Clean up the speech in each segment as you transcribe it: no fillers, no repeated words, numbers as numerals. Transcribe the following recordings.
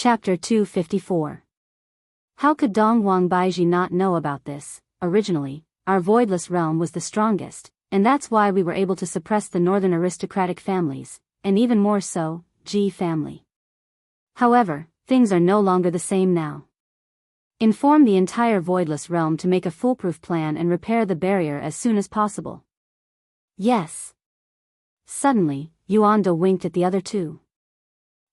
Chapter 254. How could Dong Huang Baiji not know about this? Originally, our voidless realm was the strongest, and that's why we were able to suppress the northern aristocratic families, and even more so, Ji family. However, things are no longer the same now. Inform the entire voidless realm to make a foolproof plan and repair the barrier as soon as possible. Yes. Suddenly, Yuanda winked at the other two.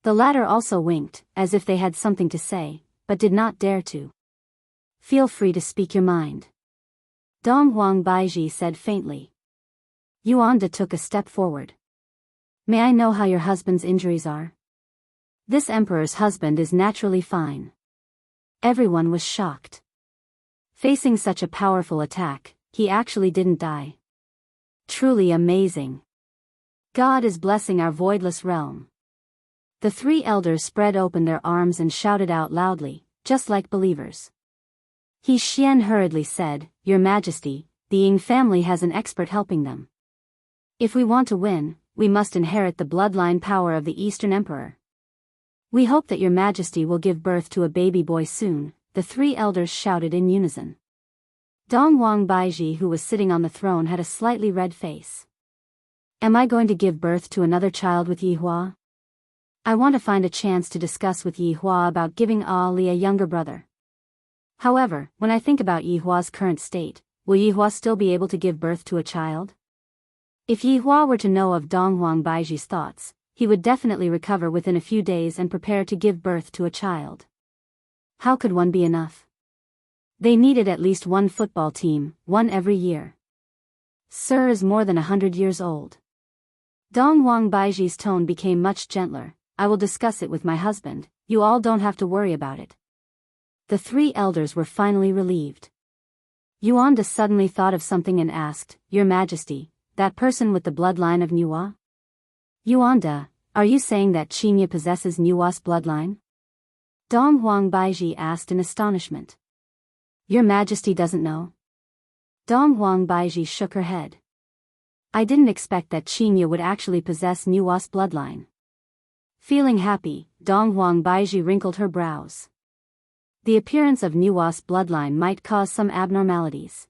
The latter also winked, as if they had something to say, but did not dare to. Feel free to speak your mind. Dong Huang Baiji said faintly. Yuanda took a step forward. May I know how your husband's injuries are? This emperor's husband is naturally fine. Everyone was shocked. Facing such a powerful attack, he actually didn't die. Truly amazing. God is blessing our voidless realm. The three elders spread open their arms and shouted out loudly, just like believers. He Xian hurriedly said, Your Majesty, the Ying family has an expert helping them. If we want to win, we must inherit the bloodline power of the Eastern Emperor. We hope that Your Majesty will give birth to a baby boy soon, the three elders shouted in unison. Dong Huang Baiji, who was sitting on the throne, had a slightly red face. Am I going to give birth to another child with Yihua? I want to find a chance to discuss with Yihua about giving Ali a younger brother. However, when I think about Yihua's current state, will Yihua still be able to give birth to a child? If Yihua were to know of Dong Huang Baiji's thoughts, he would definitely recover within a few days and prepare to give birth to a child. How could one be enough? They needed at least one football team, one every year. Sir is more than 100 years old. Dong Huang Baiji's tone became much gentler. I will discuss it with my husband, you all don't have to worry about it. The three elders were finally relieved. Yuanda suddenly thought of something and asked, Your Majesty, that person with the bloodline of Nuwa? Yuanda, are you saying that Qinya possesses Nuwa's bloodline? Dong Huang Baiji asked in astonishment. Your Majesty doesn't know? Dong Huang Baiji shook her head. I didn't expect that Qinya would actually possess Nuwa's bloodline. Feeling happy, Dong Huang Baiji wrinkled her brows. The appearance of Nuwa's bloodline might cause some abnormalities.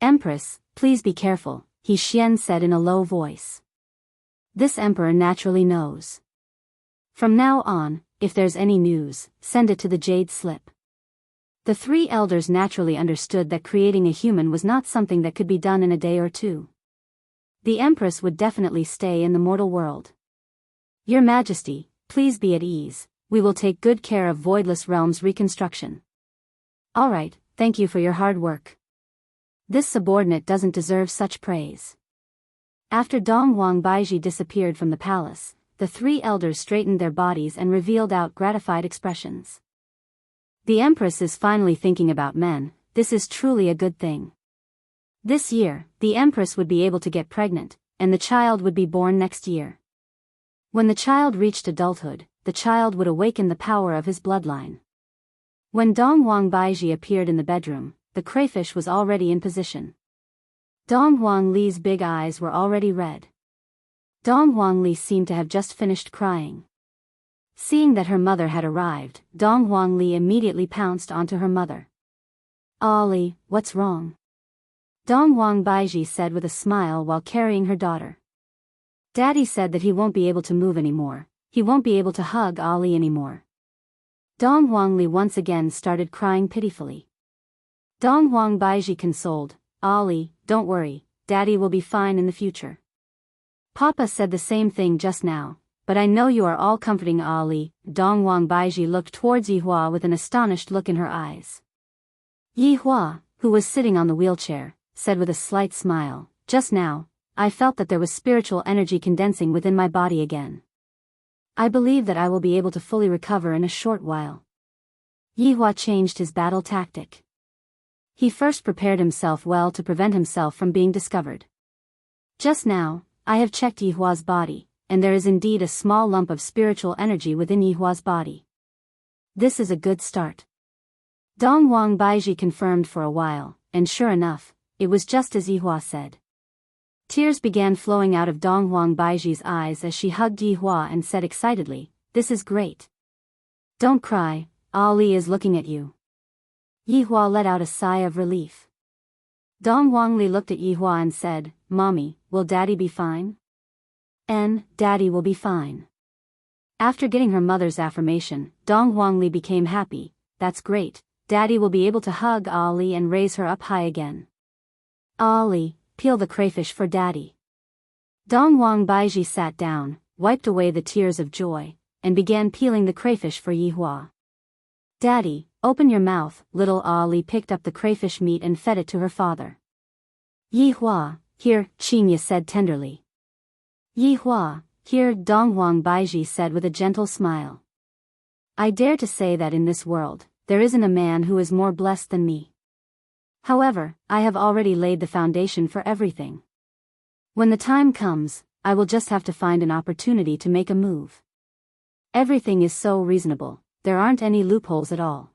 Empress, please be careful, He Xian said in a low voice. This emperor naturally knows. From now on, if there's any news, send it to the jade slip. The three elders naturally understood that creating a human was not something that could be done in a day or two. The empress would definitely stay in the mortal world. Your Majesty, please be at ease, we will take good care of Voidless Realm's reconstruction. Alright, thank you for your hard work. This subordinate doesn't deserve such praise. After Dong Huang Baiji disappeared from the palace, the three elders straightened their bodies and revealed out gratified expressions. The Empress is finally thinking about men, this is truly a good thing. This year, the Empress would be able to get pregnant, and the child would be born next year. When the child reached adulthood, the child would awaken the power of his bloodline. When Dong Huang Baiji appeared in the bedroom, the crayfish was already in position. Dong Huang Li's big eyes were already red. Dong Huang Li seemed to have just finished crying. Seeing that her mother had arrived, Dong Huang Li immediately pounced onto her mother. Ali, what's wrong? Dong Huang Baiji said with a smile while carrying her daughter. Daddy said that he won't be able to move anymore, he won't be able to hug Ali anymore. Dong Huang Li once again started crying pitifully. Dong Huang Baiji consoled, Ali, don't worry, Daddy will be fine in the future. Papa said the same thing just now, but I know you are all comforting Ali. Dong Huang Baiji looked towards Yihua with an astonished look in her eyes. Yihua, who was sitting on the wheelchair, said with a slight smile, just now, I felt that there was spiritual energy condensing within my body again. I believe that I will be able to fully recover in a short while. Yihua changed his battle tactic. He first prepared himself well to prevent himself from being discovered. Just now, I have checked Yihua's body, and there is indeed a small lump of spiritual energy within Yihua's body. This is a good start. Dong Huang Baiji confirmed for a while, and sure enough, it was just as Yihua said. Tears began flowing out of Dong Huang Baiji's eyes as she hugged Yihua and said excitedly, This is great. Don't cry, Ali is looking at you. Yihua let out a sigh of relief. Dong Wangli looked at Yihua and said, Mommy, will Daddy be fine? Daddy will be fine. After getting her mother's affirmation, Dong Wangli became happy. That's great, Daddy will be able to hug Ali and raise her up high again. Ali, peel the crayfish for Daddy. Dong Wang Baiji sat down, wiped away the tears of joy, and began peeling the crayfish for Yihua. Daddy, open your mouth. Little Ali picked up the crayfish meat and fed it to her father. Yihua, here, Qinya said tenderly. Yihua, here, Dong Wang Baiji said with a gentle smile. I dare to say that in this world, there isn't a man who is more blessed than me. However, I have already laid the foundation for everything. When the time comes, I will just have to find an opportunity to make a move. Everything is so reasonable, there aren't any loopholes at all.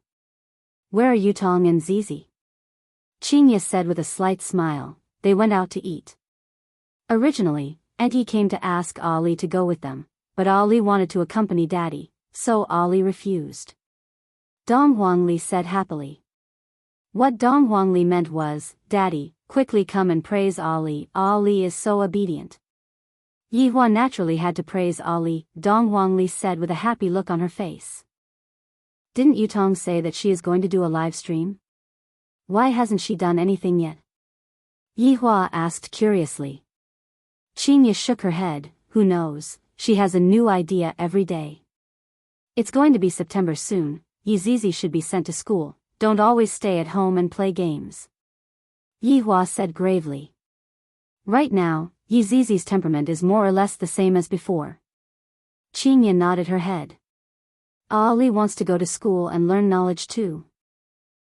Where are Yutong and Zizi? Qinya said with a slight smile. They went out to eat. Originally, Auntie came to ask Ali to go with them, but Ali wanted to accompany Daddy, so Ali refused. Dong Wangli said happily. What Dong Wangli meant was, Daddy, quickly come and praise Ali. Ali is so obedient. Yihua naturally had to praise Ali, Dong Wangli said with a happy look on her face. Didn't Yutong say that she is going to do a live stream? Why hasn't she done anything yet? Yihua asked curiously. Qinya shook her head. Who knows, she has a new idea every day. It's going to be September soon, Yizizi should be sent to school, don't always stay at home and play games. Yihua said gravely. Right now, Yizizi's temperament is more or less the same as before. Qinya nodded her head. Ali wants to go to school and learn knowledge too.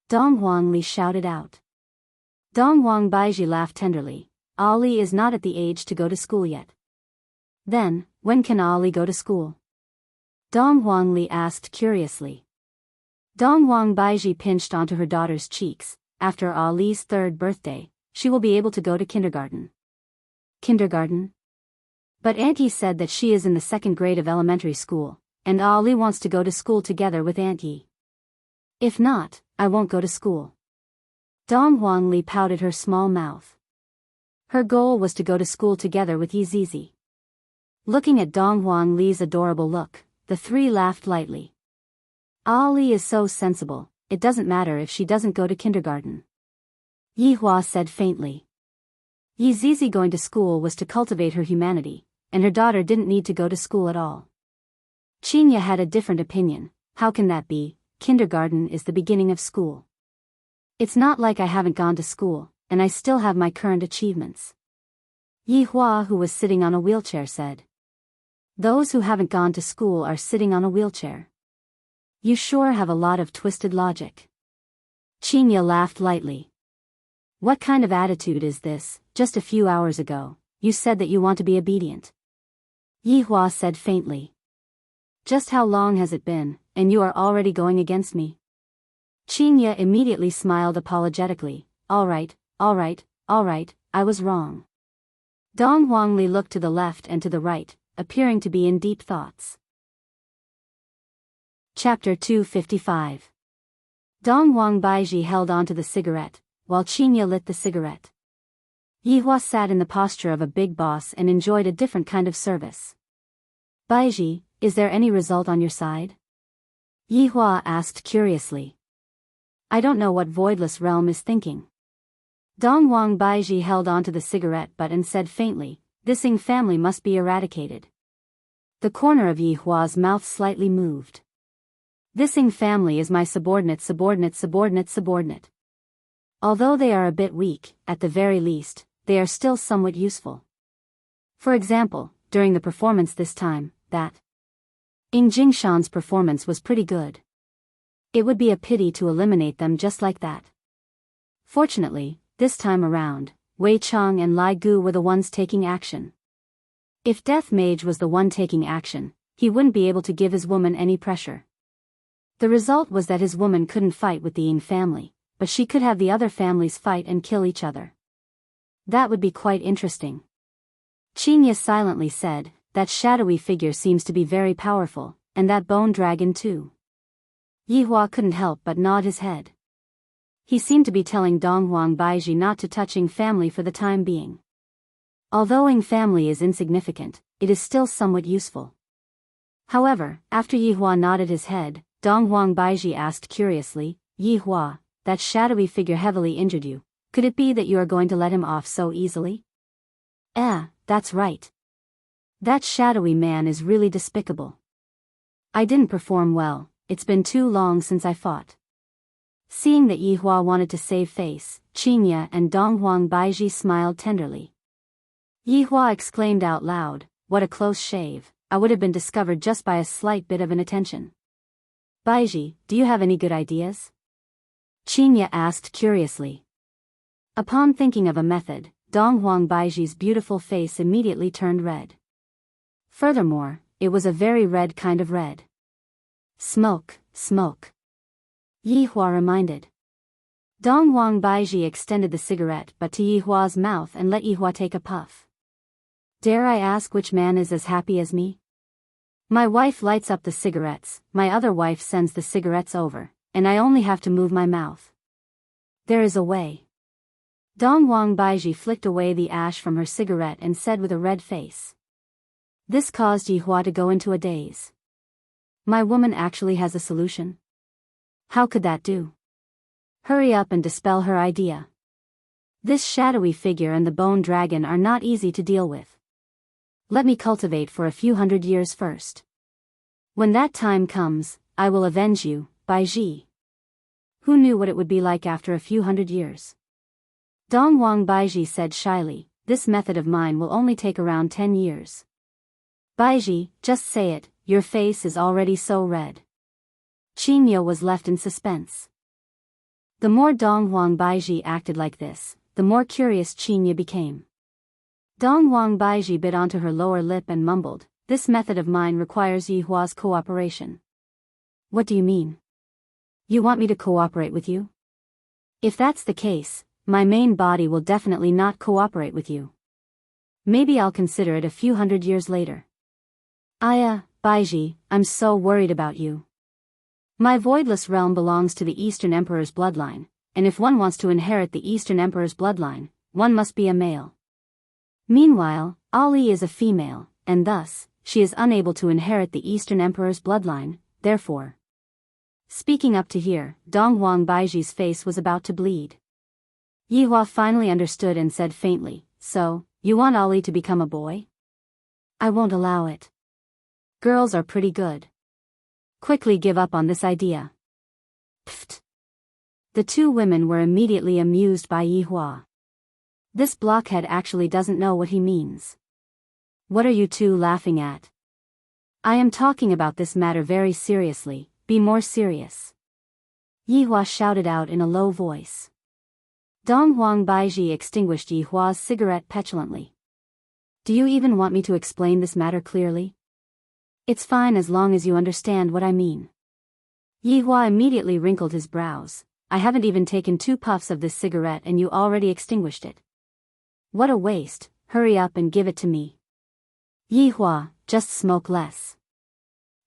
Dong Wangli shouted out. Dong Wang Baiji laughed tenderly. Ali is not at the age to go to school yet. Then, when can Ali go to school? Dong Wangli asked curiously. Dong Wang Baiji pinched onto her daughter's cheeks. After Ali's 3rd birthday, she will be able to go to kindergarten. Kindergarten? But Auntie said that she is in the 2nd grade of elementary school, and Ali wants to go to school together with Auntie. If not, I won't go to school. Dong Wangli pouted her small mouth. Her goal was to go to school together with Yizizi. Looking at Dong Wangli's adorable look, the three laughed lightly. Ali is so sensible, it doesn't matter if she doesn't go to kindergarten. Yihua said faintly. Yizizi going to school was to cultivate her humanity, and her daughter didn't need to go to school at all. Qinya had a different opinion. How can that be? Kindergarten is the beginning of school. It's not like I haven't gone to school, and I still have my current achievements. Yihua, who was sitting on a wheelchair, said. Those who haven't gone to school are sitting on a wheelchair. You sure have a lot of twisted logic. Qinya laughed lightly. What kind of attitude is this? Just a few hours ago, you said that you want to be obedient. Yihua said faintly. Just how long has it been, and you are already going against me? Qinya immediately smiled apologetically. All right, I was wrong. Dong Wangli looked to the left and to the right, appearing to be in deep thoughts. Chapter 255. Dong Wang Baiji held onto the cigarette, while Qinya lit the cigarette. Yihua sat in the posture of a big boss and enjoyed a different kind of service. Baiji, is there any result on your side? Yihua asked curiously. I don't know what Voidless Realm is thinking. Dong Wang Baiji held onto the cigarette butt and said faintly, this Ing family must be eradicated. The corner of Yihua's mouth slightly moved. This Ing family is my subordinate. Although they are a bit weak, at the very least, they are still somewhat useful. For example, during the performance this time, that Ing Jingshan's performance was pretty good. It would be a pity to eliminate them just like that. Fortunately, this time around, Wei Chang and Lai Gu were the ones taking action. If Death Mage was the one taking action, he wouldn't be able to give his woman any pressure. The result was that his woman couldn't fight with the Ing family, but she could have the other families fight and kill each other. That would be quite interesting. Qinya silently said, that shadowy figure seems to be very powerful, and that bone dragon too. Yihua couldn't help but nod his head. He seemed to be telling Donghuang Baiji not to touching family for the time being. Although Ing family is insignificant, it is still somewhat useful. However, after Yihua nodded his head, Donghuang Baiji asked curiously, Yihua, that shadowy figure heavily injured you. Could it be that you are going to let him off so easily? That's right. That shadowy man is really despicable. I didn't perform well, it's been too long since I fought. Seeing that Yihua wanted to save face, Qinya and Donghuang Baiji smiled tenderly. Yihua exclaimed out loud, what a close shave, I would have been discovered just by a slight bit of inattention. Baiji, do you have any good ideas? Qinya asked curiously. Upon thinking of a method, Donghuang Baiji's beautiful face immediately turned red. Furthermore, it was a very red kind of red. Smoke, smoke. Yihua reminded. Donghuang Baiji extended the cigarette butt to Yihua's mouth and let Yihua take a puff. Dare I ask which man is as happy as me? My wife lights up the cigarettes, my other wife sends the cigarettes over, and I only have to move my mouth. There is a way. Donghuang Baiji flicked away the ash from her cigarette and said with a red face. This caused Yihua to go into a daze. My woman actually has a solution? How could that do? Hurry up and dispel her idea. This shadowy figure and the bone dragon are not easy to deal with. Let me cultivate for a few hundred years first. When that time comes, I will avenge you, Baiji. Who knew what it would be like after a few hundred years? Donghuang Baiji said shyly, this method of mine will only take around 10 years. Baiji, just say it, your face is already so red. Qinya was left in suspense. The more Donghuang Baiji acted like this, the more curious Qinya became. Donghuang Baiji bit onto her lower lip and mumbled, this method of mine requires Yihua's cooperation. What do you mean? You want me to cooperate with you? If that's the case, my main body will definitely not cooperate with you. Maybe I'll consider it a few hundred years later. Baiji, I'm so worried about you. My voidless realm belongs to the Eastern Emperor's bloodline, and if one wants to inherit the Eastern Emperor's bloodline, one must be a male. Meanwhile, Ali is a female, and thus, she is unable to inherit the Eastern Emperor's bloodline, therefore. Speaking up to here, Donghuang Baiji's face was about to bleed. Yihua finally understood and said faintly, so, you want Ali to become a boy? I won't allow it. Girls are pretty good. Quickly give up on this idea. Pfft. The two women were immediately amused by Yihua. This blockhead actually doesn't know what he means. What are you two laughing at? I am talking about this matter very seriously, be more serious. Yihua shouted out in a low voice. Donghuang Baiji extinguished Yihua's cigarette petulantly. Do you even want me to explain this matter clearly? It's fine as long as you understand what I mean. Yihua immediately wrinkled his brows. I haven't even taken 2 puffs of this cigarette and you already extinguished it. What a waste, hurry up and give it to me. Yihua, just smoke less.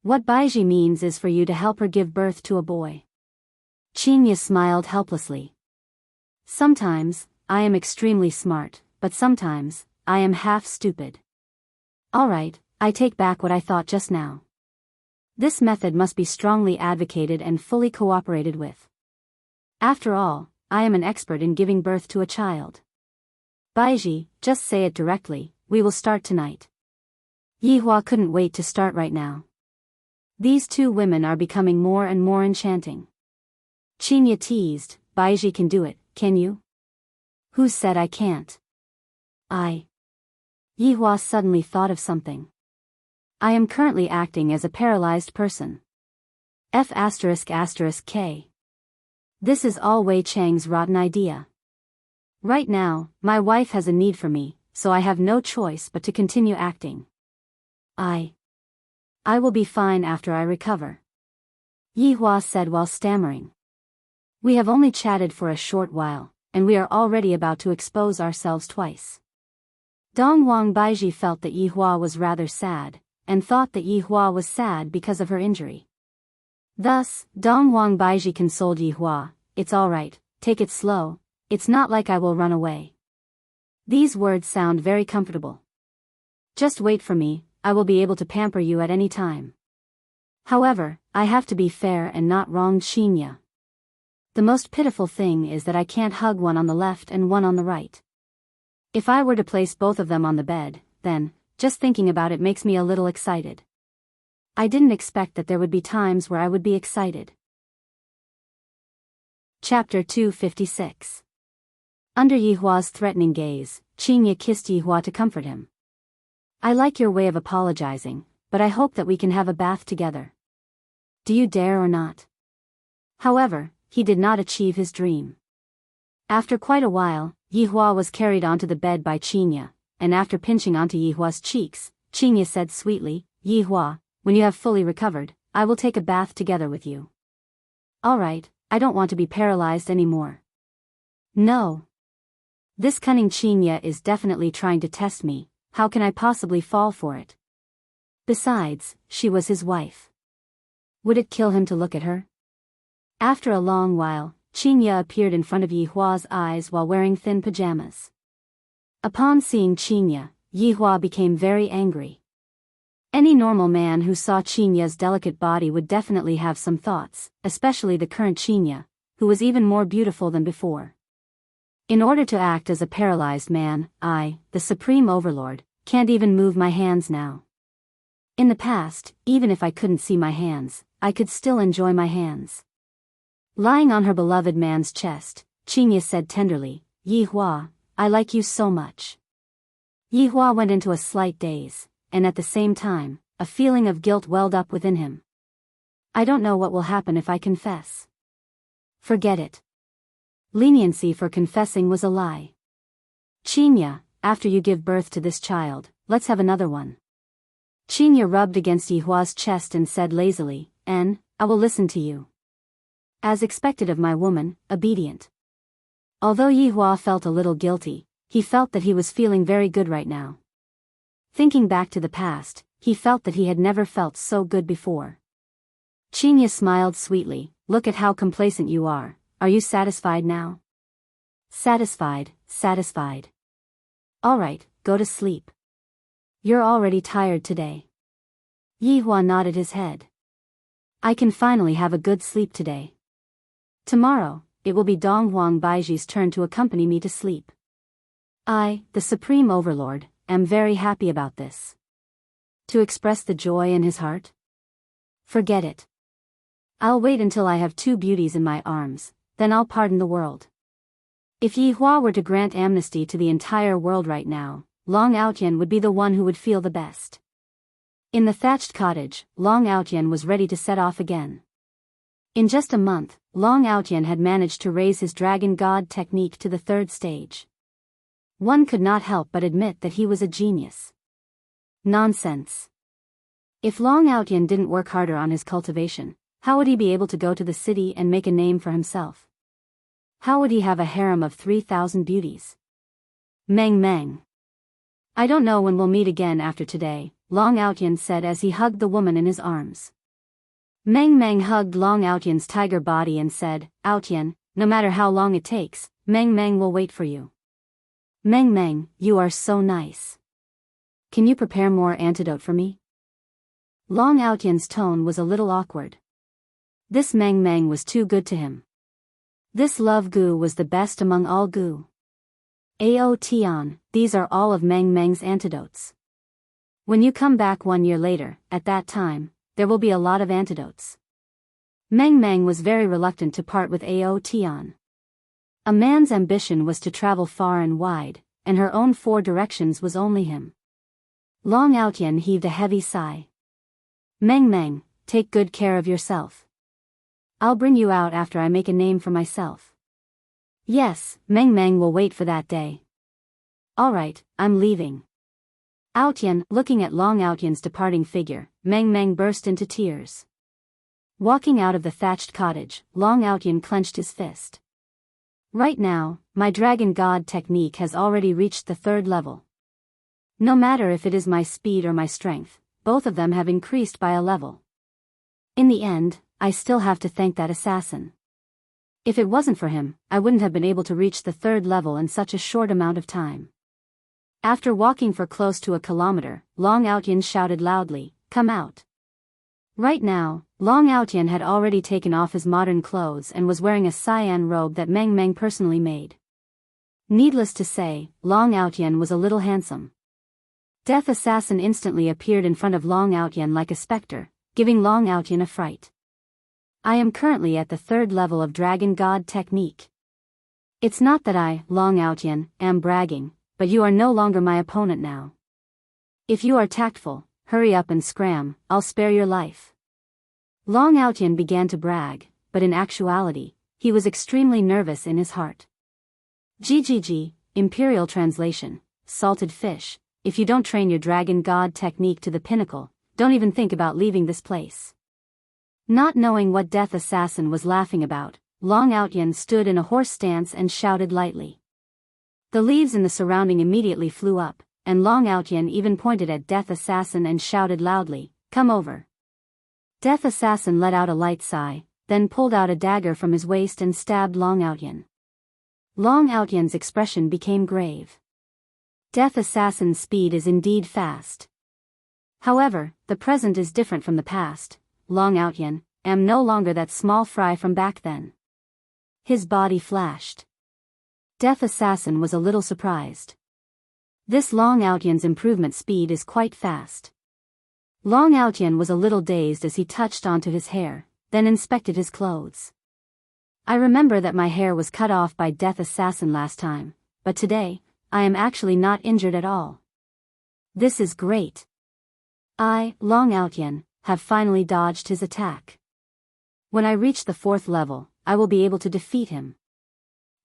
What Baiji means is for you to help her give birth to a boy. Qinya smiled helplessly. Sometimes, I am extremely smart, but sometimes, I am half stupid. Alright, I take back what I thought just now. This method must be strongly advocated and fully cooperated with. After all, I am an expert in giving birth to a child. Baiji, just say it directly, we will start tonight. Yihua couldn't wait to start right now. These two women are becoming more and more enchanting. Qinya teased, Baiji can do it, can you? Who said I can't? Yihua suddenly thought of something. I am currently acting as a paralyzed person. F***K. This is all Wei Chang's rotten idea. Right now, my wife has a need for me, so I have no choice but to continue acting. I will be fine after I recover. Yihua said while stammering. We have only chatted for a short while, and we are already about to expose ourselves twice. Donghuang Baiji felt that Yihua was rather sad, and thought that Yihua was sad because of her injury. Thus, Dong Wang Baiji consoled Yi Hua, "It's all right, take it slow, it's not like I will run away." These words sound very comfortable. Just wait for me, I will be able to pamper you at any time. However, I have to be fair and not wrong Xinya. The most pitiful thing is that I can't hug one on the left and one on the right. If I were to place both of them on the bed, then, just thinking about it makes me a little excited. I didn't expect that there would be times where I would be excited. Chapter 256. Under Yi Hua's threatening gaze, Xinya kissed Yi Hua to comfort him. "I like your way of apologizing, but I hope that we can have a bath together. Do you dare or not?" However, he did not achieve his dream. After quite a while, Yi Hua was carried onto the bed by Xinya, and after pinching onto Yi Hua's cheeks, Xinya said sweetly, "Yi Hua, when you have fully recovered, I will take a bath together with you." "All right, I don't want to be paralyzed anymore." "No. This cunning Xinya is definitely trying to test me, how can I possibly fall for it? Besides, she was his wife. Would it kill him to look at her?" After a long while, Xinya appeared in front of Yi Hua's eyes while wearing thin pajamas. Upon seeing Xinya, Yi Hua became very angry. Any normal man who saw Xinya's delicate body would definitely have some thoughts, especially the current Xinya, who was even more beautiful than before. In order to act as a paralyzed man, I, the Supreme Overlord, can't even move my hands now. In the past, even if I couldn't see my hands, I could still enjoy my hands. Lying on her beloved man's chest, Xinya said tenderly, "Yi Hua, I like you so much." Yi Hua went into a slight daze, and at the same time, a feeling of guilt welled up within him. "I don't know what will happen if I confess." Forget it. Leniency for confessing was a lie. "Xinya, after you give birth to this child, let's have another one." Xinya rubbed against Yi Hua's chest and said lazily, "I will listen to you." As expected of my woman, obedient. Although Yi Hua felt a little guilty, he felt that he was feeling very good right now. Thinking back to the past, he felt that he had never felt so good before. Xinya smiled sweetly, "Look at how complacent you are you satisfied now?" "Satisfied, satisfied." "All right, go to sleep. You're already tired today." Yi Hua nodded his head. "I can finally have a good sleep today. Tomorrow, it will be Dong Huang Baiji's turn to accompany me to sleep. I, the Supreme Overlord, am very happy about this." To express the joy in his heart? Forget it. I'll wait until I have two beauties in my arms, then I'll pardon the world. If Yi Hua were to grant amnesty to the entire world right now, Long Outyan would be the one who would feel the best. In the thatched cottage, Long Outyan was ready to set off again. In just a month, Long Outyan had managed to raise his dragon god technique to the 3rd stage. One could not help but admit that he was a genius. Nonsense. If Long Outyan didn't work harder on his cultivation, how would he be able to go to the city and make a name for himself? How would he have a harem of 3,000 beauties? Meng Meng. "I don't know when we'll meet again after today," Long Outyan said as he hugged the woman in his arms. Meng Meng hugged Long Outyan's tiger body and said, "Outyan, no matter how long it takes, Meng Meng will wait for you." "Meng Meng, you are so nice. Can you prepare more antidote for me?" Long Outyan's tone was a little awkward. This Meng Meng was too good to him. This love goo was the best among all goo. Ao Tian, these are all of Meng Meng's antidotes. When you come back 1 year later, at that time, there will be a lot of antidotes. Meng Meng was very reluctant to part with Ao Tian. A man's ambition was to travel far and wide, and her own 4 directions was only him. Long Outyan heaved a heavy sigh. "Meng Meng, take good care of yourself. I'll bring you out after I make a name for myself." "Yes, Meng Meng will wait for that day." "All right, I'm leaving." Outyan, looking at Long Outyan's departing figure, Meng Meng burst into tears. Walking out of the thatched cottage, Long Outyan clenched his fist. "Right now, my dragon god technique has already reached the 3rd level. No matter if it is my speed or my strength, both of them have increased by a level. In the end, I still have to thank that assassin. If it wasn't for him, I wouldn't have been able to reach the 3rd level in such a short amount of time. After walking for close to a kilometer, Long Outyan shouted loudly, "Come out." Right now, Long Outyan had already taken off his modern clothes and was wearing a cyan robe that Meng Meng personally made. Needless to say, Long Outyan was a little handsome. Death Assassin instantly appeared in front of Long Outyan like a specter, giving Long Outyan a fright. I am currently at the 3rd level of Dragon God technique. It's not that I, Long Outyan, am bragging, but you are no longer my opponent now. If you are tactful, hurry up and scram, I'll spare your life. Long Outyan began to brag, but in actuality, he was extremely nervous in his heart. GGG, Imperial Translation, Salted Fish, if you don't train your Dragon God technique to the pinnacle, don't even think about leaving this place. Not knowing what Death Assassin was laughing about, Long Outyan stood in a horse stance and shouted lightly. The leaves in the surrounding immediately flew up, and Long Outyan even pointed at Death Assassin and shouted loudly, "Come over." Death Assassin let out a light sigh, then pulled out a dagger from his waist and stabbed Long Outyan. Long Outyan's expression became grave. Death Assassin's speed is indeed fast. However, the present is different from the past. Long Outyan, am no longer that small fry from back then. His body flashed. Death Assassin was a little surprised. This Long Outyan's improvement speed is quite fast. Long Outyan was a little dazed as he touched onto his hair, then inspected his clothes. I remember that my hair was cut off by Death Assassin last time, but today, I am actually not injured at all. This is great. I, Long Outyan, have finally dodged his attack. When I reach the 4th level, I will be able to defeat him.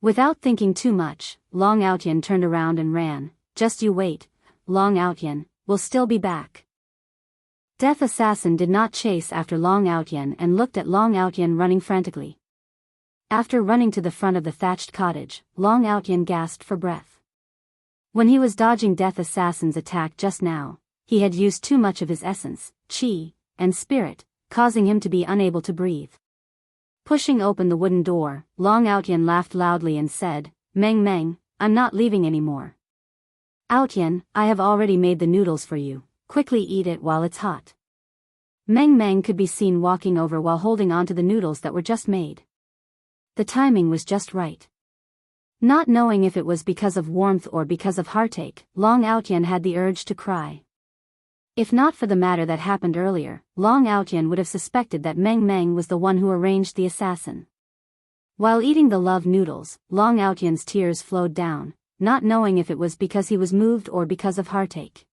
Without thinking too much, Long Outyan turned around and ran. Just you wait, Long Outyan, we'll still be back. Death Assassin did not chase after Long Outyan and looked at Long Outyan running frantically. After running to the front of the thatched cottage, Long Outyan gasped for breath. When he was dodging Death Assassin's attack just now, he had used too much of his essence, chi, and spirit, causing him to be unable to breathe. Pushing open the wooden door, Long Outyan laughed loudly and said, "Meng Meng, I'm not leaving anymore. Outyan, I have already made the noodles for you, quickly eat it while it's hot." Meng Meng could be seen walking over while holding onto the noodles that were just made. The timing was just right. Not knowing if it was because of warmth or because of heartache, Long Outyan had the urge to cry. If not for the matter that happened earlier, Long Outyan would have suspected that Meng Meng was the one who arranged the assassin. While eating the love noodles, Long Outyan's tears flowed down, not knowing if it was because he was moved or because of heartache.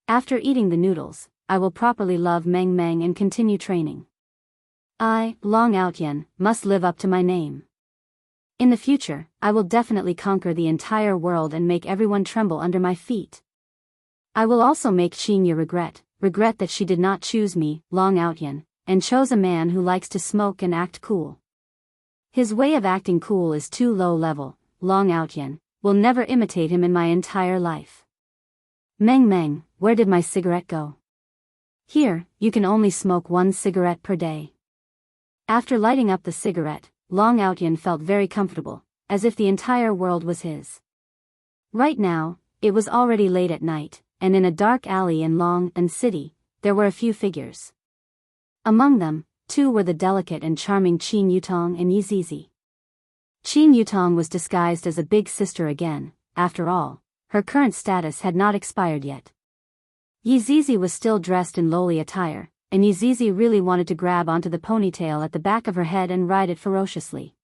After eating the noodles, I will properly love Meng Meng and continue training. I, Long Outyan, must live up to my name. In the future, I will definitely conquer the entire world and make everyone tremble under my feet. I will also make Xingye regret that she did not choose me, Long Outyan, and chose a man who likes to smoke and act cool. His way of acting cool is too low level. Long Outyan will never imitate him in my entire life. Meng Meng, where did my cigarette go? Here, you can only smoke 1 cigarette per day. After lighting up the cigarette, Long Outyan felt very comfortable, as if the entire world was his. Right now, it was already late at night, and in a dark alley in Long and City, there were a few figures. Among them, 2 were the delicate and charming Qin Yutong and Yizizi. Qin Yutong was disguised as a big sister again. After all, her current status had not expired yet. Yizizi was still dressed in lowly attire, and Yizizi really wanted to grab onto the ponytail at the back of her head and ride it ferociously.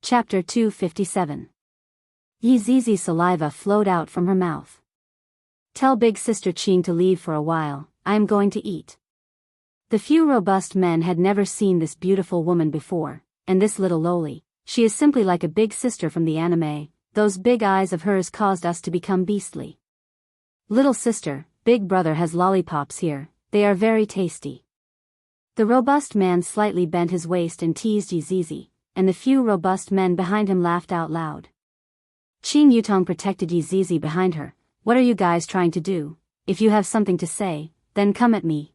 Chapter 257. Yizizi's saliva flowed out from her mouth. Tell big sister Qin to leave for a while, I am going to eat. The few robust men had never seen this beautiful woman before, and this little lowly, she is simply like a big sister from the anime. Those big eyes of hers caused us to become beastly. Little sister, big brother has lollipops here, they are very tasty. The robust man slightly bent his waist and teased Yizizi, and the few robust men behind him laughed out loud. Qin Yutong protected Yizizi behind her. What are you guys trying to do? If you have something to say, then come at me.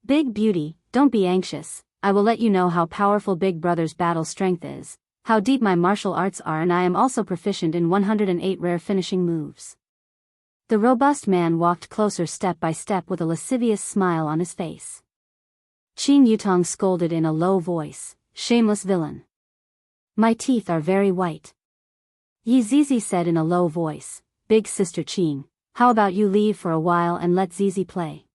Big Beauty, don't be anxious, I will let you know how powerful Big Brother's battle strength is, how deep my martial arts are, and I am also proficient in 108 rare finishing moves. The robust man walked closer step by step with a lascivious smile on his face. Qin Yutong scolded in a low voice, shameless villain. My teeth are very white. Yi Zizi said in a low voice, Big Sister Qin, how about you leave for a while and let Zizi play?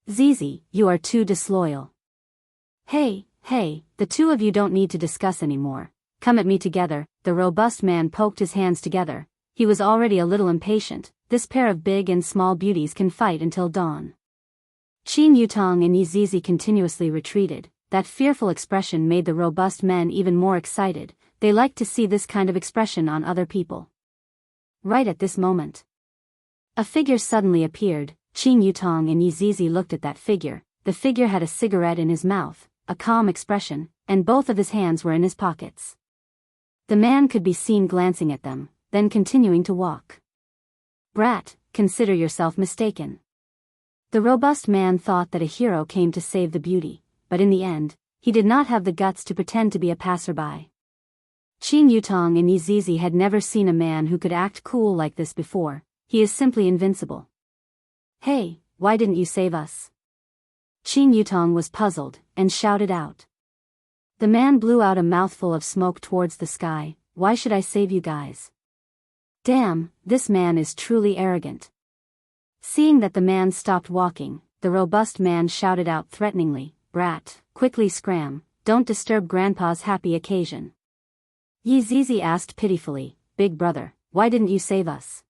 Zizi, you are too disloyal. Hey, the two of you don't need to discuss anymore, come at me together. The robust man poked his hands together, he was already a little impatient, this pair of big and small beauties can fight until dawn. Qin Yutong and Yi Zizi continuously retreated, that fearful expression made the robust men even more excited, they liked to see this kind of expression on other people. Right at this moment, a figure suddenly appeared. Qin Yutong and Yi Zizi looked at that figure, the figure had a cigarette in his mouth, a calm expression, and both of his hands were in his pockets. The man could be seen glancing at them, then continuing to walk. Brat, consider yourself mistaken. The robust man thought that a hero came to save the beauty, but in the end, he did not have the guts to pretend to be a passerby. Qin Yutong and Yi Zizi had never seen a man who could act cool like this before, he is simply invincible. Hey, why didn't you save us? Qin Yutong was puzzled, and shouted out. The man blew out a mouthful of smoke towards the sky, why should I save you guys? Damn, this man is truly arrogant. Seeing that the man stopped walking, the robust man shouted out threateningly, Brat, quickly scram, don't disturb Grandpa's happy occasion. Yi Zizi asked pitifully, Big Brother, why didn't you save us?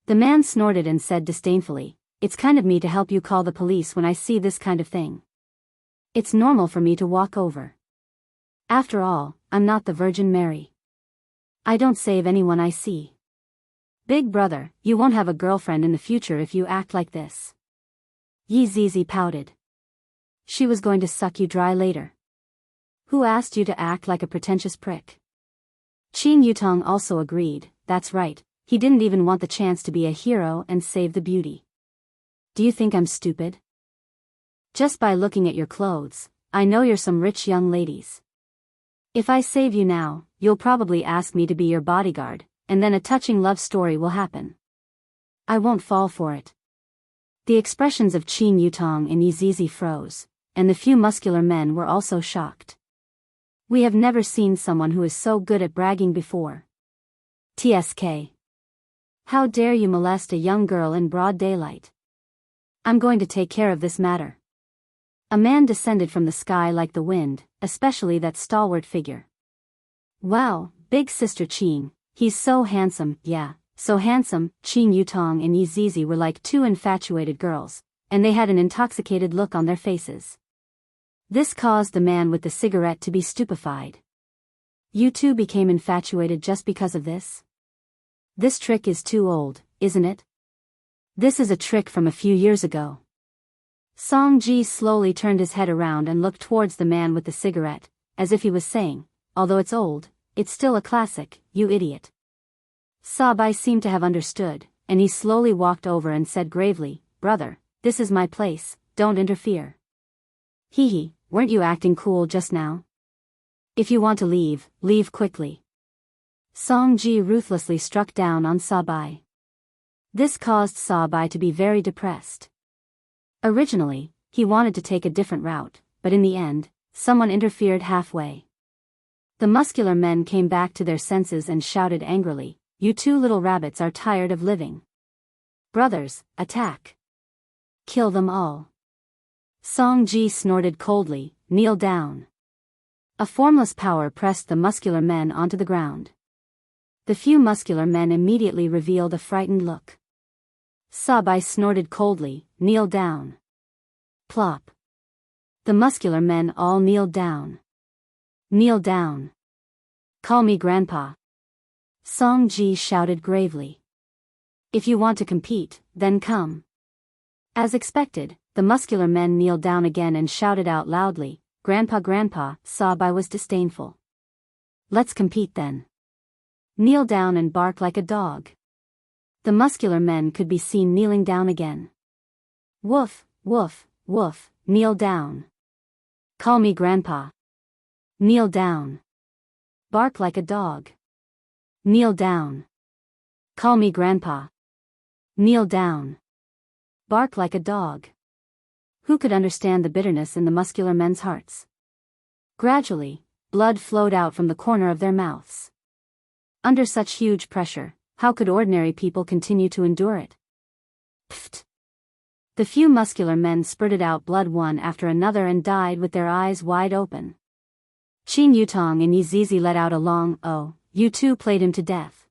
The man snorted and said disdainfully, it's kind of me to help you call the police when I see this kind of thing. It's normal for me to walk over. After all, I'm not the Virgin Mary. I don't save anyone I see. Big Brother, you won't have a girlfriend in the future if you act like this. Yi Zizi pouted. She was going to suck you dry later. Who asked you to act like a pretentious prick? Qin Yutong also agreed, that's right, he didn't even want the chance to be a hero and save the beauty. Do you think I'm stupid? Just by looking at your clothes, I know you're some rich young ladies. If I save you now, you'll probably ask me to be your bodyguard, and then a touching love story will happen. I won't fall for it. The expressions of Qin Yutong and Yi Zizi froze, and the few muscular men were also shocked. We have never seen someone who is so good at bragging before. TSK. How dare you molest a young girl in broad daylight? I'm going to take care of this matter. A man descended from the sky like the wind, especially that stalwart figure. Wow, Big Sister Qin, he's so handsome, yeah, so handsome. Qin Yutong and Yi Zizi were like two infatuated girls, and they had an intoxicated look on their faces. This caused the man with the cigarette to be stupefied. You two became infatuated just because of this? This trick is too old, isn't it? This is a trick from a few years ago. Song Ji slowly turned his head around and looked towards the man with the cigarette, as if he was saying, although it's old, it's still a classic, you idiot. Sabai seemed to have understood, and he slowly walked over and said gravely, Brother, this is my place, don't interfere. Hee, weren't you acting cool just now? If you want to leave, leave quickly. Song Ji ruthlessly struck down on Sabai. This caused Sabai to be very depressed. Originally, he wanted to take a different route, but in the end, someone interfered halfway. The muscular men came back to their senses and shouted angrily, You two little rabbits are tired of living. Brothers, attack. Kill them all. Song Ji snorted coldly, kneel down. A formless power pressed the muscular men onto the ground. The few muscular men immediately revealed a frightened look. Sabai snorted coldly, kneel down. Plop. The muscular men all kneeled down. Kneel down. Call me Grandpa. Song Ji shouted gravely. If you want to compete, then come. As expected, the muscular men kneeled down again and shouted out loudly, Grandpa, Grandpa. Sabai was disdainful. Let's compete then. Kneel down and bark like a dog. The muscular men could be seen kneeling down again. Woof, woof, woof, kneel down. Call me grandpa. Kneel down. Bark like a dog. Kneel down. Call me grandpa. Kneel down. Bark like a dog. Who could understand the bitterness in the muscular men's hearts? Gradually, blood flowed out from the corner of their mouths. Under such huge pressure, how could ordinary people continue to endure it? Pfft! The few muscular men spurted out blood one after another and died with their eyes wide open. Qin Yutong and Yi Zizi let out a long, "Oh, you two played him to death."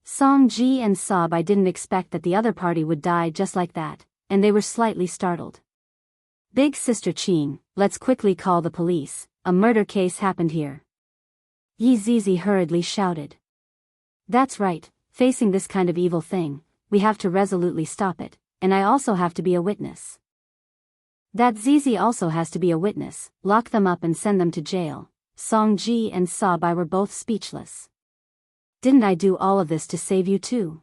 Song Ji and Sabai didn't expect that the other party would die just like that, and they were slightly startled. "Big Sister Qin, let's quickly call the police, a murder case happened here." Yi Zizi hurriedly shouted. "That's right, facing this kind of evil thing, we have to resolutely stop it, and I also have to be a witness." "That Zizi also has to be a witness, lock them up and send them to jail." Song Ji and Sabai were both speechless. "Didn't I do all of this to save you too?"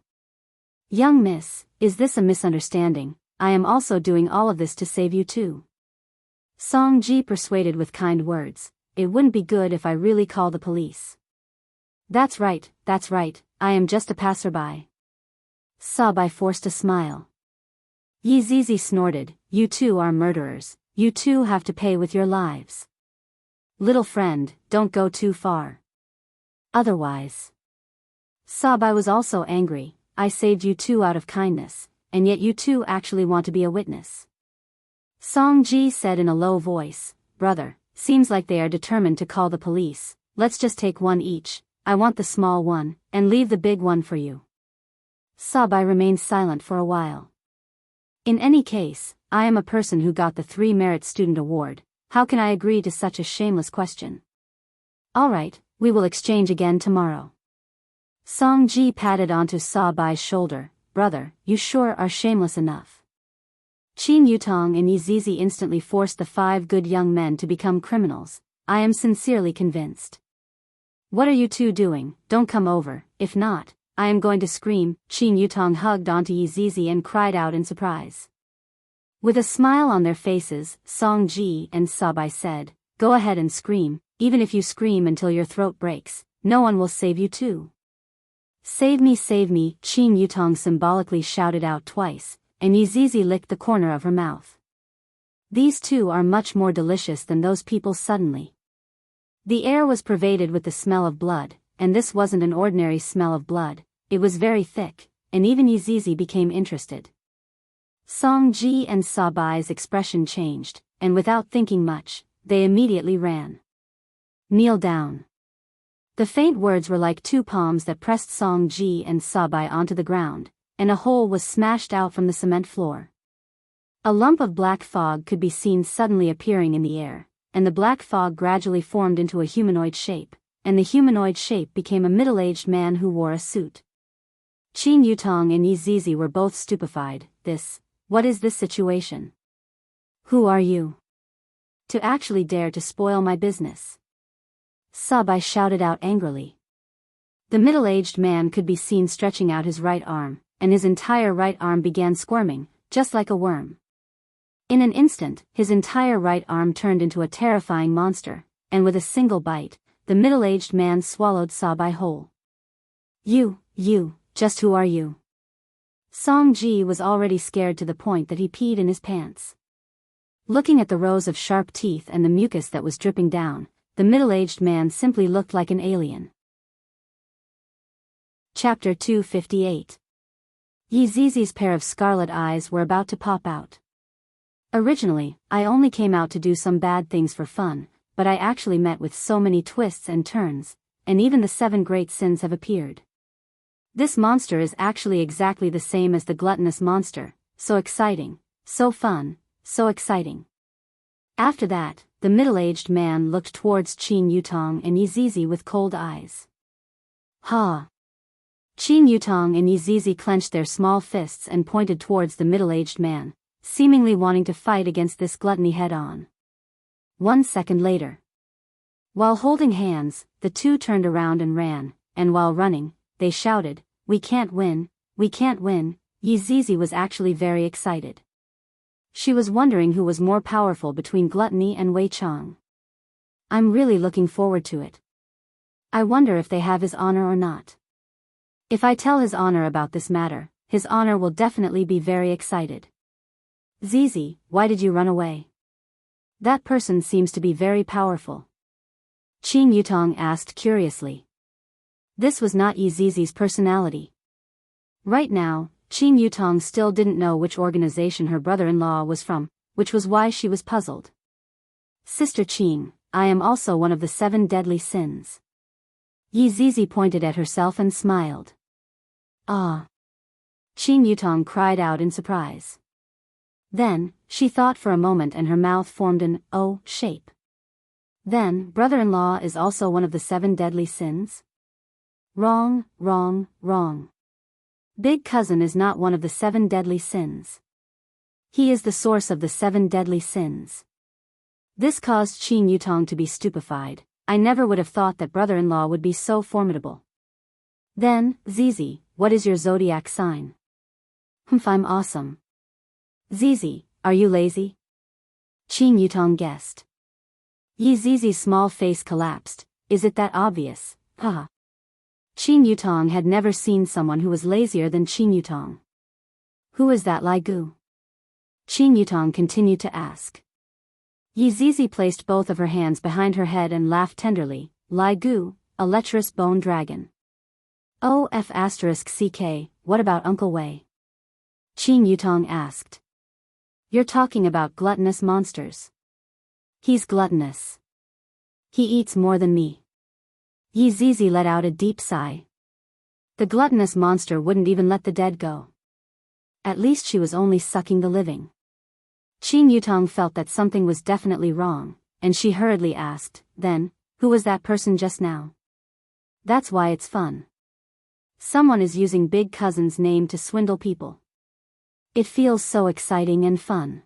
"Young miss, is this a misunderstanding? I am also doing all of this to save you too." Song Ji persuaded with kind words, "It wouldn't be good if I really call the police." That's right, I am just a passerby." Sabai forced a smile. Yi Zizi snorted, "You two are murderers, you two have to pay with your lives. Little friend, don't go too far. Otherwise." Sabai was also angry, "I saved you two out of kindness, and yet you two actually want to be a witness." Song Ji said in a low voice, "Brother, seems like they are determined to call the police, let's just take one each, I want the small one, and leave the big one for you." Sabai remained silent for a while. "In any case, I am a person who got the 3 Merit Student Award, how can I agree to such a shameless question?" "All right, we will exchange again tomorrow." Song Ji patted onto Sabai's shoulder, "Brother, you sure are shameless enough." Qin Yutong and Yi Zizi instantly forced the 5 good young men to become criminals. "I am sincerely convinced." "What are you two doing? Don't come over, if not, I am going to scream." Qin Yutong hugged onto Yi Zizi and cried out in surprise. With a smile on their faces, Song Ji and Sabai said, "Go ahead and scream, even if you scream until your throat breaks, no one will save you too." Save me, Qin Yutong symbolically shouted out twice, and Yi Zizi licked the corner of her mouth. "These two are much more delicious than those people suddenly." The air was pervaded with the smell of blood, and this wasn't an ordinary smell of blood, it was very thick, and even Yi Zizi became interested. Song Ji and Sabai's expression changed, and without thinking much, they immediately ran. "Kneel down." The faint words were like 2 palms that pressed Song Ji and Sabai onto the ground, and a hole was smashed out from the cement floor. A lump of black fog could be seen suddenly appearing in the air, and the black fog gradually formed into a humanoid shape, and the humanoid shape became a middle-aged man who wore a suit. Qin Yutong and Yi Zizi were both stupefied. What is this situation? Who are you? To actually dare to spoil my business?" Sabai shouted out angrily. The middle-aged man could be seen stretching out his right arm, and his entire right arm began squirming, just like a worm. In an instant, his entire right arm turned into a terrifying monster, and with a single bite, the middle-aged man swallowed Sabai whole. You, just who are you?" Song Ji was already scared to the point that he peed in his pants. Looking at the rows of sharp teeth and the mucus that was dripping down, the middle-aged man simply looked like an alien. Chapter 258. Yi Zizi's pair of scarlet eyes were about to pop out. "Originally, I only came out to do some bad things for fun, but I actually met with so many twists and turns, and even the 7 great sins have appeared. This monster is actually exactly the same as the gluttonous monster, so exciting, so fun, so exciting." After that, the middle-aged man looked towards Qin Yutong and Yi Zizi with cold eyes. "Ha!" Qin Yutong and Yi Zizi clenched their small fists and pointed towards the middle-aged man, seemingly wanting to fight against this gluttony head-on. 1 second later. While holding hands, the two turned around and ran, and while running, they shouted, we can't win, we can't win." Yi Zizi was actually very excited. She was wondering who was more powerful between Gluttony and Wei Chang. I'm really looking forward to it. I wonder if they have his honor or not. If I tell his honor about this matter, his honor will definitely be very excited. Zizi, why did you run away? That person seems to be very powerful. Qing Yutong asked curiously. This was not Yi Zizi's personality. Right now, Qing Yutong still didn't know which organization her brother-in-law was from, which was why she was puzzled. Sister Qing, I am also one of the 7 deadly sins. Yi Zizi pointed at herself and smiled. Ah! Qing Yutong cried out in surprise. Then, she thought for a moment and her mouth formed an O shape. Then, brother-in-law is also one of the 7 deadly sins? Wrong, wrong, wrong. Big cousin is not one of the 7 deadly sins. He is the source of the 7 deadly sins. This caused Qing Yutong to be stupefied. I never would have thought that brother-in-law would be so formidable. Then, Zizi, what is your zodiac sign? I'm awesome. Zizi, are you lazy? Qing Yutong guessed. Yi Zizi's small face collapsed. Is it that obvious? Haha. Qing Yutong had never seen someone who was lazier than Qing Yutong. Who is that Lai Gu? Qing Yutong continued to ask. Yi Zizi placed both of her hands behind her head and laughed tenderly. Lai Gu, a lecherous bone dragon. OF*CK, what about Uncle Wei? Qing Yutong asked. You're talking about gluttonous monsters. He's gluttonous. He eats more than me. Yi Zizi let out a deep sigh. The gluttonous monster wouldn't even let the dead go. At least she was only sucking the living. Qing Yutong felt that something was definitely wrong, and she hurriedly asked, then, who was that person just now? That's why it's fun. Someone is using Big Cousin's name to swindle people. It feels so exciting and fun.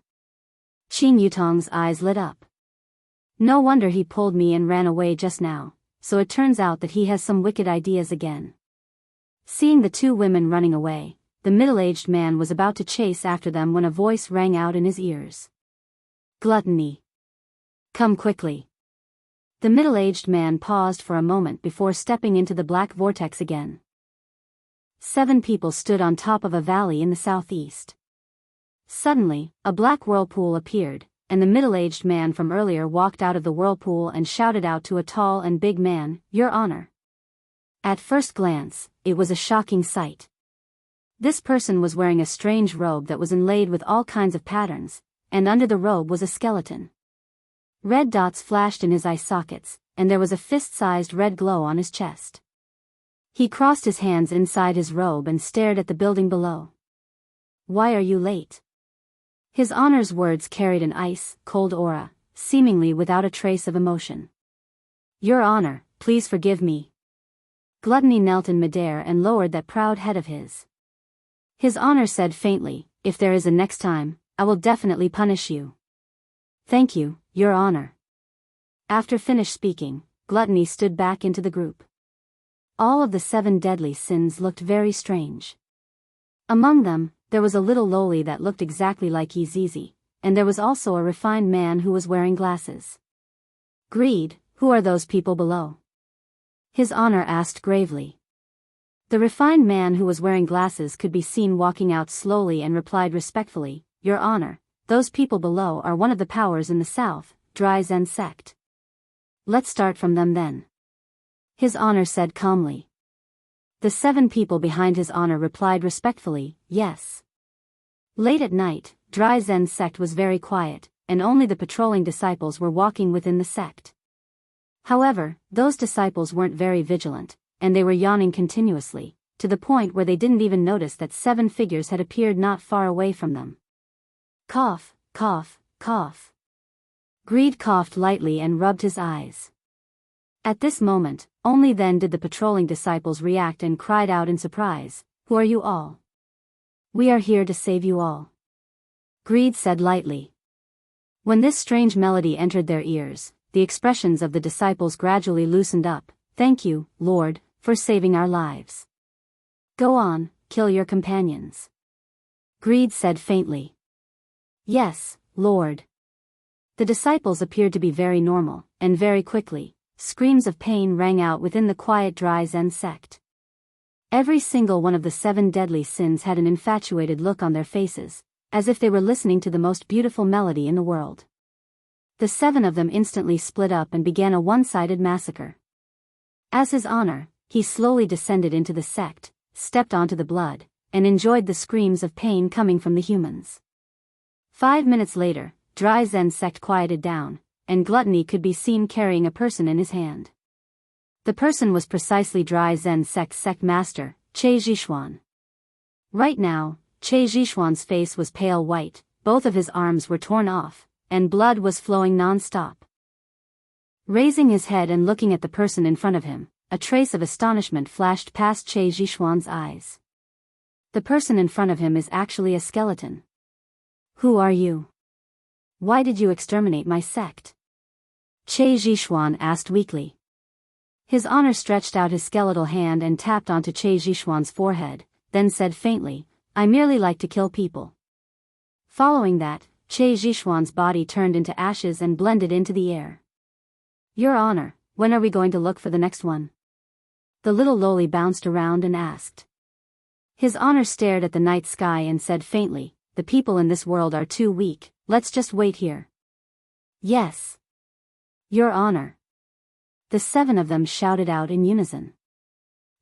Qing Yutong's eyes lit up. No wonder he pulled me and ran away just now, so it turns out that he has some wicked ideas again. Seeing the 2 women running away, the middle-aged man was about to chase after them when a voice rang out in his ears. Gluttony. Come quickly. The middle-aged man paused for a moment before stepping into the black vortex again. 7 people stood on top of a valley in the southeast. Suddenly, a black whirlpool appeared, and the middle-aged man from earlier walked out of the whirlpool and shouted out to a tall and big man, Your Honor. At first glance, it was a shocking sight. This person was wearing a strange robe that was inlaid with all kinds of patterns, and under the robe was a skeleton. Red dots flashed in his eye sockets, and there was a fist-sized red glow on his chest. He crossed his hands inside his robe and stared at the building below. Why are you late? His Honor's words carried an ice-cold aura, seemingly without a trace of emotion. Your Honor, please forgive me. Gluttony knelt in midair and lowered that proud head of his. His Honor said faintly, if there is a next time, I will definitely punish you. Thank you, Your Honor. After finished speaking, Gluttony stood back into the group. All of the 7 deadly sins looked very strange. Among them, there was a little loli that looked exactly like Yi Zizi, and there was also a refined man who was wearing glasses. Greed, who are those people below? His Honor asked gravely. The refined man who was wearing glasses could be seen walking out slowly and replied respectfully, Your Honor, those people below are one of the powers in the south, Dry Zen sect. Let's start from them then. His Honor said calmly. The 7 people behind His Honor replied respectfully, yes. Late at night, Dry Zen sect was very quiet, and only the patrolling disciples were walking within the sect. However, those disciples weren't very vigilant, and they were yawning continuously, to the point where they didn't even notice that 7 figures had appeared not far away from them. Cough, cough, cough. Greed coughed lightly and rubbed his eyes. At this moment, only then did the patrolling disciples react and cried out in surprise, Who are you all? We are here to save you all. Greed said lightly. When this strange melody entered their ears, the expressions of the disciples gradually loosened up. Thank you, Lord, for saving our lives. Go on, kill your companions. Greed said faintly. Yes, Lord. The disciples appeared to be very normal, and very quickly, screams of pain rang out within the quiet dry Zen sect. Every single one of the 7 deadly sins had an infatuated look on their faces, as if they were listening to the most beautiful melody in the world. The 7 of them instantly split up and began a one-sided massacre. As his honor, he slowly descended into the sect, stepped onto the blood, and enjoyed the screams of pain coming from the humans. 5 minutes later, dry Zen sect quieted down, and Gluttony could be seen carrying a person in his hand. The person was precisely dry Zen sect master, Che Zhishuan. Right now, Che Zhishuan's face was pale white, both of his arms were torn off, and blood was flowing non-stop. Raising his head and looking at the person in front of him, a trace of astonishment flashed past Che Zhishuan's eyes. The person in front of him is actually a skeleton. Who are you? Why did you exterminate my sect? Che Zhishuan asked weakly. His honor stretched out his skeletal hand and tapped onto Che Zhishuan's forehead, then said faintly, I merely like to kill people. Following that, Che Zhishuan's body turned into ashes and blended into the air. Your honor, when are we going to look for the next one? The little loli bounced around and asked. His honor stared at the night sky and said faintly, the people in this world are too weak, let's just wait here. Yes. Your honor. The 7 of them shouted out in unison.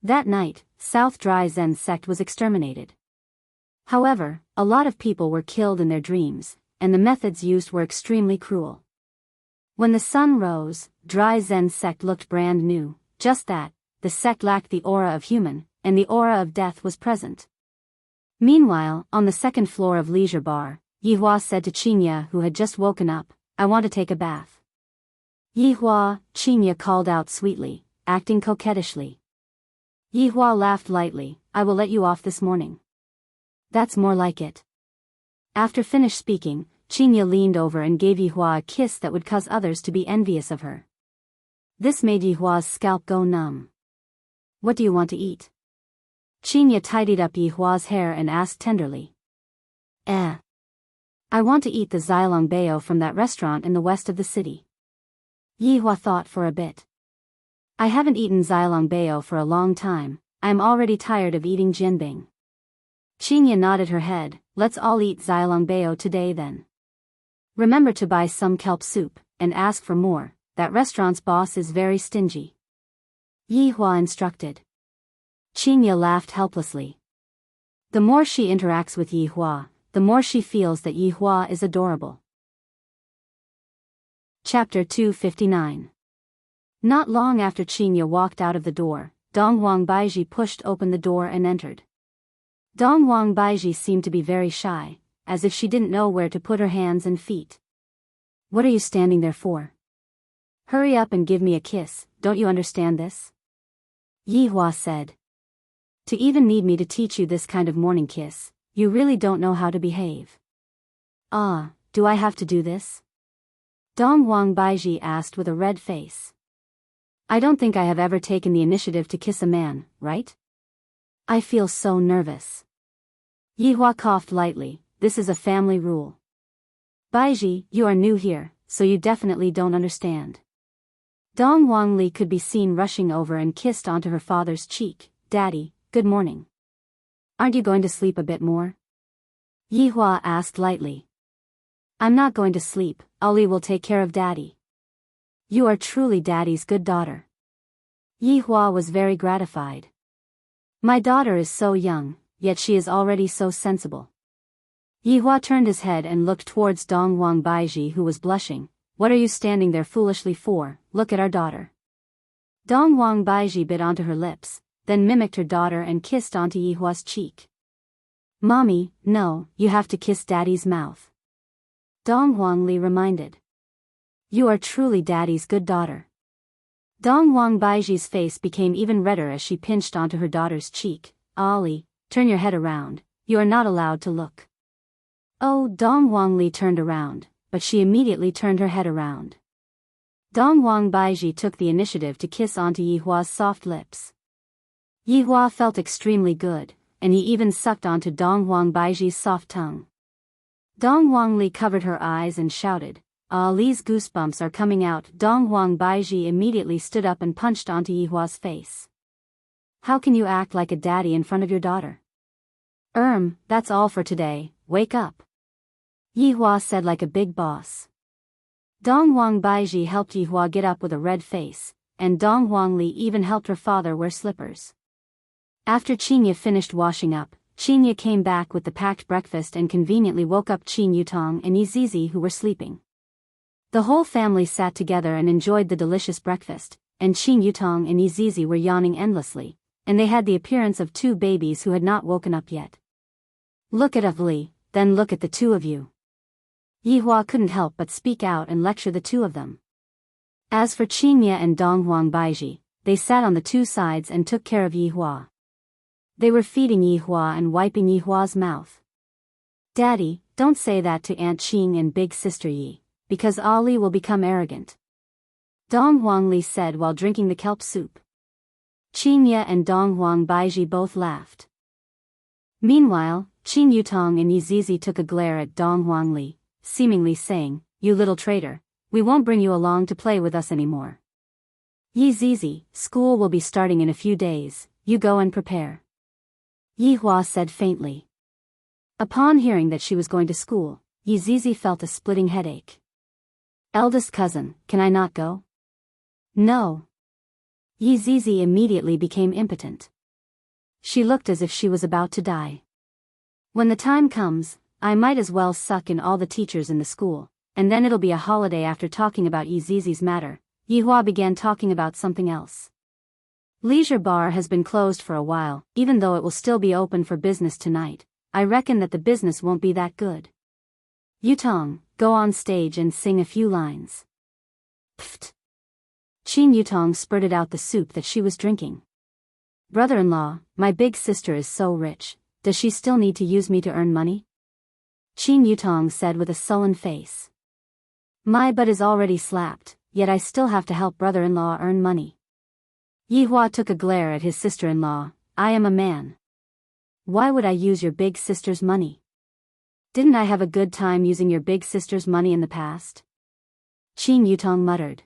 That night, South Dry Zen sect was exterminated. However, a lot of people were killed in their dreams, and the methods used were extremely cruel. When the sun rose, Dry Zen sect looked brand new, just that, the sect lacked the aura of human, and the aura of death was present. Meanwhile, on the second floor of Leisure Bar, Yihua said to Qinya, who had just woken up, I want to take a bath. Yihua, Qinya called out sweetly, acting coquettishly. Yihua laughed lightly, I will let you off this morning. That's more like it. After finished speaking, Qinya leaned over and gave Yihua a kiss that would cause others to be envious of her. This made Yihua's scalp go numb. What do you want to eat? Qinya tidied up Yihua's hair and asked tenderly. I want to eat the Xilong Bao from that restaurant in the west of the city. Yihua thought for a bit. I haven't eaten Xilong Bao for a long time, I am already tired of eating jianbing. Qinya nodded her head, let's all eat Xilong Bao today then. Remember to buy some kelp soup, and ask for more, that restaurant's boss is very stingy. Yihua instructed. Qinya laughed helplessly. The more she interacts with Yihua, the more she feels that Yihua is adorable. Chapter 259. Not long after Qinya walked out of the door, Dongwang Baiji pushed open the door and entered. Dongwang Baiji seemed to be very shy, as if she didn't know where to put her hands and feet. What are you standing there for? Hurry up and give me a kiss, don't you understand this? Yihua said. To even need me to teach you this kind of morning kiss, you really don't know how to behave. Do I have to do this? Dongwang Baiji asked with a red face. I don't think I have ever taken the initiative to kiss a man, right? I feel so nervous. Yihua coughed lightly, this is a family rule. Baiji, you are new here, so you definitely don't understand. Dongwang Li could be seen rushing over and kissed onto her father's cheek. Daddy, good morning. Aren't you going to sleep a bit more? Yihua asked lightly. I'm not going to sleep, Ali will take care of Daddy. You are truly Daddy's good daughter. Yihua was very gratified. My daughter is so young, yet she is already so sensible. Yihua turned his head and looked towards Dongwang Baiji, who was blushing. What are you standing there foolishly for? Look at our daughter. Dongwang Baiji bit onto her lips, then mimicked her daughter and kissed onto Yihua's cheek. Mommy, no, you have to kiss Daddy's mouth. Dongwang Li reminded. You are truly Daddy's good daughter. Dongwang Baiji's face became even redder as she pinched onto her daughter's cheek. Ali, turn your head around, you are not allowed to look. Oh, Dongwang Li turned around, but she immediately turned her head around. Dongwang Baiji took the initiative to kiss onto Yihua's soft lips. Yihua felt extremely good, and he even sucked onto Dongwang Baiji's soft tongue. Dong Wangli covered her eyes and shouted, "Ah, Li's goosebumps are coming out." Dong Wang Baiji immediately stood up and punched onto Yihua's face. "How can you act like a daddy in front of your daughter?" That's all for today, wake up," Yihua said like a big boss. Dong Wang Baiji helped Yihua get up with a red face, and Dong Wangli even helped her father wear slippers. After Qinya finished washing up, Qinya came back with the packed breakfast and conveniently woke up Qin Yutong and Yizizi, who were sleeping. The whole family sat together and enjoyed the delicious breakfast, and Qin Yutong and Yizizi were yawning endlessly, and they had the appearance of two babies who had not woken up yet. "Look at Li, then look at the two of you." Yihua couldn't help but speak out and lecture the two of them. As for Qinya and Dong Wang Baiji, they sat on the two sides and took care of Yihua. They were feeding Yihua and wiping Yihua's mouth. "Daddy, don't say that to Aunt Qing and Big Sister Yi, because Ali will become arrogant," Dong Wangli said while drinking the kelp soup. Qinya and Dong Wang Baiji both laughed. Meanwhile, Qin Yutong and Yizizi took a glare at Dong Wangli, seemingly saying, "You little traitor, we won't bring you along to play with us anymore. Yizizi, school will be starting in a few days, you go and prepare," Yihua said faintly. Upon hearing that she was going to school, Yizizi felt a splitting headache. "Eldest cousin, can I not go?" "No." Yizizi immediately became impotent. She looked as if she was about to die. "When the time comes, I might as well suck in all the teachers in the school, and then it'll be a holiday." After talking about Yizizi's matter, Yihua began talking about something else. "Leisure bar has been closed for a while, even though it will still be open for business tonight. I reckon that the business won't be that good. Yutong, go on stage and sing a few lines." "Pfft." Qin Yutong spurted out the soup that she was drinking. "Brother-in-law, my big sister is so rich, does she still need to use me to earn money?" Qin Yutong said with a sullen face. "My butt is already slapped, yet I still have to help brother-in-law earn money." Yihua took a glare at his sister-in-law. "I am a man. Why would I use your big sister's money? Didn't I have a good time using your big sister's money in the past?" Qin Yutong muttered.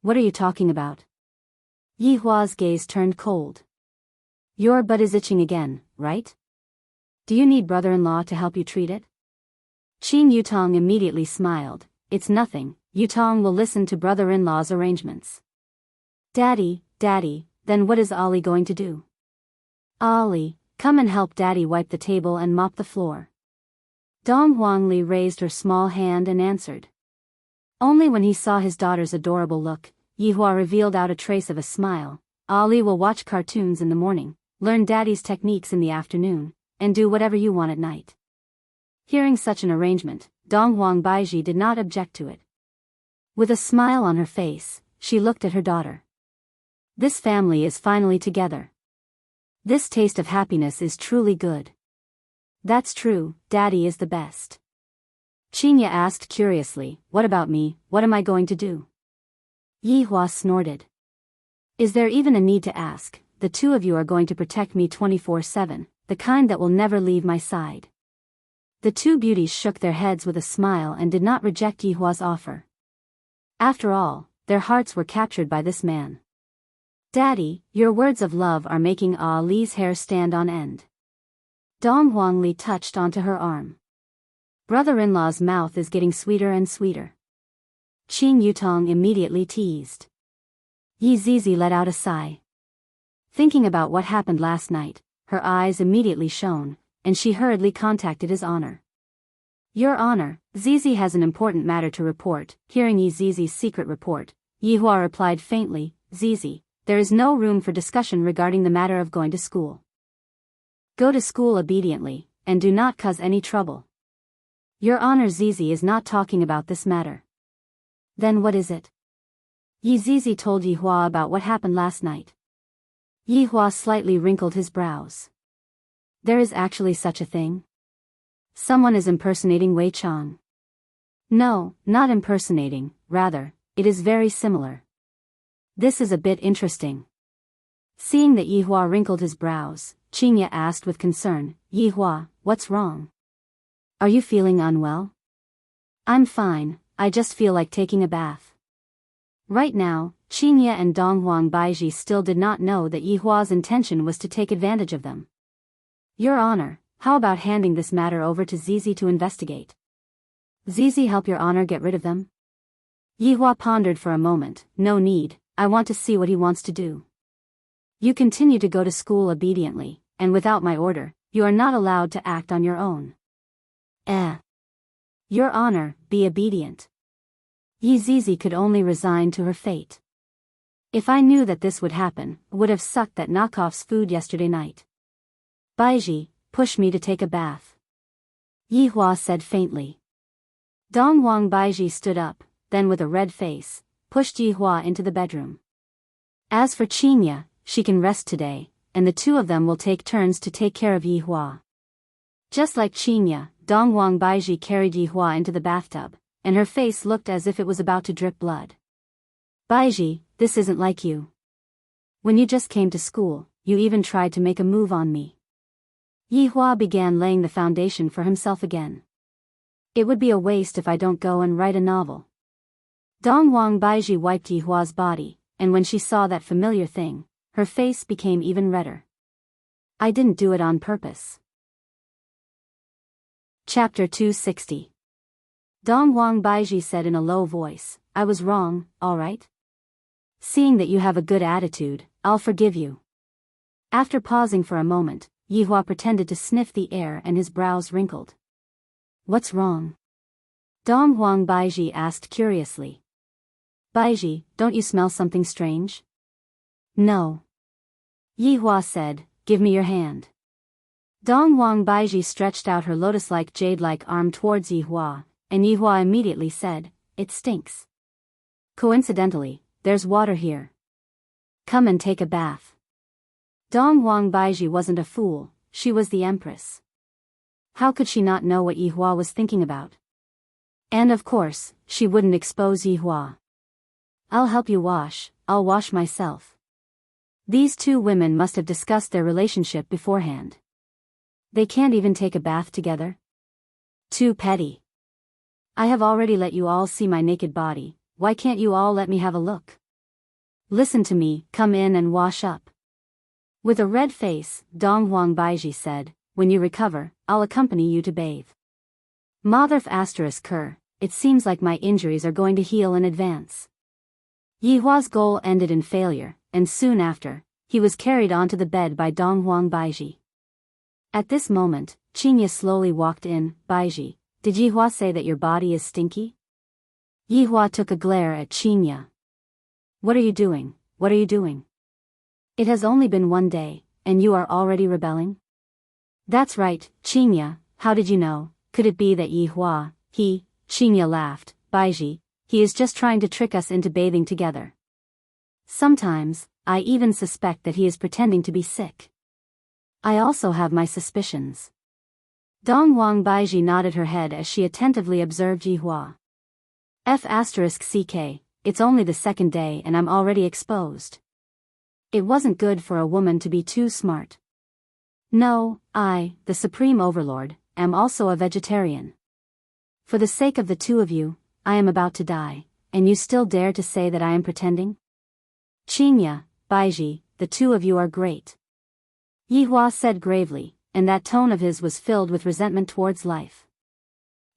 "What are you talking about?" Yihua's gaze turned cold. "Your butt is itching again, right? Do you need brother-in-law to help you treat it?" Qin Yutong immediately smiled. "It's nothing, Yutong will listen to brother-in-law's arrangements." Daddy, then what is Ali going to do?" "Ali, come and help Daddy wipe the table and mop the floor." Dong Wangli raised her small hand and answered. Only when he saw his daughter's adorable look, Yihua revealed out a trace of a smile. "Ali will watch cartoons in the morning, learn Daddy's techniques in the afternoon, and do whatever you want at night." Hearing such an arrangement, Dong Wang Baiji did not object to it. With a smile on her face, she looked at her daughter. This family is finally together. This taste of happiness is truly good. That's true, Daddy is the best. Qinya asked curiously, "What about me, what am I going to do?" Yihua snorted. "Is there even a need to ask? The two of you are going to protect me 24/7, the kind that will never leave my side." The two beauties shook their heads with a smile and did not reject Yihua's offer. After all, their hearts were captured by this man. "Daddy, your words of love are making Li's hair stand on end." Dong Wangli touched onto her arm. "Brother-in-law's mouth is getting sweeter and sweeter." Qin Yutong immediately teased. Yizizi let out a sigh. Thinking about what happened last night, her eyes immediately shone, and she hurriedly contacted His Honor. "Your Honor, Zizi has an important matter to report." Hearing Yizizi's secret report, Yihua replied faintly, "Zizi, there is no room for discussion regarding the matter of going to school. Go to school obediently, and do not cause any trouble." "Your Honor, Zizi is not talking about this matter." "Then what is it?" Yizizi told Yihua about what happened last night. Yihua slightly wrinkled his brows. "There is actually such a thing? Someone is impersonating Wei Chang." "No, not impersonating, rather, it is very similar. This is a bit interesting." Seeing that Yihua wrinkled his brows, Qinya asked with concern, "Yihua, what's wrong?" Are you feeling unwell? I'm fine, I just feel like taking a bath. Right now, Qinya and Donghuang Baiji still did not know that Yihua's intention was to take advantage of them. Your Honor, how about handing this matter over to Zizi to investigate? Zizi help Your Honor get rid of them? Yihua pondered for a moment. No need, I want to see what he wants to do. You continue to go to school obediently, and without my order, you are not allowed to act on your own. Your Honor, be obedient. Yi Zizi could only resign to her fate. If I knew that this would happen, would have sucked that knockoff's food yesterday night. Baiji, push me to take a bath. Yihua said faintly. Donghuang Baiji stood up, then with a red face, pushed Yihua into the bedroom. As for Qinya, she can rest today, and the two of them will take turns to take care of Yihua. Just like Qinya, Donghuang Baiji carried Yihua into the bathtub, and her face looked as if it was about to drip blood. Baiji, this isn't like you. When you just came to school, you even tried to make a move on me. Yihua began laying the foundation for himself again. It would be a waste if I don't go and write a novel. Donghuang Baiji wiped Yihua's body, and when she saw that familiar thing, her face became even redder. I didn't do it on purpose. Chapter 260. Donghuang Baiji said in a low voice, I was wrong, all right? Seeing that you have a good attitude, I'll forgive you. After pausing for a moment, Yihua pretended to sniff the air and his brows wrinkled. What's wrong? Donghuang Baiji asked curiously. Baiji, don't you smell something strange? No. Yihua said, give me your hand. Donghuang Baiji stretched out her lotus-like jade-like arm towards Yihua, and Yihua immediately said, it stinks. Coincidentally, there's water here. Come and take a bath. Donghuang Baiji wasn't a fool, she was the empress. How could she not know what Yihua was thinking about? And of course, she wouldn't expose Yihua. I'll help you wash, I'll wash myself. These two women must have discussed their relationship beforehand. They can't even take a bath together? Too petty. I have already let you all see my naked body, why can't you all let me have a look? Listen to me, come in and wash up. With a red face, Donghuang Baiji said, when you recover, I'll accompany you to bathe. Motherf ***, it seems like my injuries are going to heal in advance. Yihua's goal ended in failure, and soon after, he was carried onto the bed by Donghuang Baiji. At this moment, Qinya slowly walked in. Baiji, did Yihua say that your body is stinky? Yihua took a glare at Qinya. What are you doing? What are you doing? It has only been one day, and you are already rebelling? That's right, Qinya, how did you know? Could it be that Yihua, Qinya laughed, Baiji, he is just trying to trick us into bathing together. Sometimes, I even suspect that he is pretending to be sick. I also have my suspicions. Donghuang Baiji nodded her head as she attentively observed Yihua. ***CK, it's only the second day and I'm already exposed. It wasn't good for a woman to be too smart. No, I, the Supreme Overlord, am also a vegetarian. For the sake of the two of you, I am about to die, and you still dare to say that I am pretending? Qinya, Baiji, the two of you are great. Yihua said gravely, and that tone of his was filled with resentment towards life.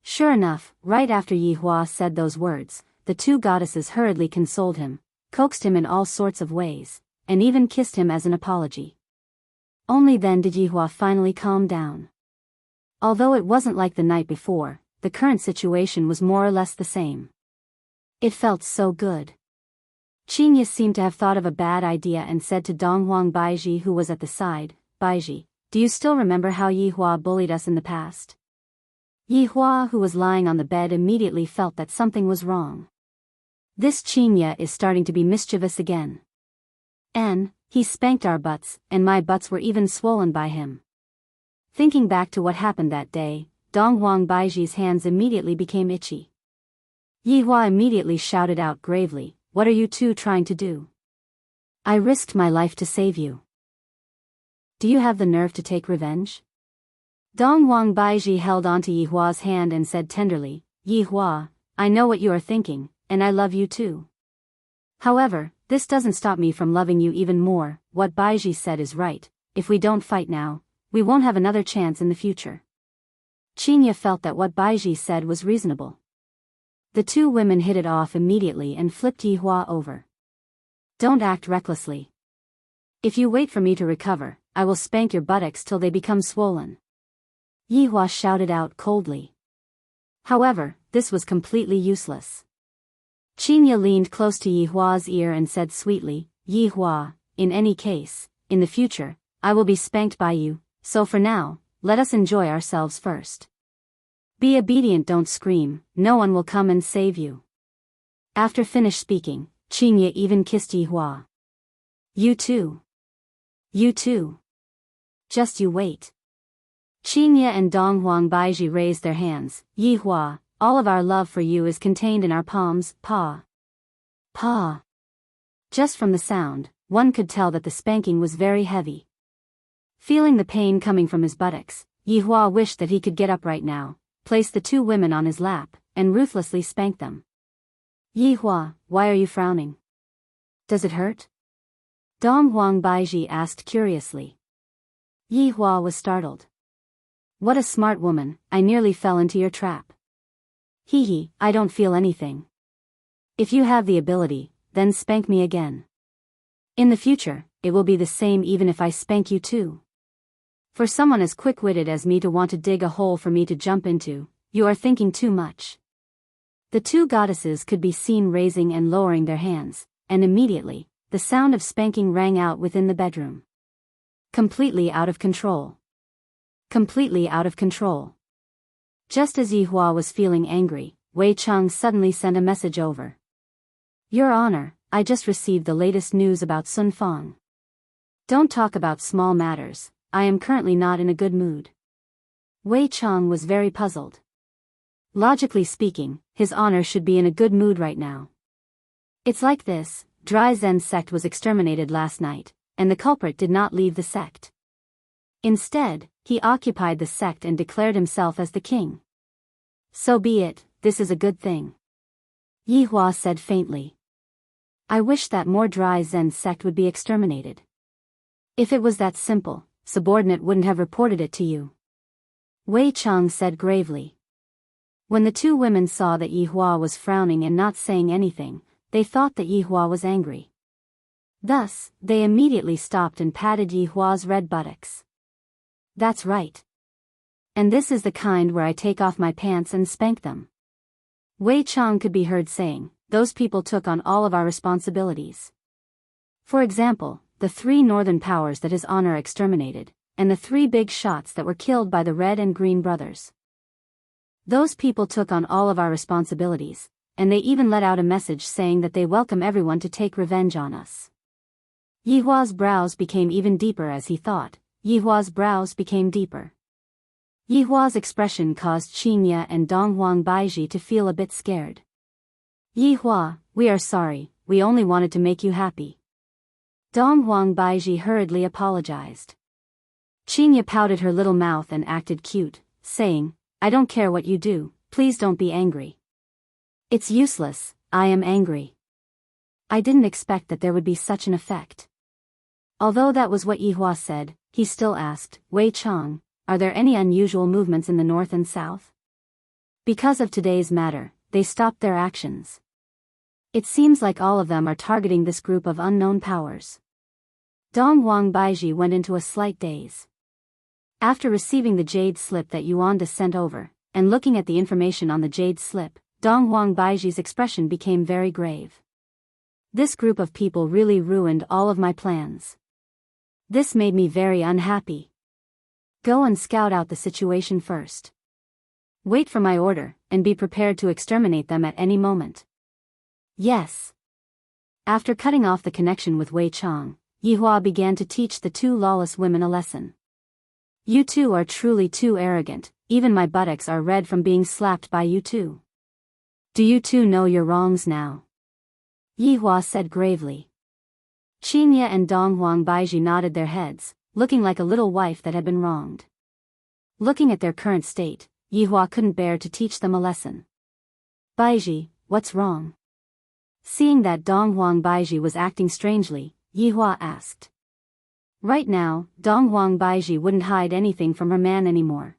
Sure enough, right after Yihua said those words, the two goddesses hurriedly consoled him, coaxed him in all sorts of ways, and even kissed him as an apology. Only then did Yihua finally calm down. Although it wasn't like the night before, the current situation was more or less the same. It felt so good. Qinya seemed to have thought of a bad idea and said to Donghuang Baiji, who was at the side, Baiji, do you still remember how Yihua bullied us in the past? Yihua, who was lying on the bed, immediately felt that something was wrong. This Qinya is starting to be mischievous again. He spanked our butts, and my butts were even swollen by him. Thinking back to what happened that day, Donghuang Baiji's hands immediately became itchy. Yihua immediately shouted out gravely, what are you two trying to do? I risked my life to save you. Do you have the nerve to take revenge? Dong Wang Baiji held onto Yi Hua's hand and said tenderly, "Yi Hua, I know what you are thinking, and I love you too. However, this doesn't stop me from loving you even more. What Baiji said is right. If we don't fight now, we won't have another chance in the future." Qinya felt that what Baiji said was reasonable. The two women hit it off immediately and flipped Yi Hua over. "Don't act recklessly. If you wait for me to recover, I will spank your buttocks till they become swollen." Yi Hua shouted out coldly. However, this was completely useless. Qinya leaned close to Yi Hua's ear and said sweetly, "Yi Hua, in any case, in the future, I will be spanked by you, so for now, let us enjoy ourselves first. Be obedient, don't scream, no one will come and save you." After finished speaking, Qinya even kissed Yi Hua. "You too. You too. Just you wait." Qinya and Dong Huang Baiji raised their hands. "Yi Hua, all of our love for you is contained in our palms, pa. Pa." Just from the sound, one could tell that the spanking was very heavy. Feeling the pain coming from his buttocks, Yi Hua wished that he could get up right now, place the two women on his lap, and ruthlessly spank them. "Yi Hua, why are you frowning? Does it hurt?" Dong Huang Baiji asked curiously. Yi Hua was startled. "What a smart woman, I nearly fell into your trap." "Hee, I don't feel anything." "If you have the ability, then spank me again. In the future, it will be the same even if I spank you too. For someone as quick-witted as me to want to dig a hole for me to jump into, you are thinking too much." The two goddesses could be seen raising and lowering their hands, and immediately, the sound of spanking rang out within the bedroom. Completely out of control. Completely out of control. Just as Yi Hua was feeling angry, Wei Cheng suddenly sent a message over. "Your Honor, I just received the latest news about Sun Fang. Don't talk about small matters, I am currently not in a good mood." Wei Cheng was very puzzled. Logically speaking, His Honor should be in a good mood right now. It's like this, Dry Zen sect was exterminated last night, and the culprit did not leave the sect. Instead, he occupied the sect and declared himself as the king. "So be it, this is a good thing," Yi Hua said faintly. "I wish that more Dry Zen sect would be exterminated. If it was that simple, subordinate wouldn't have reported it to you," Wei Cheng said gravely. When the two women saw that Yi Hua was frowning and not saying anything, they thought that Yi Hua was angry. Thus, they immediately stopped and patted Yi Hua's red buttocks. "That's right. And this is the kind where I take off my pants and spank them." Wei Cheng could be heard saying, "Those people took on all of our responsibilities. For example, the 3 northern powers that His Honor exterminated, and the 3 big shots that were killed by the Red and Green brothers. Those people took on all of our responsibilities, and they even let out a message saying that they welcome everyone to take revenge on us." Yi Hua's brows became even deeper as he thought. Yi Hua's brows became deeper. Yi Hua's expression caused Qinya and Dong Huang Baiji to feel a bit scared. "Yi Hua, we are sorry, we only wanted to make you happy." Dong Huang Baiji hurriedly apologized. Qinya pouted her little mouth and acted cute, saying, "I don't care what you do, please don't be angry." "It's useless, I am angry. I didn't expect that there would be such an effect." Although that was what Yi Hua said, he still asked, "Wei Cheng, are there any unusual movements in the north and south?" Because of today's matter, they stopped their actions. It seems like all of them are targeting this group of unknown powers. Dong Huang Baiji went into a slight daze. After receiving the jade slip that Yuanda sent over, and looking at the information on the jade slip, Dong Huang Baiji's expression became very grave. "This group of people really ruined all of my plans. This made me very unhappy. Go and scout out the situation first. Wait for my order, and be prepared to exterminate them at any moment." "Yes." After cutting off the connection with Wei Cheng, Yi Hua began to teach the 2 lawless women a lesson. "You two are truly too arrogant, even my buttocks are red from being slapped by you two. Do you two know your wrongs now?" Yi Hua said gravely. Qinya and Dong Huang Baiji nodded their heads, looking like a little wife that had been wronged. Looking at their current state, Yihua couldn't bear to teach them a lesson. Baizhi, what's wrong? Seeing that Donghuang Baizhi was acting strangely, Yihua asked. Right now, Donghuang Baizhi wouldn't hide anything from her man anymore.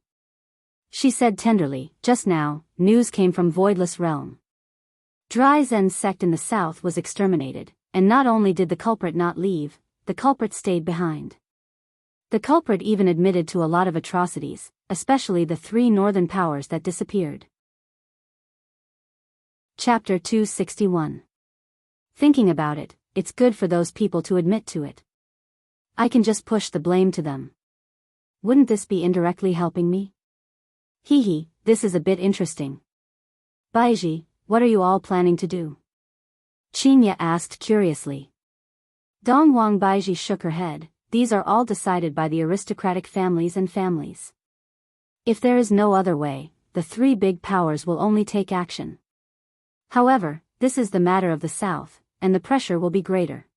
She said tenderly, just now, news came from Voidless Realm. Dry Zen sect in the south was exterminated, and not only did the culprit not leave, the culprit stayed behind. The culprit even admitted to a lot of atrocities, especially the 3 northern powers that disappeared. Chapter 261. Thinking about it, it's good for those people to admit to it. I can just push the blame to them. Wouldn't this be indirectly helping me? Hee, this is a bit interesting. Baizhi, what are you all planning to do? Qinya asked curiously. Donghuang Baizhi shook her head. These are all decided by the aristocratic families and families. If there is no other way, the 3 big powers will only take action. However, this is the matter of the south, and the pressure will be greater.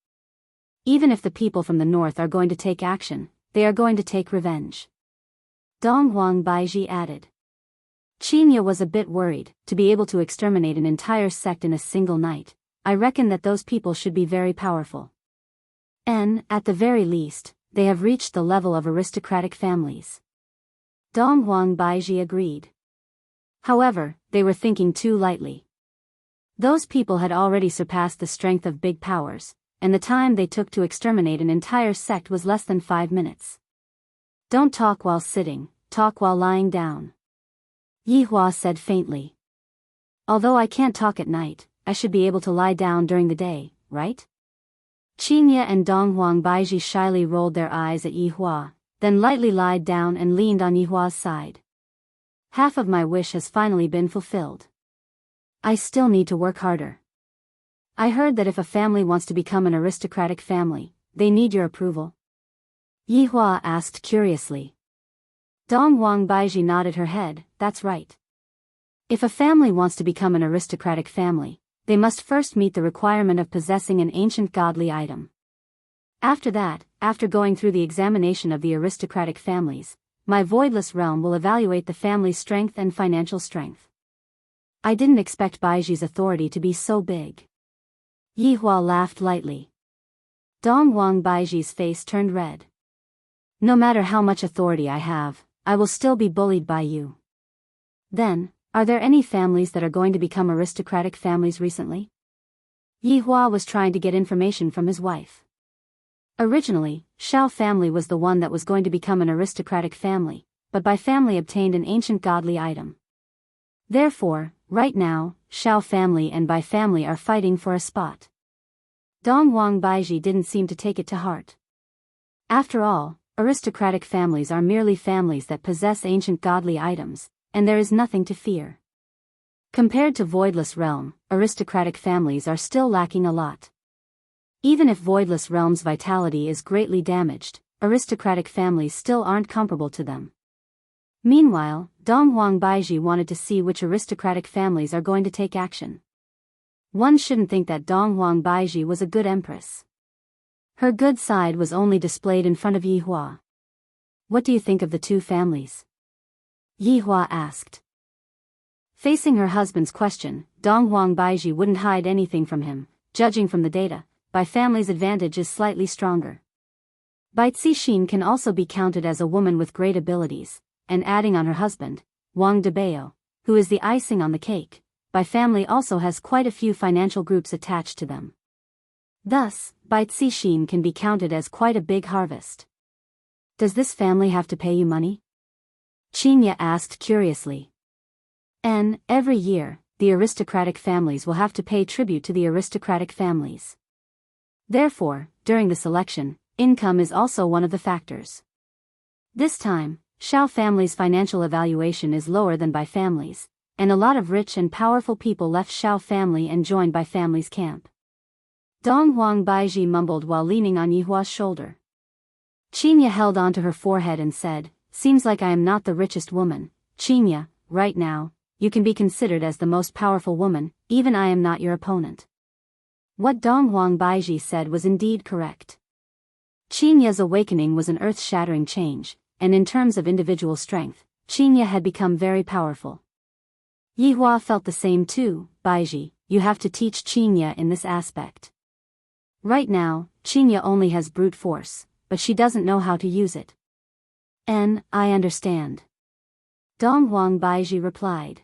Even if the people from the north are going to take action, they are going to take revenge. Donghuang Baizhi added. Qinya was a bit worried. To be able to exterminate an entire sect in a single night, I reckon that those people should be very powerful. And, at the very least, they have reached the level of aristocratic families. Donghuang Baizhi agreed. However, they were thinking too lightly. Those people had already surpassed the strength of big powers, and the time they took to exterminate an entire sect was less than 5 minutes. Don't talk while sitting, talk while lying down. Yihua said faintly. Although I can't talk at night, I should be able to lie down during the day, right? Qinya and Donghuang Baizhi shyly rolled their eyes at Yihua, then lightly lied down and leaned on Yihua's side. Half of my wish has finally been fulfilled. I still need to work harder. I heard that if a family wants to become an aristocratic family, they need your approval. Yihua asked curiously. Donghuang Baizhi nodded her head, that's right. If a family wants to become an aristocratic family, they must first meet the requirement of possessing an ancient godly item. After that, after going through the examination of the aristocratic families, my voidless realm will evaluate the family's strength and financial strength. I didn't expect Baizhi's authority to be so big. Yihua laughed lightly. Donghuang Baizhi's face turned red. No matter how much authority I have, I will still be bullied by you. Then, are there any families that are going to become aristocratic families recently? Yihua was trying to get information from his wife. Originally, Shao family was the one that was going to become an aristocratic family, but by family obtained an ancient godly item. Therefore, right now, Shao family and Bai family are fighting for a spot. Donghuang Baizhi didn't seem to take it to heart. After all, aristocratic families are merely families that possess ancient godly items, and there is nothing to fear. Compared to Voidless Realm, aristocratic families are still lacking a lot. Even if Voidless Realm's vitality is greatly damaged, aristocratic families still aren't comparable to them. Meanwhile, Donghuang Baizhi wanted to see which aristocratic families are going to take action. One shouldn't think that Donghuang Baizhi was a good empress. Her good side was only displayed in front of Yihua. What do you think of the 2 families? Yihua asked. Facing her husband's question, Donghuang Baizhi wouldn't hide anything from him. Judging from the data, Bai family's advantage is slightly stronger. Bai Cixin can also be counted as a woman with great abilities, and adding on her husband, Wang Debao, who is the icing on the cake, Bai family also has quite a few financial groups attached to them. Thus, Bai Cixin can be counted as quite a big harvest. Does this family have to pay you money? Qinya asked curiously. Every year, the aristocratic families will have to pay tribute to the aristocratic families. Therefore, during the selection, income is also one of the factors. This time, Shao family's financial evaluation is lower than Bai family's, and a lot of rich and powerful people left Shao family and joined Bai family's camp. Donghuang Baizhi mumbled while leaning on Yihua's shoulder. Qinya held onto her forehead and said, "Seems like I am not the richest woman, Qinya, right now, you can be considered as the most powerful woman, even I am not your opponent." What Donghuang Baizhi said was indeed correct. Qinya's awakening was an earth-shattering change, and in terms of individual strength, Qinya had become very powerful. Yihua felt the same too. Baiji, you have to teach Qinya in this aspect. Right now, Qinya only has brute force, but she doesn't know how to use it. I understand. Donghuang Baiji replied.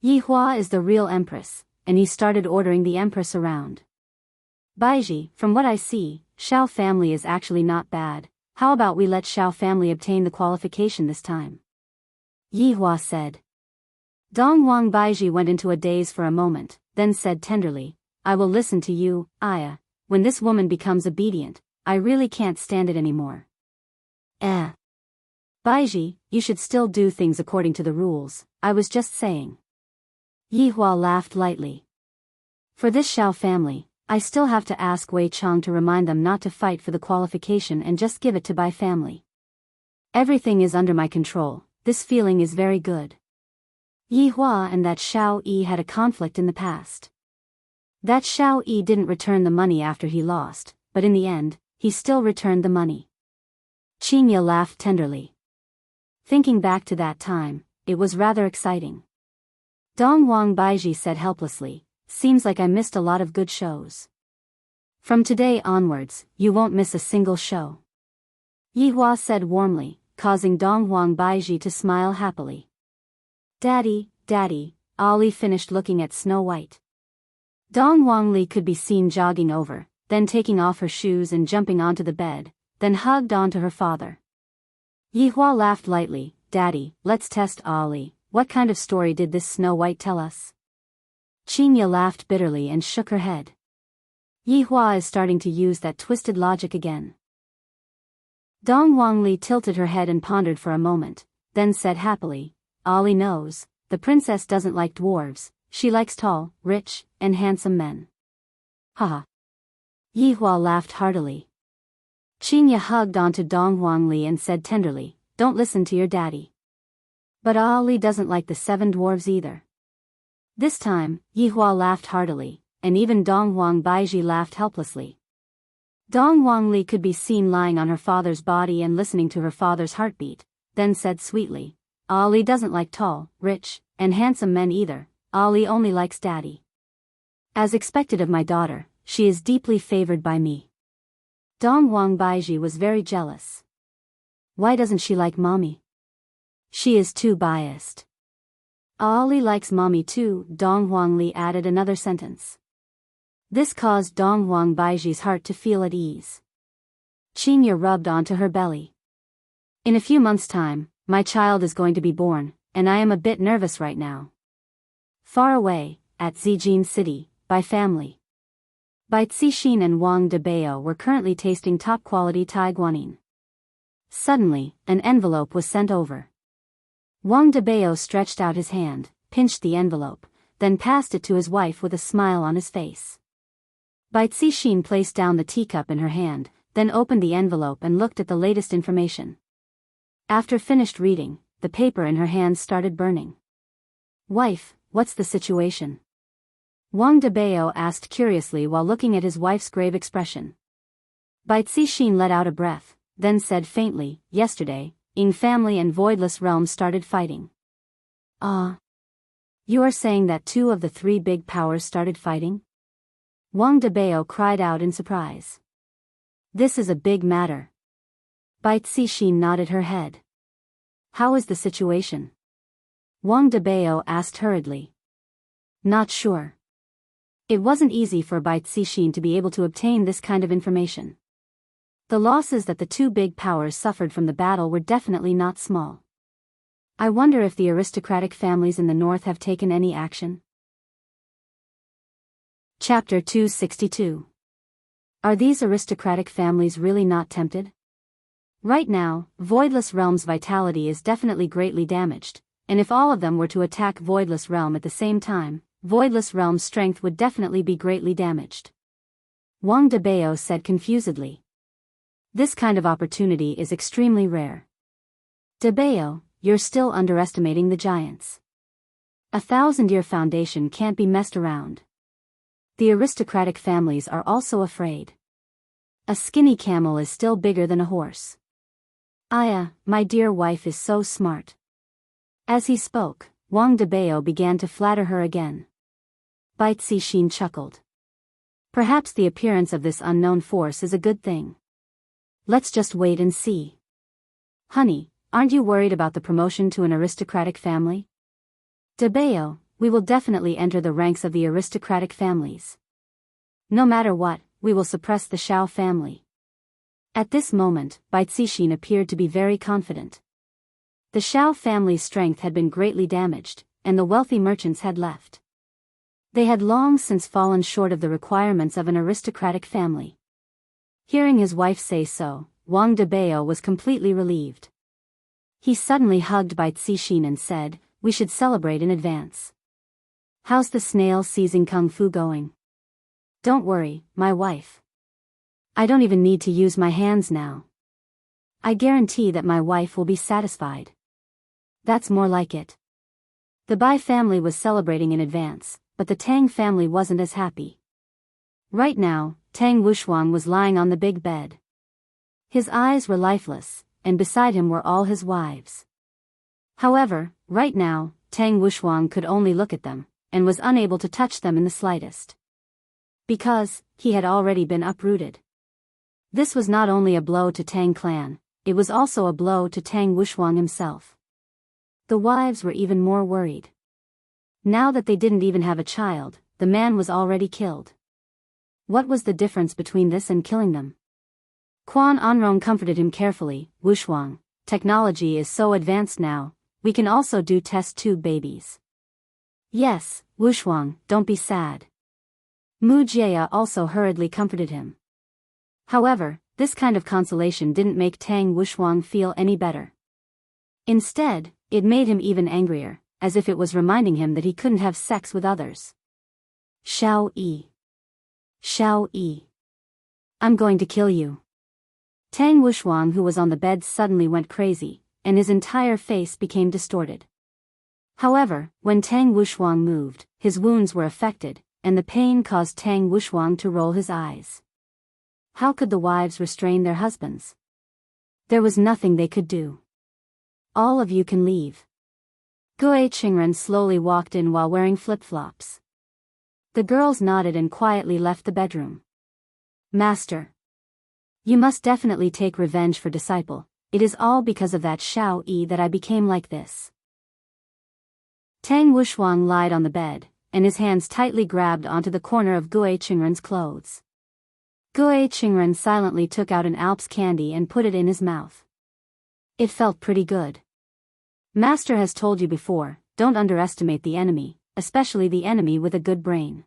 Yihua is the real empress, and he started ordering the empress around. Baiji, from what I see, Shao family is actually not bad. How about we let Shao family obtain the qualification this time? Yihua said. Donghuang Baiji went into a daze for a moment, then said tenderly, I will listen to you, Aya. When this woman becomes obedient, I really can't stand it anymore. Baiji, you should still do things according to the rules, I was just saying. Yihua laughed lightly. For this Shao family, I still have to ask Wei Chang to remind them not to fight for the qualification and just give it to Bai family. Everything is under my control, this feeling is very good. Yihua and that Shao Yi had a conflict in the past. That Shao Yi didn't return the money after he lost, but in the end, he still returned the money. Qinya laughed tenderly. Thinking back to that time, it was rather exciting. Donghuang Baiji said helplessly, seems like I missed a lot of good shows. From today onwards, you won't miss a single show. Yihua said warmly, causing Donghuang Baiji to smile happily. Daddy, Ollie finished looking at Snow White. Donghuang Li could be seen jogging over, then taking off her shoes and jumping onto the bed, then hugged onto her father. Yihua laughed lightly, Daddy, let's test Ollie, what kind of story did this Snow White tell us? Qinya laughed bitterly and shook her head. Yihua is starting to use that twisted logic again. Donghuang Li tilted her head and pondered for a moment, then said happily, Ollie knows, the princess doesn't like dwarves, she likes tall, rich, and handsome men. Haha. Yihua laughed heartily. Qinya hugged onto Donghuang Li and said tenderly, don't listen to your daddy. But Ollie doesn't like the 7 dwarves either. This time, Yihua laughed heartily, and even Donghuang Baiji laughed helplessly. Donghuang Li could be seen lying on her father's body and listening to her father's heartbeat, then said sweetly, Ollie doesn't like tall, rich, and handsome men either, Ollie only likes daddy. As expected of my daughter, she is deeply favored by me. Donghuang Baiji was very jealous. Why doesn't she like mommy? She is too biased. Ollie likes mommy too, Donghuang Li added another sentence. This caused Donghuang Baiji's heart to feel at ease. Qinya rubbed onto her belly. In a few months' time, my child is going to be born, and I am a bit nervous right now. Far away, at Zijin City, Bai family. Bai Cixin and Wang Debao were currently tasting top-quality Thai guanyin. Suddenly, an envelope was sent over. Wang Debao stretched out his hand, pinched the envelope, then passed it to his wife with a smile on his face. Bai Cixin placed down the teacup in her hand, then opened the envelope and looked at the latest information. After finished reading, the paper in her hand started burning. Wife, what's the situation? Wang Debao asked curiously while looking at his wife's grave expression. Bai Cixin let out a breath, then said faintly, yesterday, Ying family and Voidless Realm started fighting. You are saying that 2 of the 3 big powers started fighting? Wang Debao cried out in surprise. This is a big matter. Bai Cixin nodded her head. How is the situation? Wang Debao asked hurriedly. Not sure. It wasn't easy for Bai Cixin to be able to obtain this kind of information. The losses that the 2 big powers suffered from the battle were definitely not small. I wonder if the aristocratic families in the north have taken any action. Chapter 262. Are these aristocratic families really not tempted? Right now, Voidless Realm's vitality is definitely greatly damaged, and if all of them were to attack Voidless Realm at the same time, Voidless Realm's strength would definitely be greatly damaged. Wang Debao said confusedly. This kind of opportunity is extremely rare. Debao, you're still underestimating the giants. 1,000-year foundation can't be messed around. The aristocratic families are also afraid. A skinny camel is still bigger than a horse. Aya, my dear wife is so smart. As he spoke, Wang Debao began to flatter her again. Bai Cixin chuckled. Perhaps the appearance of this unknown force is a good thing. Let's just wait and see. Honey, aren't you worried about the promotion to an aristocratic family? Debao, we will definitely enter the ranks of the aristocratic families. No matter what, we will suppress the Shao family. At this moment, Bai Cixin appeared to be very confident. The Shao family's strength had been greatly damaged, and the wealthy merchants had left. They had long since fallen short of the requirements of an aristocratic family. Hearing his wife say so, Wang Debao was completely relieved. He suddenly hugged Bai Cixin and said, "We should celebrate in advance. How's the snail seizing kung fu going?" "Don't worry, my wife. I don't even need to use my hands now. I guarantee that my wife will be satisfied." That's more like it. The Bai family was celebrating in advance, but the Tang family wasn't as happy. Right now, Tang Wushuang was lying on the big bed. His eyes were lifeless, and beside him were all his wives. However, right now, Tang Wushuang could only look at them, and was unable to touch them in the slightest. Because, he had already been uprooted. This was not only a blow to Tang clan, it was also a blow to Tang Wushuang himself. The wives were even more worried. Now that they didn't even have a child, the man was already killed. What was the difference between this and killing them? Quan Anrong comforted him carefully. "Wushuang, technology is so advanced now, we can also do test tube babies." "Yes, Wushuang, don't be sad." Mu Jia also hurriedly comforted him. However, this kind of consolation didn't make Tang Wushuang feel any better. Instead, it made him even angrier, as if it was reminding him that he couldn't have sex with others. "Shao Yi. Shao Yi. I'm going to kill you." Tang Wushuang, who was on the bed, suddenly went crazy, and his entire face became distorted. However, when Tang Wushuang moved, his wounds were affected, and the pain caused Tang Wushuang to roll his eyes. How could the wives restrain their husbands? There was nothing they could do. "All of you can leave." Gue Qingren slowly walked in while wearing flip-flops. The girls nodded and quietly left the bedroom. "Master. You must definitely take revenge for Disciple. It is all because of that Shao Yi that I became like this." Tang Wushuang lied on the bed, and his hands tightly grabbed onto the corner of Gue Qingren's clothes. Gue Qingren silently took out an Alps candy and put it in his mouth. It felt pretty good. Master has told you before, don't underestimate the enemy, especially the enemy with a good brain.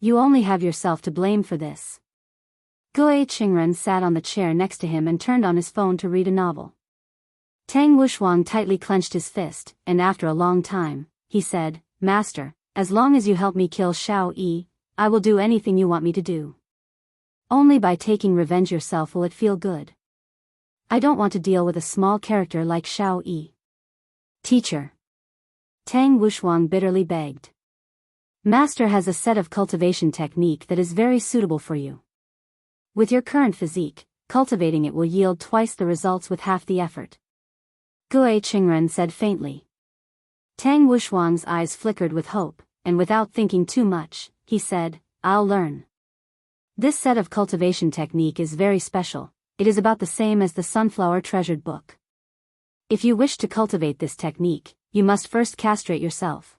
You only have yourself to blame for this. Gue Qingren sat on the chair next to him and turned on his phone to read a novel. Tang Wushuang tightly clenched his fist, and after a long time, he said, "Master, as long as you help me kill Shao Yi, I will do anything you want me to do. Only by taking revenge yourself will it feel good. I don't want to deal with a small character like Shao Yi." "Teacher." Tang Wushuang bitterly begged. "Master has a set of cultivation technique that is very suitable for you. With your current physique, cultivating it will yield twice the results with half the effort." Gue Qingren said faintly. Tang Wushuang's eyes flickered with hope, and without thinking too much, he said, "I'll learn. This set of cultivation technique is very special. It is about the same as the Sunflower Treasured Book. If you wish to cultivate this technique, you must first castrate yourself."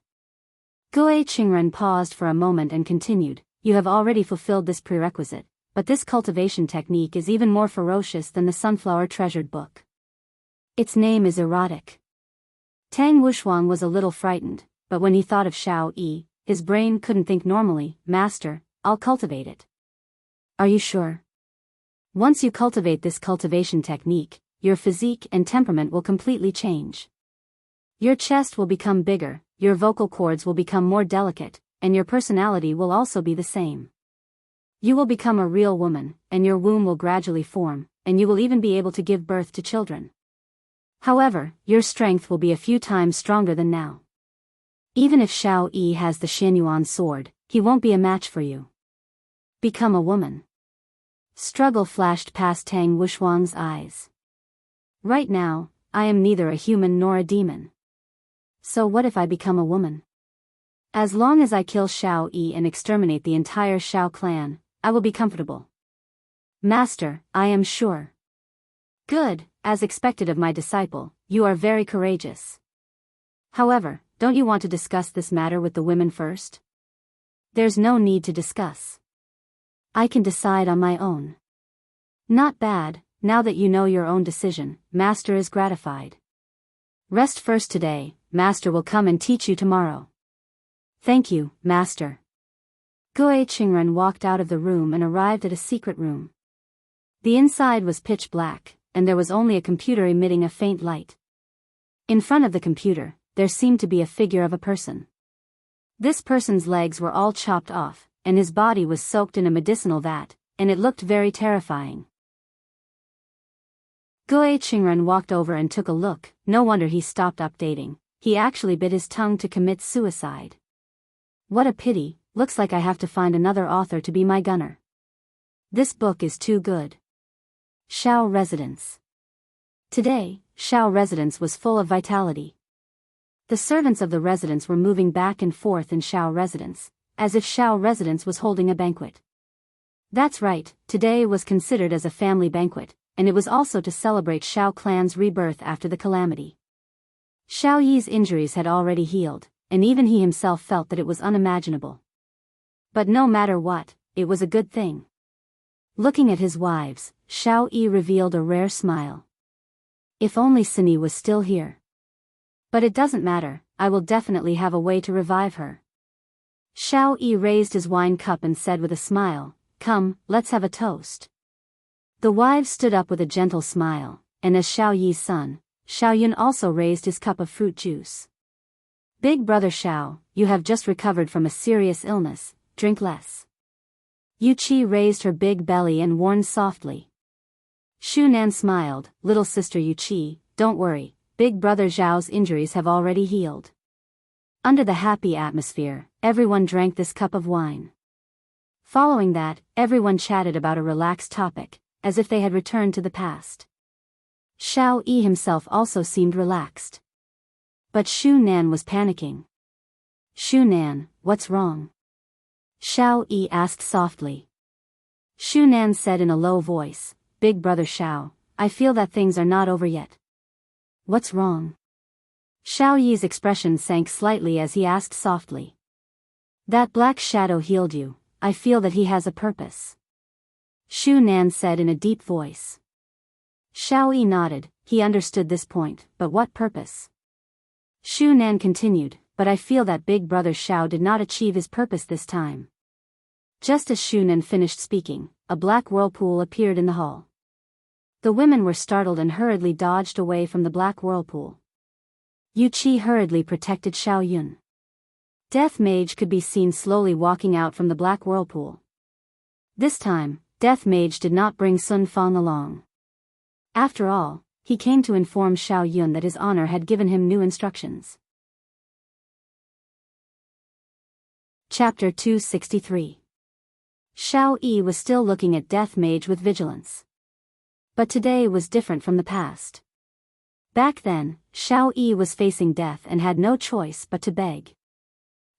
Gue Qingren paused for a moment and continued, "You have already fulfilled this prerequisite, but this cultivation technique is even more ferocious than the Sunflower Treasured Book. Its name is erotic." Tang Wushuang was a little frightened, but when he thought of Shao Yi, his brain couldn't think normally. "Master, I'll cultivate it." "Are you sure? Once you cultivate this cultivation technique, your physique and temperament will completely change. Your chest will become bigger, your vocal cords will become more delicate, and your personality will also be the same. You will become a real woman, and your womb will gradually form, and you will even be able to give birth to children. However, your strength will be a few times stronger than now. Even if Shao Yi has the Xinyuan sword, he won't be a match for you. Become a woman." Struggle flashed past Tang Wushuang's eyes. "Right now, I am neither a human nor a demon. So what if I become a woman? As long as I kill Xiao Yi and exterminate the entire Xiao clan, I will be comfortable. Master, I am sure. Good, as expected of my disciple, you are very courageous. However, don't you want to discuss this matter with the women first? There's no need to discuss. I can decide on my own. Not bad, now that you know your own decision, Master is gratified. Rest first today, Master will come and teach you tomorrow. Thank you, Master. Guo Qingren walked out of the room and arrived at a secret room. The inside was pitch black, and there was only a computer emitting a faint light. In front of the computer, there seemed to be a figure of a person. This person's legs were all chopped off, and his body was soaked in a medicinal vat, and it looked very terrifying. Guo Qingren walked over and took a look. No wonder he stopped updating. He actually bit his tongue to commit suicide. What a pity, looks like I have to find another author to be my gunner. This book is too good. Shao Residence. Today, Shao Residence was full of vitality. The servants of the residence were moving back and forth in Shao Residence, as if Shao Residence was holding a banquet. That's right, today was considered as a family banquet, and it was also to celebrate Shao clan's rebirth after the calamity. Xiao Yi's injuries had already healed, and even he himself felt that it was unimaginable. But no matter what, it was a good thing. Looking at his wives, Xiao Yi revealed a rare smile. If only Sini was still here. But it doesn't matter, I will definitely have a way to revive her. Xiao Yi raised his wine cup and said with a smile, "Come, let's have a toast." The wives stood up with a gentle smile, and as Xiao Yi's son, Xiao Yun also raised his cup of fruit juice. "Big brother Xiao, you have just recovered from a serious illness, drink less." Yu Qi raised her big belly and warned softly. Shu Nan smiled, "Little sister Yu Qi, don't worry, big brother Zhao's injuries have already healed." Under the happy atmosphere, everyone drank this cup of wine. Following that, everyone chatted about a relaxed topic, as if they had returned to the past. Xiao Yi himself also seemed relaxed. But Shu Nan was panicking. "Shu Nan, what's wrong?" Xiao Yi asked softly. Shu Nan said in a low voice, "Big brother Xiao, I feel that things are not over yet." "What's wrong?" Xiao Yi's expression sank slightly as he asked softly. "That black shadow healed you, I feel that he has a purpose." Shu Nan said in a deep voice. Xiao Yi nodded, he understood this point, but what purpose? Shu Nan continued, "But I feel that big brother Xiao did not achieve his purpose this time." Just as Shu Nan finished speaking, a black whirlpool appeared in the hall. The women were startled and hurriedly dodged away from the black whirlpool. Yu Qi hurriedly protected Xiao Yun. Death Mage could be seen slowly walking out from the black whirlpool. This time, Death Mage did not bring Sun Fang along. After all, he came to inform Xiao Yun that his honor had given him new instructions. Chapter 263. Xiao Yi was still looking at Death Mage with vigilance. But today was different from the past. Back then, Xiao Yi was facing death and had no choice but to beg.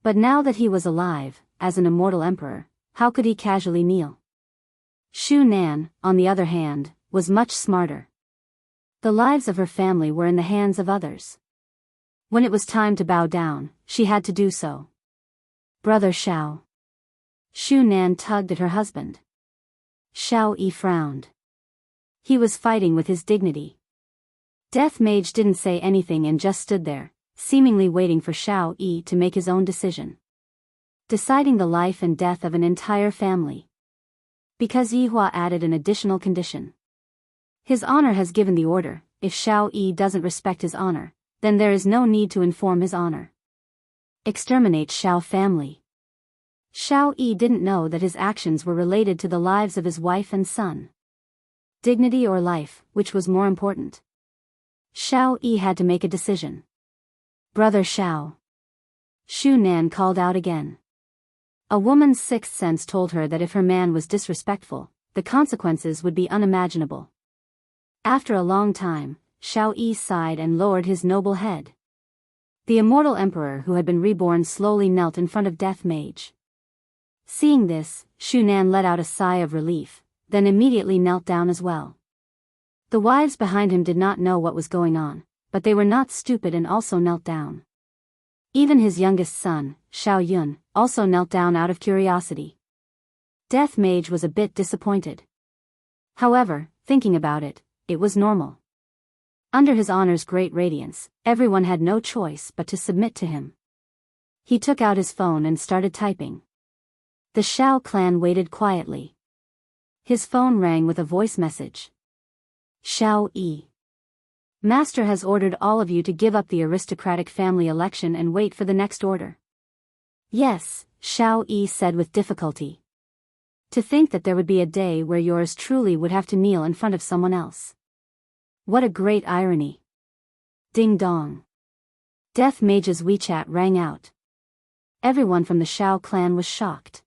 But now that he was alive, as an immortal emperor, how could he casually kneel? Shu Nan, on the other hand, was much smarter. The lives of her family were in the hands of others. When it was time to bow down, she had to do so. "Brother Xiao." Shu Nan tugged at her husband. Xiao Yi frowned. He was fighting with his dignity. Death Mage didn't say anything and just stood there, seemingly waiting for Xiao Yi to make his own decision. Deciding the life and death of an entire family. Because Yihua added an additional condition. His honor has given the order, if Xiao Yi doesn't respect his honor, then there is no need to inform his honor. Exterminate Xiao family. Xiao Yi didn't know that his actions were related to the lives of his wife and son. Dignity or life, which was more important? Xiao Yi had to make a decision. "Brother Xiao." Shu Nan called out again. A woman's sixth sense told her that if her man was disrespectful, the consequences would be unimaginable. After a long time, Xiao Yi sighed and lowered his noble head. The immortal emperor who had been reborn slowly knelt in front of Death Mage. Seeing this, Shunan let out a sigh of relief, then immediately knelt down as well. The wives behind him did not know what was going on, but they were not stupid and also knelt down. Even his youngest son, Xiao Yun, also knelt down out of curiosity. Death Mage was a bit disappointed. However, thinking about it, it was normal. Under his honor's great radiance, everyone had no choice but to submit to him. He took out his phone and started typing. The Xiao clan waited quietly. His phone rang with a voice message. Xiao Yi. Master has ordered all of you to give up the aristocratic family election and wait for the next order. Yes, Xiao Yi said with difficulty. To think that there would be a day where yours truly would have to kneel in front of someone else. What a great irony. Ding dong. Death Mage's WeChat rang out. Everyone from the Xiao clan was shocked.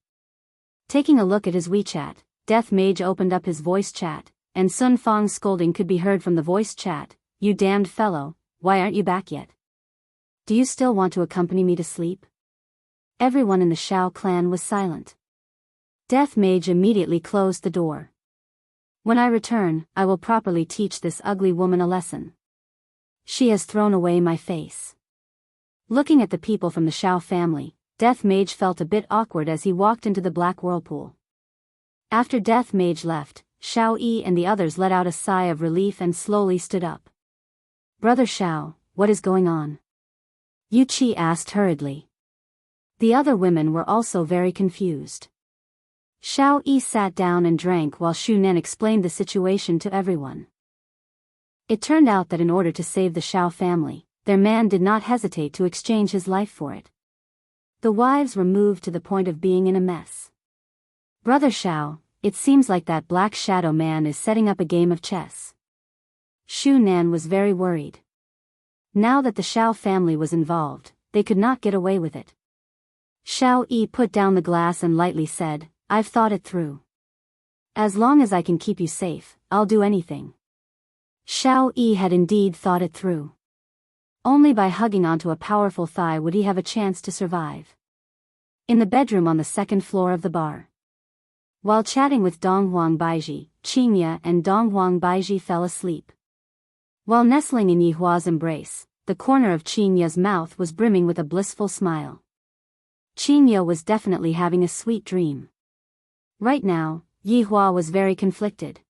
Taking a look at his WeChat, Death Mage opened up his voice chat, and Sun Fang's scolding could be heard from the voice chat. You damned fellow, why aren't you back yet? Do you still want to accompany me to sleep? Everyone in the Xiao clan was silent. Death Mage immediately closed the door. When I return, I will properly teach this ugly woman a lesson. She has thrown away my face. Looking at the people from the Xiao family, Death Mage felt a bit awkward as he walked into the black whirlpool. After Death Mage left, Xiao Yi and the others let out a sigh of relief and slowly stood up. Brother Xiao, what is going on? Yu Qi asked hurriedly. The other women were also very confused. Xiao Yi sat down and drank while Shu Nen explained the situation to everyone. It turned out that in order to save the Xiao family, their man did not hesitate to exchange his life for it. The wives were moved to the point of being in a mess. Brother Xiao, it seems like that black shadow man is setting up a game of chess. Shu Nan was very worried. Now that the Xiao family was involved, they could not get away with it. Xiao Yi put down the glass and lightly said, I've thought it through. As long as I can keep you safe, I'll do anything. Xiao Yi had indeed thought it through. Only by hugging onto a powerful thigh would he have a chance to survive. In the bedroom on the second floor of the bar. While chatting with Donghuang Baiji, Qingya and Donghuang Baiji fell asleep. While nestling in Yihua's embrace, the corner of Qingya's mouth was brimming with a blissful smile. Qingya was definitely having a sweet dream. Right now, Yihua was very conflicted.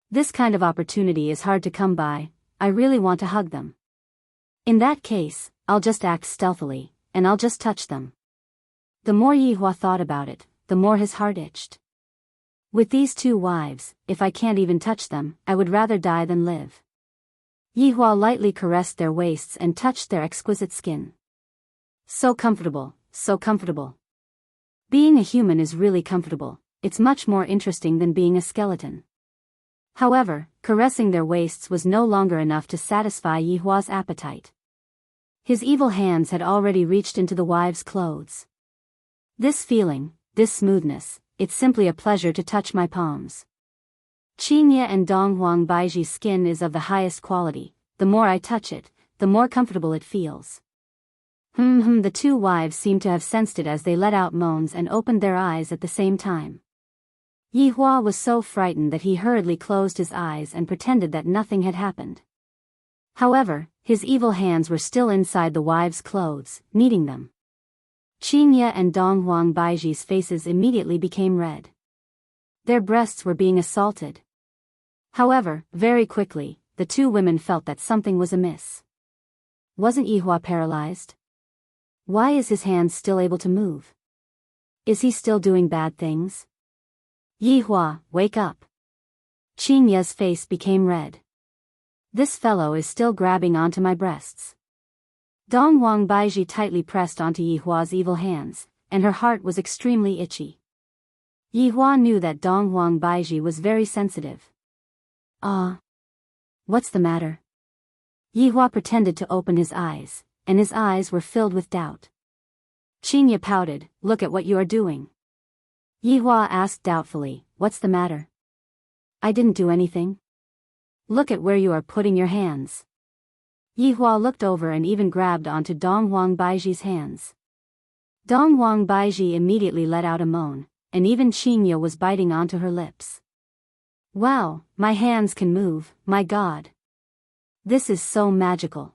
This kind of opportunity is hard to come by, I really want to hug them. In that case, I'll just act stealthily, and I'll just touch them. The more Yihua thought about it, the more his heart itched. With these two wives, if I can't even touch them, I would rather die than live. Yihua lightly caressed their waists and touched their exquisite skin. So comfortable, so comfortable. Being a human is really comfortable, it's much more interesting than being a skeleton. However, caressing their waists was no longer enough to satisfy Yihua's appetite. His evil hands had already reached into the wives' clothes. This feeling, this smoothness, it's simply a pleasure to touch my palms. Qingya and Donghuang Baiji's skin is of the highest quality, the more I touch it, the more comfortable it feels. The two wives seemed to have sensed it as they let out moans and opened their eyes at the same time. Yihua was so frightened that he hurriedly closed his eyes and pretended that nothing had happened. However, his evil hands were still inside the wives' clothes, kneading them. Qingya and Donghuang Baiji's faces immediately became red. Their breasts were being assaulted. However, very quickly, the two women felt that something was amiss. Wasn't Yihua paralyzed? Why is his hands still able to move? Is he still doing bad things? Yihua, wake up. Qingya's face became red. This fellow is still grabbing onto my breasts. Donghuang Baiji tightly pressed onto Yihua's evil hands, and her heart was extremely itchy. Yihua knew that Donghuang Baiji was very sensitive. What's the matter? Yihua pretended to open his eyes, and his eyes were filled with doubt. Qingya pouted, look at what you are doing. Yihua asked doubtfully, what's the matter? I didn't do anything. Look at where you are putting your hands. Yihua looked over and even grabbed onto Dong Huang Baiji's hands. Dong Huang Baiji immediately let out a moan, and even Qingya was biting onto her lips. Wow, my hands can move, my god. This is so magical.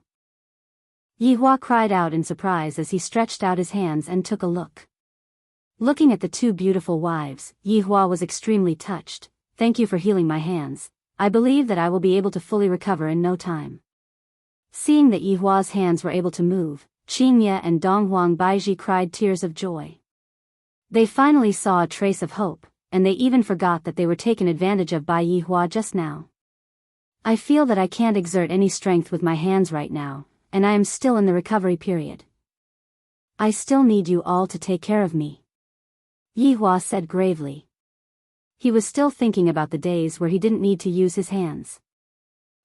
Yihua cried out in surprise as he stretched out his hands and took a look. Looking at the two beautiful wives, Yihua was extremely touched. Thank you for healing my hands. I believe that I will be able to fully recover in no time. Seeing that Yihua's hands were able to move, Qingya and Dong Huang Baiji cried tears of joy. They finally saw a trace of hope, and they even forgot that they were taken advantage of by Yihua just now. I feel that I can't exert any strength with my hands right now, and I am still in the recovery period. I still need you all to take care of me. Yihua said gravely. He was still thinking about the days where he didn't need to use his hands.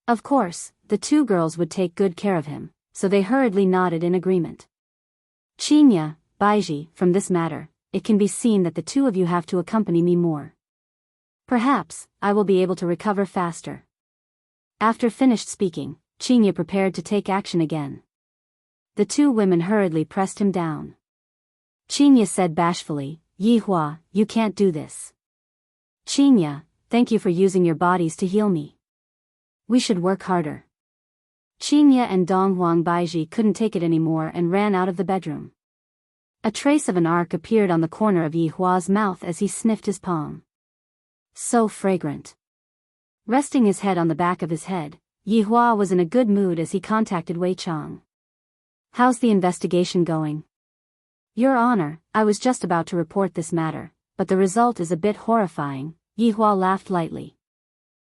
Of course, the two girls would take good care of him, so they hurriedly nodded in agreement. Qingya, Baiji, from this matter, it can be seen that the two of you have to accompany me more. Perhaps, I will be able to recover faster. After finished speaking, Qingya prepared to take action again. The two women hurriedly pressed him down. Qingya said bashfully, Yihua, you can't do this. Qingya, thank you for using your bodies to heal me. We should work harder. Qingya and Dong Huang Baiji couldn't take it anymore and ran out of the bedroom. A trace of an arc appeared on the corner of Yihua's mouth as he sniffed his palm. So fragrant. Resting his head on the back of his head, Yihua was in a good mood as he contacted Wei Chang. How's the investigation going? Your Honor, I was just about to report this matter, but the result is a bit horrifying, Yihua laughed lightly.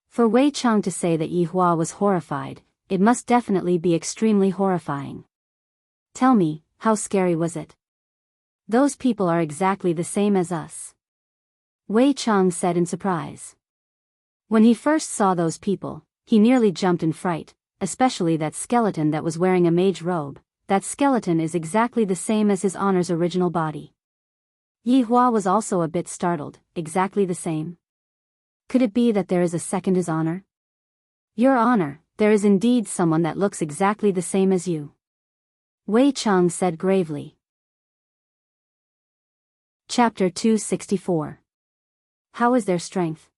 For Wei Chang to say that Yihua was horrified, it must definitely be extremely horrifying. Tell me, how scary was it? Those people are exactly the same as us. Wei Chang said in surprise. When he first saw those people, he nearly jumped in fright, especially that skeleton that was wearing a mage robe. That skeleton is exactly the same as His Honor's original body. Yihua was also a bit startled. Exactly the same? Could it be that there is a second His Honor? Your Honor, there is indeed someone that looks exactly the same as you. Wei Chang said gravely. Chapter 264. How is their strength?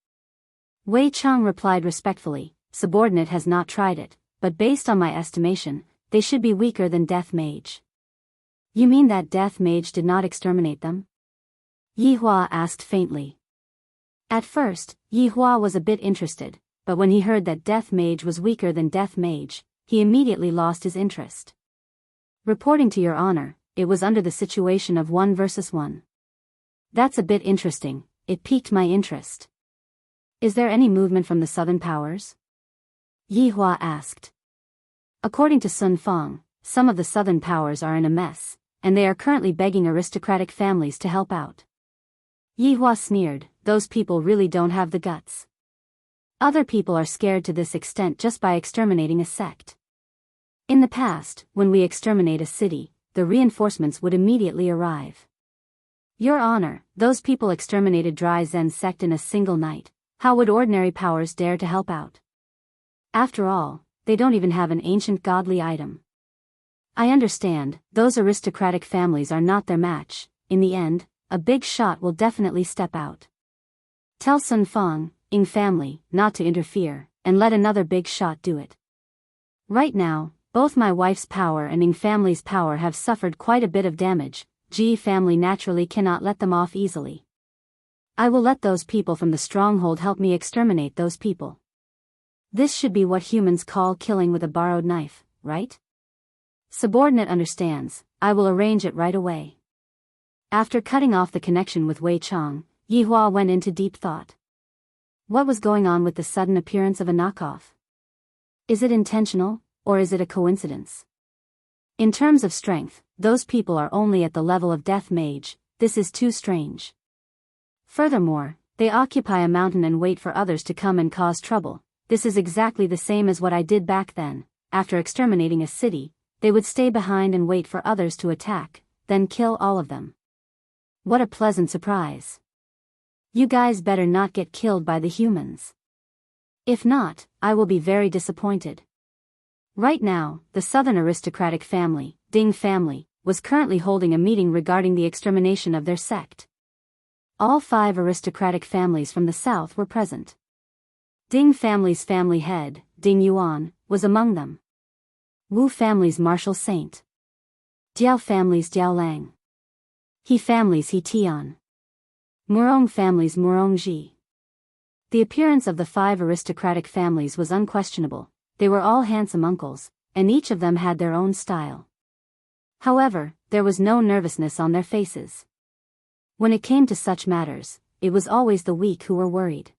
Wei Chang replied respectfully, subordinate has not tried it, but based on my estimation, they should be weaker than Death Mage. You mean that Death Mage did not exterminate them? Yihua asked faintly. At first, Yihua was a bit interested, but when he heard that Death Mage was weaker than Death Mage, he immediately lost his interest. Reporting to Your Honor, it was under the situation of 1 versus 1. That's a bit interesting, it piqued my interest. Is there any movement from the southern powers? Yihua asked. According to Sun Fang, some of the southern powers are in a mess, and they are currently begging aristocratic families to help out. Yihua sneered, those people really don't have the guts. Other people are scared to this extent just by exterminating a sect. In the past, when we exterminate a city, the reinforcements would immediately arrive. Your Honor, those people exterminated Dry Zen sect in a single night. How would ordinary powers dare to help out? After all, they don't even have an ancient godly item. I understand, those aristocratic families are not their match. In the end, a big shot will definitely step out. Tell Sun Fang, Ying family, not to interfere, and let another big shot do it. Right now, both my wife's power and Ying family's power have suffered quite a bit of damage. Ji family naturally cannot let them off easily. I will let those people from the stronghold help me exterminate those people. This should be what humans call killing with a borrowed knife, right? Subordinate understands, I will arrange it right away. After cutting off the connection with Wei Chang, Yihua went into deep thought. What was going on with the sudden appearance of a knockoff? Is it intentional, or is it a coincidence? In terms of strength, those people are only at the level of Death Mage. This is too strange. Furthermore, they occupy a mountain and wait for others to come and cause trouble. This is exactly the same as what I did back then. After exterminating a city, they would stay behind and wait for others to attack, then kill all of them. What a pleasant surprise. You guys better not get killed by the humans. If not, I will be very disappointed. Right now, the southern aristocratic family, Ding family, was currently holding a meeting regarding the extermination of their sect. All 5 aristocratic families from the south were present. Ding family's family head, Ding Yuan, was among them. Wu family's martial saint. Jiao family's Jiao Lang. He family's He Tian. Murong family's Murong Ji. The appearance of the 5 aristocratic families was unquestionable. They were all handsome uncles, and each of them had their own style. However, there was no nervousness on their faces. When it came to such matters, it was always the weak who were worried.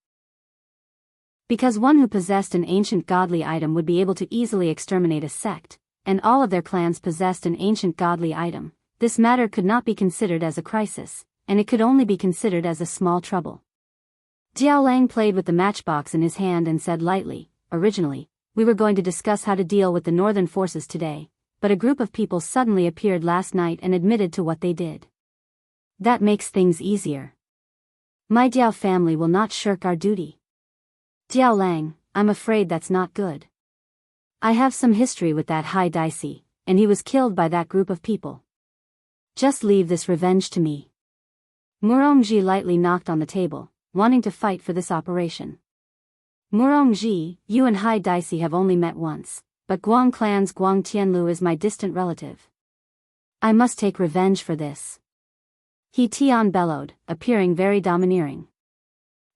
Because one who possessed an ancient godly item would be able to easily exterminate a sect, and all of their clans possessed an ancient godly item, this matter could not be considered as a crisis, and it could only be considered as a small trouble. Jiao Lang played with the matchbox in his hand and said lightly, "Originally, we were going to discuss how to deal with the northern forces today, but a group of people suddenly appeared last night and admitted to what they did. That makes things easier. My Jiao family will not shirk our duty." Jiao Lang, I'm afraid that's not good. I have some history with that Hai Daisy, and he was killed by that group of people. Just leave this revenge to me. Murongji lightly knocked on the table, wanting to fight for this operation. Murongji, you and Hai Daisy have only met once, but Guang clan's Guang Tianlu is my distant relative. I must take revenge for this. He Tian bellowed, appearing very domineering.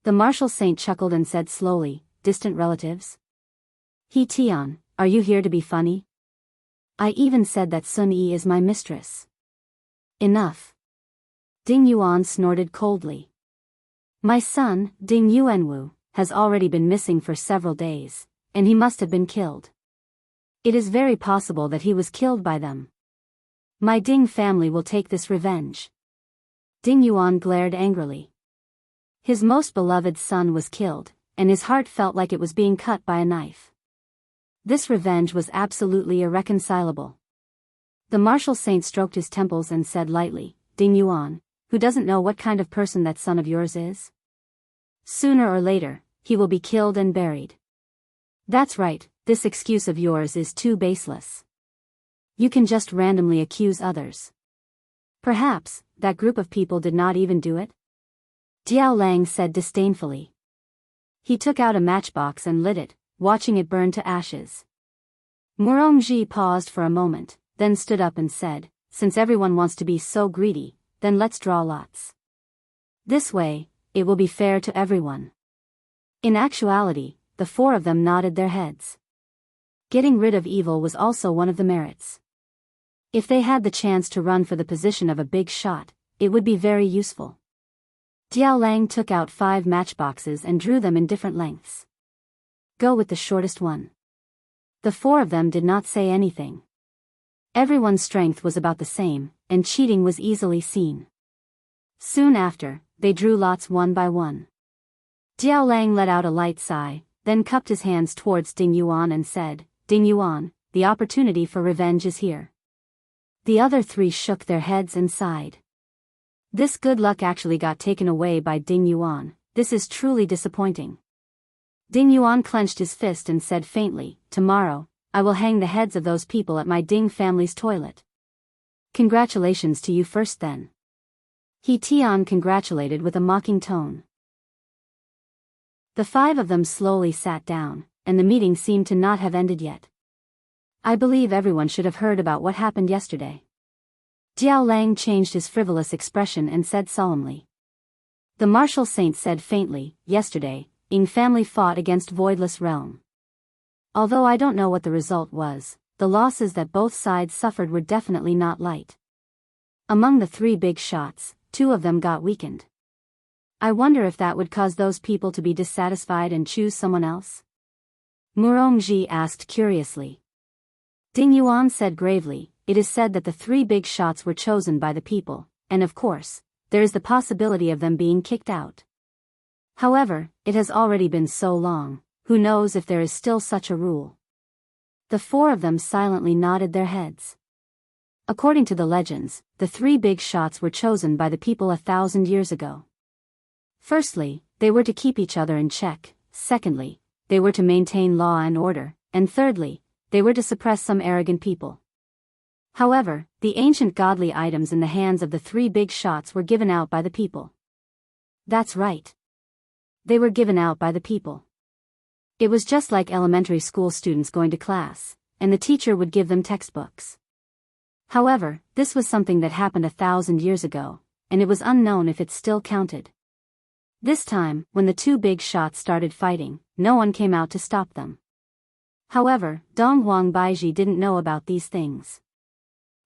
The martial saint chuckled and said slowly, "Distant relatives? He Tian, are you here to be funny? I even said that Sun Yi is my mistress." Enough. Ding Yuan snorted coldly. My son, Ding Yuanwu, has already been missing for several days, and he must have been killed. It is very possible that he was killed by them. My Ding family will take this revenge. Ding Yuan glared angrily. His most beloved son was killed, and his heart felt like it was being cut by a knife. This revenge was absolutely irreconcilable. The martial saint stroked his temples and said lightly, "Ding Yuan, who doesn't know what kind of person that son of yours is? Sooner or later, he will be killed and buried. That's right, this excuse of yours is too baseless. You can just randomly accuse others. Perhaps, that group of people did not even do it?" Jiao Lang said disdainfully. He took out a matchbox and lit it, watching it burn to ashes. Murongji paused for a moment, then stood up and said, "Since everyone wants to be so greedy, then let's draw lots. This way, it will be fair to everyone." In actuality, the 4 of them nodded their heads. Getting rid of evil was also one of the merits. If they had the chance to run for the position of a big shot, it would be very useful. Jiao Lang took out 5 matchboxes and drew them in different lengths. Go with the shortest one. The 4 of them did not say anything. Everyone's strength was about the same, and cheating was easily seen. Soon after, they drew lots one by one. Jiao Lang let out a light sigh, then cupped his hands towards Ding Yuan and said, "Ding Yuan, the opportunity for revenge is here." The other 3 shook their heads and sighed. This good luck actually got taken away by Ding Yuan. This is truly disappointing. Ding Yuan clenched his fist and said faintly, "Tomorrow, I will hang the heads of those people at my Ding family's toilet." Congratulations to you first then. He Tian congratulated with a mocking tone. The 5 of them slowly sat down, and the meeting seemed to not have ended yet. I believe everyone should have heard about what happened yesterday. Jiao Lang changed his frivolous expression and said solemnly. The martial saint said faintly, "Yesterday, Ying family fought against Voidless Realm. Although I don't know what the result was, the losses that both sides suffered were definitely not light. Among the 3 big shots, 2 of them got weakened. I wonder if that would cause those people to be dissatisfied and choose someone else?" Murongji asked curiously. Ding Yuan said gravely, "It is said that the 3 big shots were chosen by the people, and of course, there is the possibility of them being kicked out. However, it has already been so long, who knows if there is still such a rule." The 4 of them silently nodded their heads. According to the legends, the 3 big shots were chosen by the people 1,000 years ago. Firstly, they were to keep each other in check, secondly, they were to maintain law and order, and thirdly, they were to suppress some arrogant people. However, the ancient godly items in the hands of the three big shots were given out by the people. That's right. They were given out by the people. It was just like elementary school students going to class, and the teacher would give them textbooks. However, this was something that happened 1,000 years ago, and it was unknown if it still counted. This time, when the two big shots started fighting, no one came out to stop them. However, Dong Huang Baiji didn't know about these things.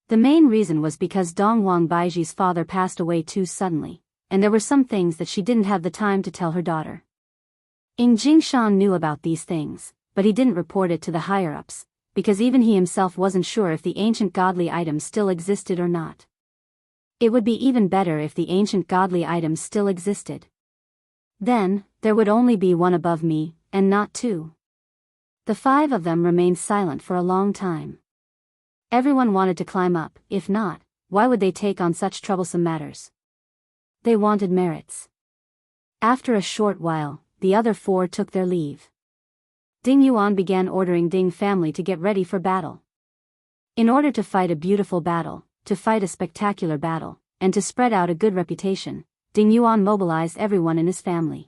The main reason was because Dong Huang Baiji's father passed away too suddenly, and there were some things that she didn't have the time to tell her daughter. Ing Jingshan knew about these things, but he didn't report it to the higher-ups, because even he himself wasn't sure if the ancient godly items still existed or not. It would be even better if the ancient godly items still existed. Then, there would only be one above me, and not two. The five of them remained silent for a long time. Everyone wanted to climb up. If not, why would they take on such troublesome matters? They wanted merits. After a short while, the other four took their leave. Ding Yuan began ordering Ding family to get ready for battle. In order to fight a beautiful battle, to fight a spectacular battle, and to spread out a good reputation, Ding Yuan mobilized everyone in his family.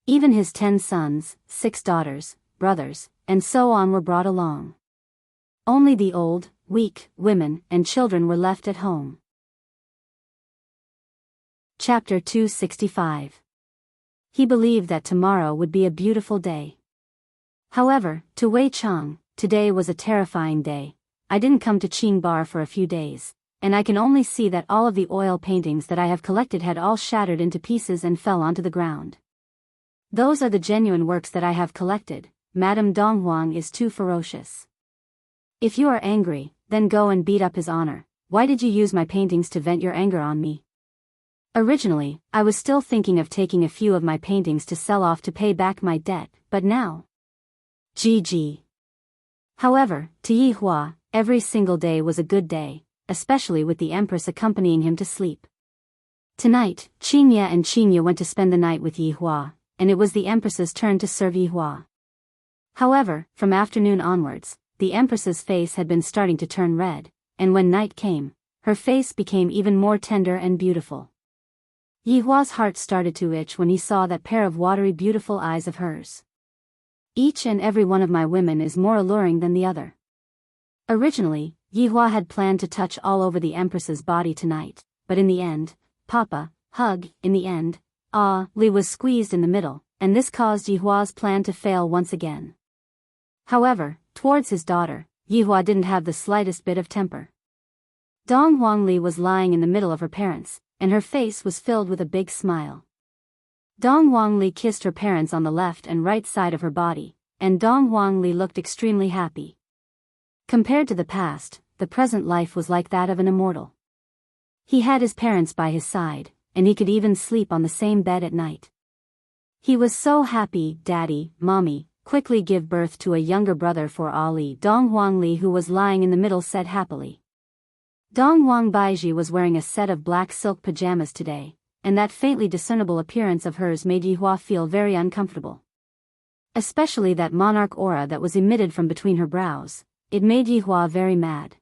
Even his 10 sons, 6 daughters, brothers, and so on were brought along. Only the old, weak, women, and children were left at home. Chapter 265. He believed that tomorrow would be a beautiful day. However, to Wei Chang, today was a terrifying day. I didn't come to Qing Bar for a few days, and I can only see that all of the oil paintings that I have collected had all shattered into pieces and fell onto the ground. Those are the genuine works that I have collected. Madame Dong Huang is too ferocious. If you are angry, then go and beat up his honor. Why did you use my paintings to vent your anger on me? Originally, I was still thinking of taking a few of my paintings to sell off to pay back my debt, but now... GG. However, to Yi Hua, every single day was a good day, especially with the Empress accompanying him to sleep. Tonight, Qingye and Qingye went to spend the night with Yi Hua, and it was the Empress's turn to serve Yi Hua. However, from afternoon onwards, the Empress's face had been starting to turn red, and when night came, her face became even more tender and beautiful. Yi Hua's heart started to itch when he saw that pair of watery beautiful eyes of hers. Each and every one of my women is more alluring than the other. Originally, Yi Hua had planned to touch all over the Empress's body tonight, but in the end, Li was squeezed in the middle, and this caused Yi Hua's plan to fail once again. However, towards his daughter, Yi Hua didn't have the slightest bit of temper. Dong Huang Li was lying in the middle of her parents, and her face was filled with a big smile. Dong Huang Li kissed her parents on the left and right side of her body, and Dong Huang Li looked extremely happy. Compared to the past, the present life was like that of an immortal. He had his parents by his side, and he could even sleep on the same bed at night. He was so happy. Daddy, Mommy, quickly give birth to a younger brother for Ali. Dong Huang Li, who was lying in the middle, said happily. Dong Huang Baiji was wearing a set of black silk pajamas today, and that faintly discernible appearance of hers made Yi Hua feel very uncomfortable. Especially that monarch aura that was emitted from between her brows, it made Yi Hua very mad.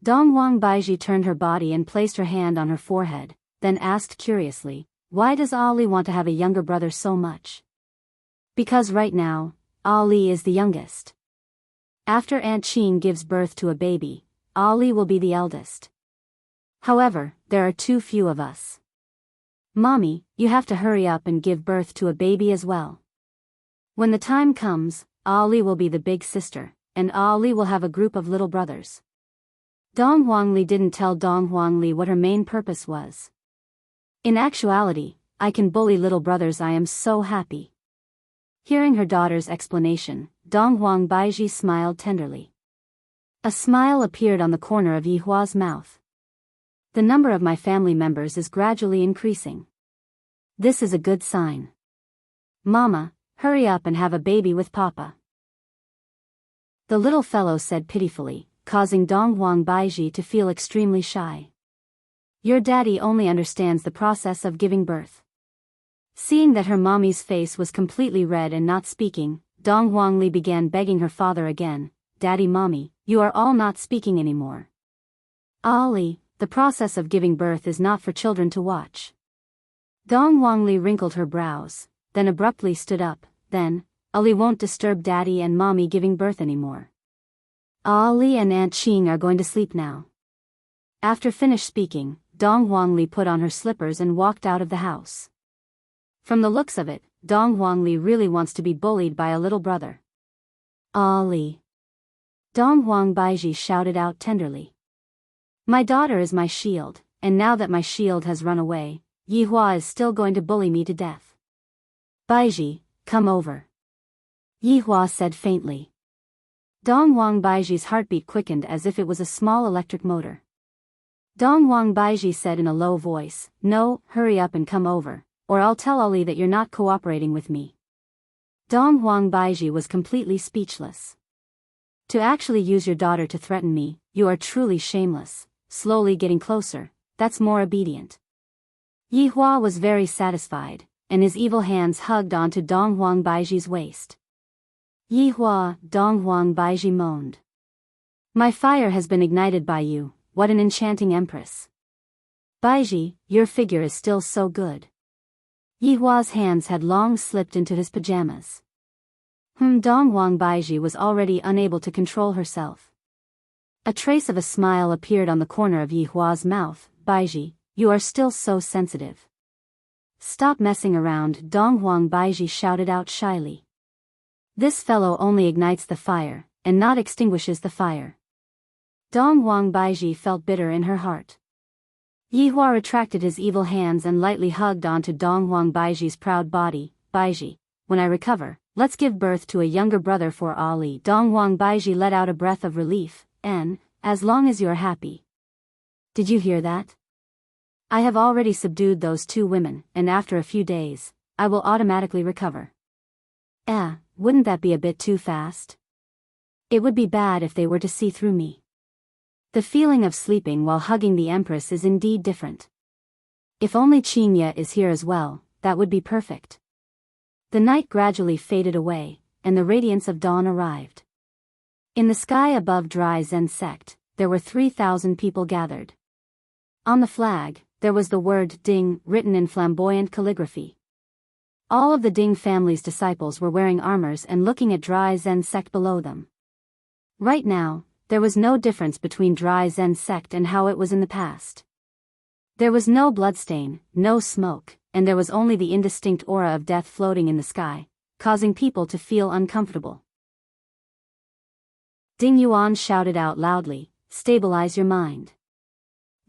Dong Huang Baiji turned her body and placed her hand on her forehead, then asked curiously, why does Ali want to have a younger brother so much? Because right now, Ali is the youngest. After Aunt Qing gives birth to a baby, Ali will be the eldest. However, there are too few of us. Mommy, you have to hurry up and give birth to a baby as well. When the time comes, Ali will be the big sister, and Ali will have a group of little brothers. Dong Huang Li didn't tell Dong Huang Li what her main purpose was. In actuality, I can bully little brothers. I am so happy. Hearing her daughter's explanation, Dong Huang Baiji smiled tenderly. A smile appeared on the corner of Yi Hua's mouth. The number of my family members is gradually increasing. This is a good sign. Mama, hurry up and have a baby with Papa. The little fellow said pitifully, causing Dong Huang Baiji to feel extremely shy. Your daddy only understands the process of giving birth. Seeing that her mommy's face was completely red and not speaking, Dong Huang Li began begging her father again, Daddy, Mommy, you are all not speaking anymore. Ali, the process of giving birth is not for children to watch. Dong Wangli wrinkled her brows, then abruptly stood up. Then, Ali won't disturb Daddy and Mommy giving birth anymore. Ali and Aunt Qing are going to sleep now. After finished speaking, Dong Wangli put on her slippers and walked out of the house. From the looks of it, Dong Wangli really wants to be bullied by a little brother. Ali. Dong Wang Baiji shouted out tenderly. My daughter is my shield, and now that my shield has run away, Yihua is still going to bully me to death. Baiji, come over. Yihua said faintly. Dong Wang Baiji's heartbeat quickened as if it was a small electric motor. Dong Wang Baiji said in a low voice, no, hurry up and come over, or I'll tell Ali that you're not cooperating with me. Dong Wang Baiji was completely speechless. To actually use your daughter to threaten me, you are truly shameless. Slowly getting closer, that's more obedient. Yihua was very satisfied, and his evil hands hugged onto Dong Wang Baiji's waist. Yihua, Dong Wang Baiji moaned. My fire has been ignited by you, what an enchanting empress. Baiji, your figure is still so good. Yihua's hands had long slipped into his pajamas. Dong Wang Baiji was already unable to control herself. A trace of a smile appeared on the corner of Yihua's mouth. Baiji, you are still so sensitive. Stop messing around, Dong Wang Baiji shouted out shyly. This fellow only ignites the fire, and not extinguishes the fire. Dong Wang Baiji felt bitter in her heart. Yihua retracted his evil hands and lightly hugged onto Dong Wang Baiji's proud body. Baiji, when I recover, let's give birth to a younger brother for Ali. Dong Wang Baiji let out a breath of relief. And, as long as you're happy. Did you hear that? I have already subdued those two women, and after a few days, I will automatically recover. Wouldn't that be a bit too fast? It would be bad if they were to see through me. The feeling of sleeping while hugging the Empress is indeed different. If only Qingye is here as well, that would be perfect. The night gradually faded away, and the radiance of dawn arrived. In the sky above Dry Zen sect, there were 3,000 people gathered. On the flag, there was the word Ding written in flamboyant calligraphy. All of the Ding family's disciples were wearing armors and looking at Dry Zen sect below them. Right now, there was no difference between Dry Zen sect and how it was in the past. There was no bloodstain, no smoke, and there was only the indistinct aura of death floating in the sky, causing people to feel uncomfortable. Ding Yuan shouted out loudly, stabilize your mind.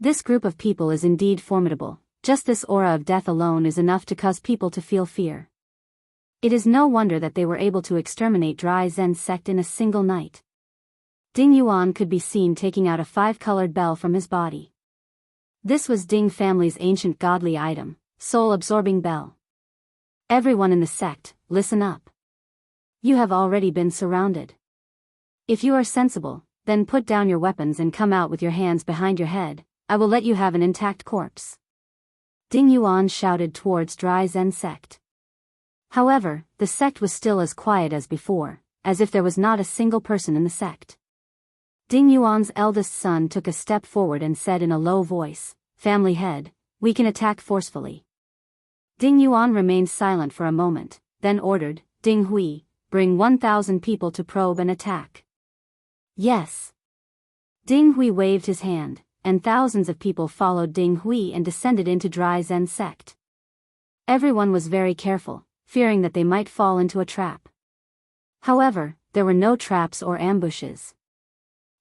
This group of people is indeed formidable, just this aura of death alone is enough to cause people to feel fear. It is no wonder that they were able to exterminate Dry Zen sect in a single night. Ding Yuan could be seen taking out a 5-colored bell from his body. This was Ding family's ancient godly item, soul-absorbing bell. Everyone in the sect, listen up. You have already been surrounded. If you are sensible, then put down your weapons and come out with your hands behind your head, I will let you have an intact corpse. Ding Yuan shouted towards Dry Zen sect. However, the sect was still as quiet as before, as if there was not a single person in the sect. Ding Yuan's eldest son took a step forward and said in a low voice, Family head, we can attack forcefully. Ding Yuan remained silent for a moment, then ordered, Ding Hui, bring 1,000 people to probe and attack. Yes. Ding Hui waved his hand, and thousands of people followed Ding Hui and descended into Dry Zen sect. Everyone was very careful, fearing that they might fall into a trap. However, there were no traps or ambushes.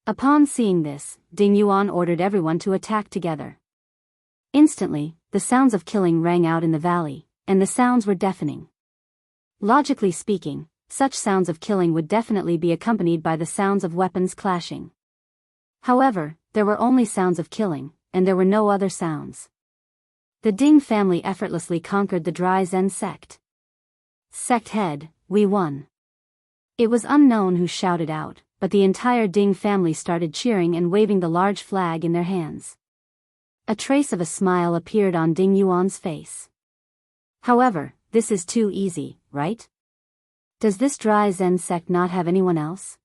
Upon seeing this, Ding Yuan ordered everyone to attack together. Instantly, the sounds of killing rang out in the valley, and the sounds were deafening. Logically speaking, such sounds of killing would definitely be accompanied by the sounds of weapons clashing. However, there were only sounds of killing, and there were no other sounds. The Ding family effortlessly conquered the Dry Zen sect. Sect head, we won. It was unknown who shouted out, but the entire Ding family started cheering and waving the large flag in their hands. A trace of a smile appeared on Ding Yuan's face. However, this is too easy, right? Does this Dry Zen sect not have anyone else?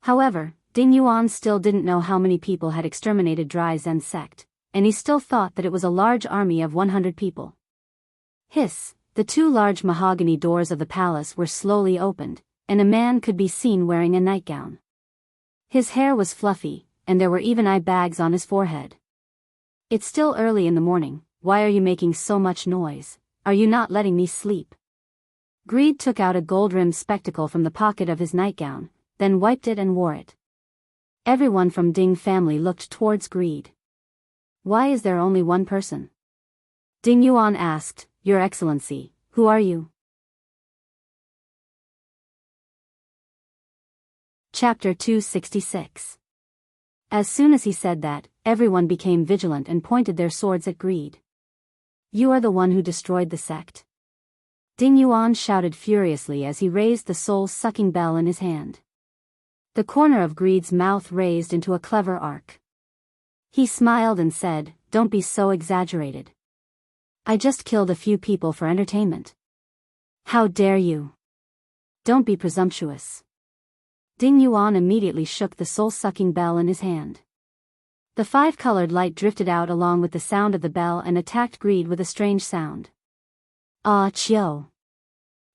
However, Ding Yuan still didn't know how many people had exterminated Dry Zen sect, and he still thought that it was a large army of 100 people. Hiss, the two large mahogany doors of the palace were slowly opened, and a man could be seen wearing a nightgown. His hair was fluffy, and there were even eye bags on his forehead. It's still early in the morning, why are you making so much noise? Are you not letting me sleep? Greed took out a gold-rimmed spectacle from the pocket of his nightgown, then wiped it and wore it. Everyone from Ding family looked towards Greed. Why is there only one person? Ding Yuan asked, Your Excellency, who are you? Chapter 266. As soon as he said that, everyone became vigilant and pointed their swords at Greed. You are the one who destroyed the sect? Ding Yuan shouted furiously as he raised the soul-sucking bell in his hand. The corner of Greed's mouth raised into a clever arc. He smiled and said, Don't be so exaggerated. I just killed a few people for entertainment. How dare you? Don't be presumptuous. Ding Yuan immediately shook the soul-sucking bell in his hand. The five-colored light drifted out along with the sound of the bell and attacked Greed with a strange sound. Ah, Chio.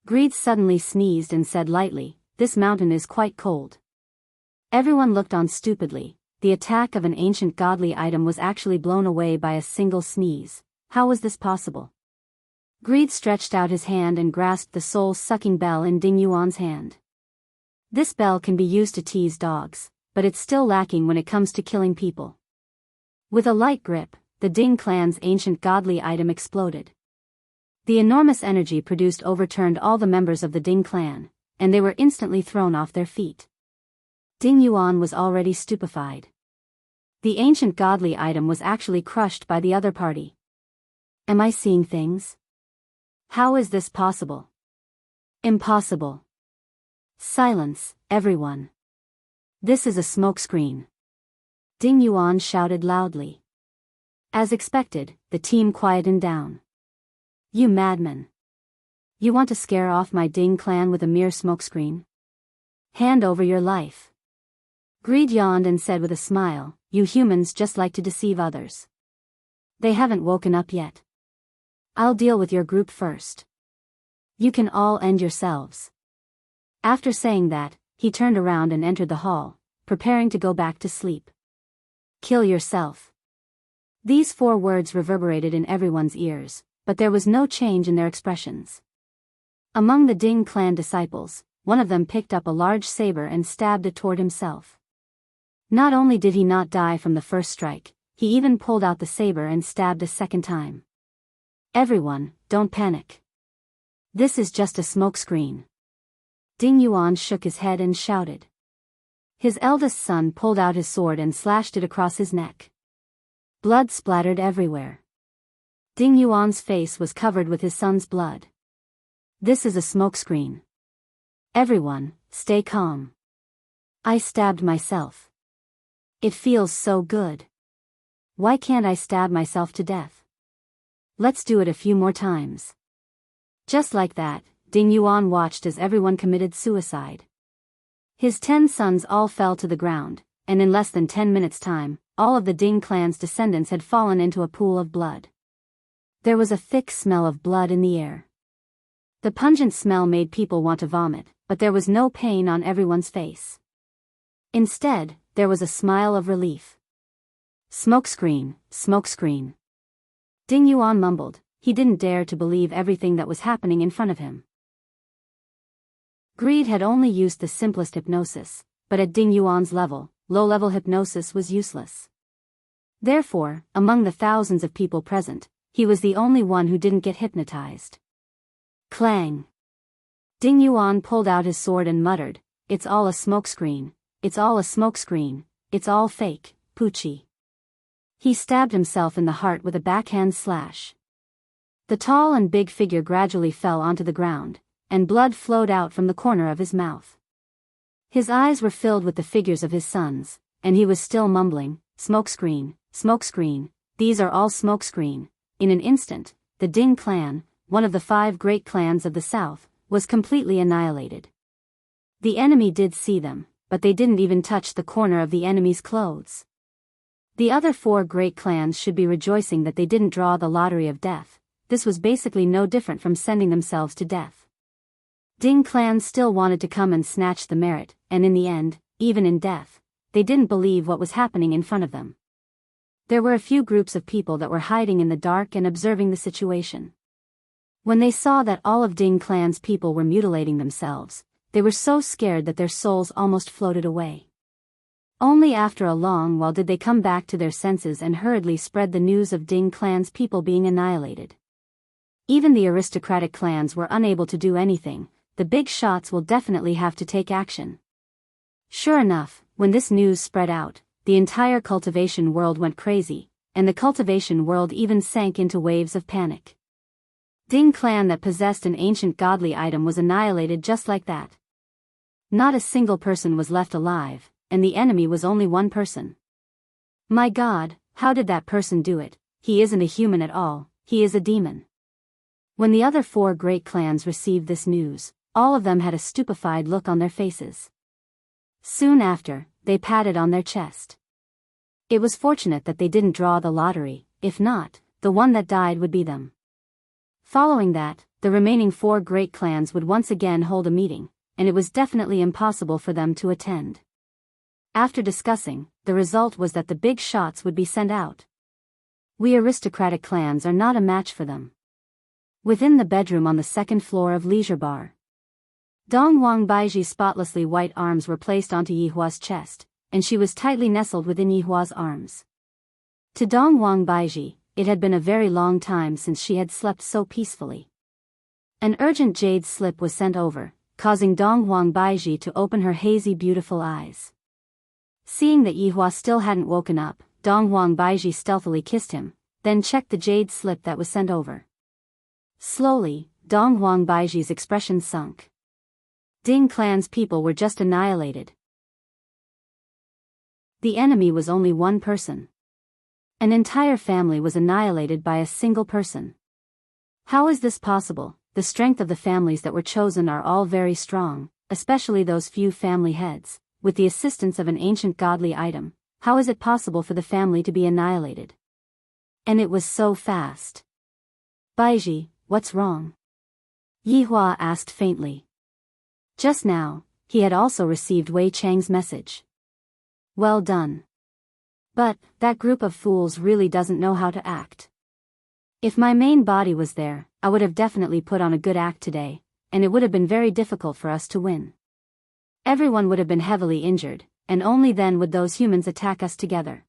Greed suddenly sneezed and said lightly, This mountain is quite cold. Everyone looked on stupidly. The attack of an ancient godly item was actually blown away by a single sneeze. How was this possible? Greed stretched out his hand and grasped the soul-sucking bell in Ding Yuan's hand. This bell can be used to tease dogs, but it's still lacking when it comes to killing people. With a light grip, the Ding clan's ancient godly item exploded. The enormous energy produced overturned all the members of the Ding clan, and they were instantly thrown off their feet. Ding Yuan was already stupefied. The ancient godly item was actually crushed by the other party. Am I seeing things? How is this possible? Impossible. Silence, everyone. This is a smokescreen. Ding Yuan shouted loudly. As expected, the team quietened down. You madman. You want to scare off my Ding clan with a mere smokescreen? Hand over your life. Greed yawned and said with a smile, You humans just like to deceive others. They haven't woken up yet. I'll deal with your group first. You can all end yourselves. After saying that, he turned around and entered the hall, preparing to go back to sleep. Kill yourself. These 4 words reverberated in everyone's ears, but there was no change in their expressions. Among the Ding clan disciples, one of them picked up a large saber and stabbed it toward himself. Not only did he not die from the first strike, he even pulled out the saber and stabbed a second time. Everyone, don't panic. This is just a smokescreen. Ding Yuan shook his head and shouted. His eldest son pulled out his sword and slashed it across his neck. Blood splattered everywhere. Ding Yuan's face was covered with his son's blood. This is a smokescreen. Everyone, stay calm. I stabbed myself. It feels so good. Why can't I stab myself to death? Let's do it a few more times. Just like that, Ding Yuan watched as everyone committed suicide. His 10 sons all fell to the ground, and in less than 10 minutes' time, all of the Ding clan's descendants had fallen into a pool of blood. There was a thick smell of blood in the air. The pungent smell made people want to vomit, but there was no pain on everyone's face. Instead, there was a smile of relief. Smokescreen, smokescreen. Ding Yuan mumbled. He didn't dare to believe everything that was happening in front of him. Greed had only used the simplest hypnosis, but at Ding Yuan's level, low-level hypnosis was useless. Therefore, among the thousands of people present, he was the only one who didn't get hypnotized. Clang! Ding Yuan pulled out his sword and muttered, It's all a smokescreen. It's all a smokescreen, it's all fake, Poochie. He stabbed himself in the heart with a backhand slash. The tall and big figure gradually fell onto the ground, and blood flowed out from the corner of his mouth. His eyes were filled with the figures of his sons, and he was still mumbling, Smokescreen, smokescreen, these are all smokescreen. In an instant, the Ding clan, one of the 5 great clans of the south, was completely annihilated. The enemy did see them, but they didn't even touch the corner of the enemy's clothes. The other 4 great clans should be rejoicing that they didn't draw the lottery of death. This was basically no different from sending themselves to death. Ding clan still wanted to come and snatch the merit, and in the end, even in death, they didn't believe what was happening in front of them. There were a few groups of people that were hiding in the dark and observing the situation. When they saw that all of Ding clan's people were mutilating themselves, they were so scared that their souls almost floated away. Only after a long while did they come back to their senses and hurriedly spread the news of Ding clan's people being annihilated. Even the aristocratic clans were unable to do anything. The big shots will definitely have to take action. Sure enough, when this news spread out, the entire cultivation world went crazy, and the cultivation world even sank into waves of panic. Ding clan that possessed an ancient godly item was annihilated just like that. Not a single person was left alive, and the enemy was only one person. My God, how did that person do it? He isn't a human at all, he is a demon. When the other 4 great clans received this news, all of them had a stupefied look on their faces. Soon after, they patted on their chest. It was fortunate that they didn't draw the lottery, if not, the one that died would be them. Following that, the remaining 4 great clans would once again hold a meeting, and it was definitely impossible for them to attend. After discussing, the result was that the big shots would be sent out. We aristocratic clans are not a match for them. Within the bedroom on the 2nd floor of Leisure Bar, Dong Wang Baiji's spotlessly white arms were placed onto Yihua's chest, and she was tightly nestled within Yihua's arms. To Dong Wang Baiji, it had been a very long time since she had slept so peacefully. An urgent jade slip was sent over, causing Dong Wang Baiji to open her hazy beautiful eyes. Seeing that Yihua still hadn't woken up, Dong Wang Baiji stealthily kissed him, then checked the jade slip that was sent over. Slowly, Dong Wang Baiji's expression sunk. Ding clan's people were just annihilated. The enemy was only one person. An entire family was annihilated by a single person. How is this possible? The strength of the families that were chosen are all very strong, especially those few family heads. With the assistance of an ancient godly item, how is it possible for the family to be annihilated? And it was so fast. Baiji, what's wrong? Yihua asked faintly. Just now, he had also received Wei Chang's message. Well done. But, that group of fools really doesn't know how to act. If my main body was there, I would have definitely put on a good act today, and it would have been very difficult for us to win. Everyone would have been heavily injured, and only then would those humans attack us together.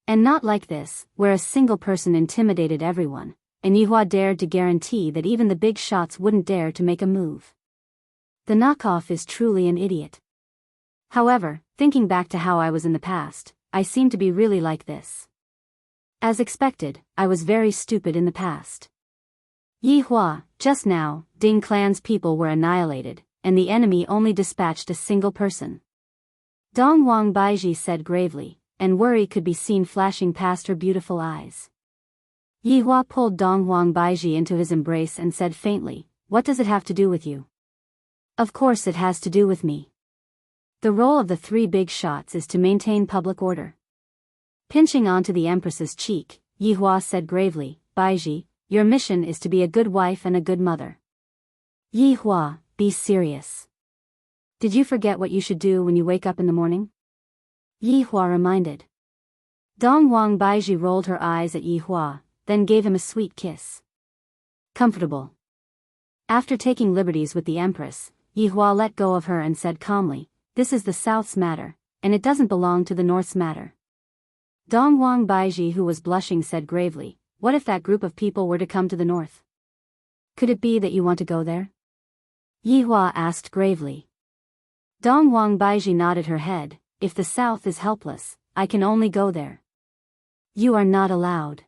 And not like this, where a single person intimidated everyone, and Yihua dared to guarantee that even the big shots wouldn't dare to make a move. The knockoff is truly an idiot. However, thinking back to how I was in the past, I seem to be really like this. As expected, I was very stupid in the past. Yihua, just now, Ding clan's people were annihilated, and the enemy only dispatched a single person. Dong Wang Baiji said gravely, and worry could be seen flashing past her beautiful eyes. Yihua pulled Dong Wang Baiji into his embrace and said faintly, "What does it have to do with you?" Of course it has to do with me. The role of the 3 big shots is to maintain public order. Pinching onto the Empress's cheek, Yihua said gravely, "Baiji, your mission is to be a good wife and a good mother." Yihua, be serious. Did you forget what you should do when you wake up in the morning? Yihua reminded. Dong Wang Baiji rolled her eyes at Yihua, then gave him a sweet kiss. Comfortable. After taking liberties with the Empress, Yihua let go of her and said calmly, "This is the South's matter, and it doesn't belong to the North's matter." Dong Wang Baiji, who was blushing, said gravely, "What if that group of people were to come to the North? Could it be that you want to go there?" Yihua asked gravely. Dong Wang Baiji nodded her head, "If the South is helpless, I can only go there." "You are not allowed."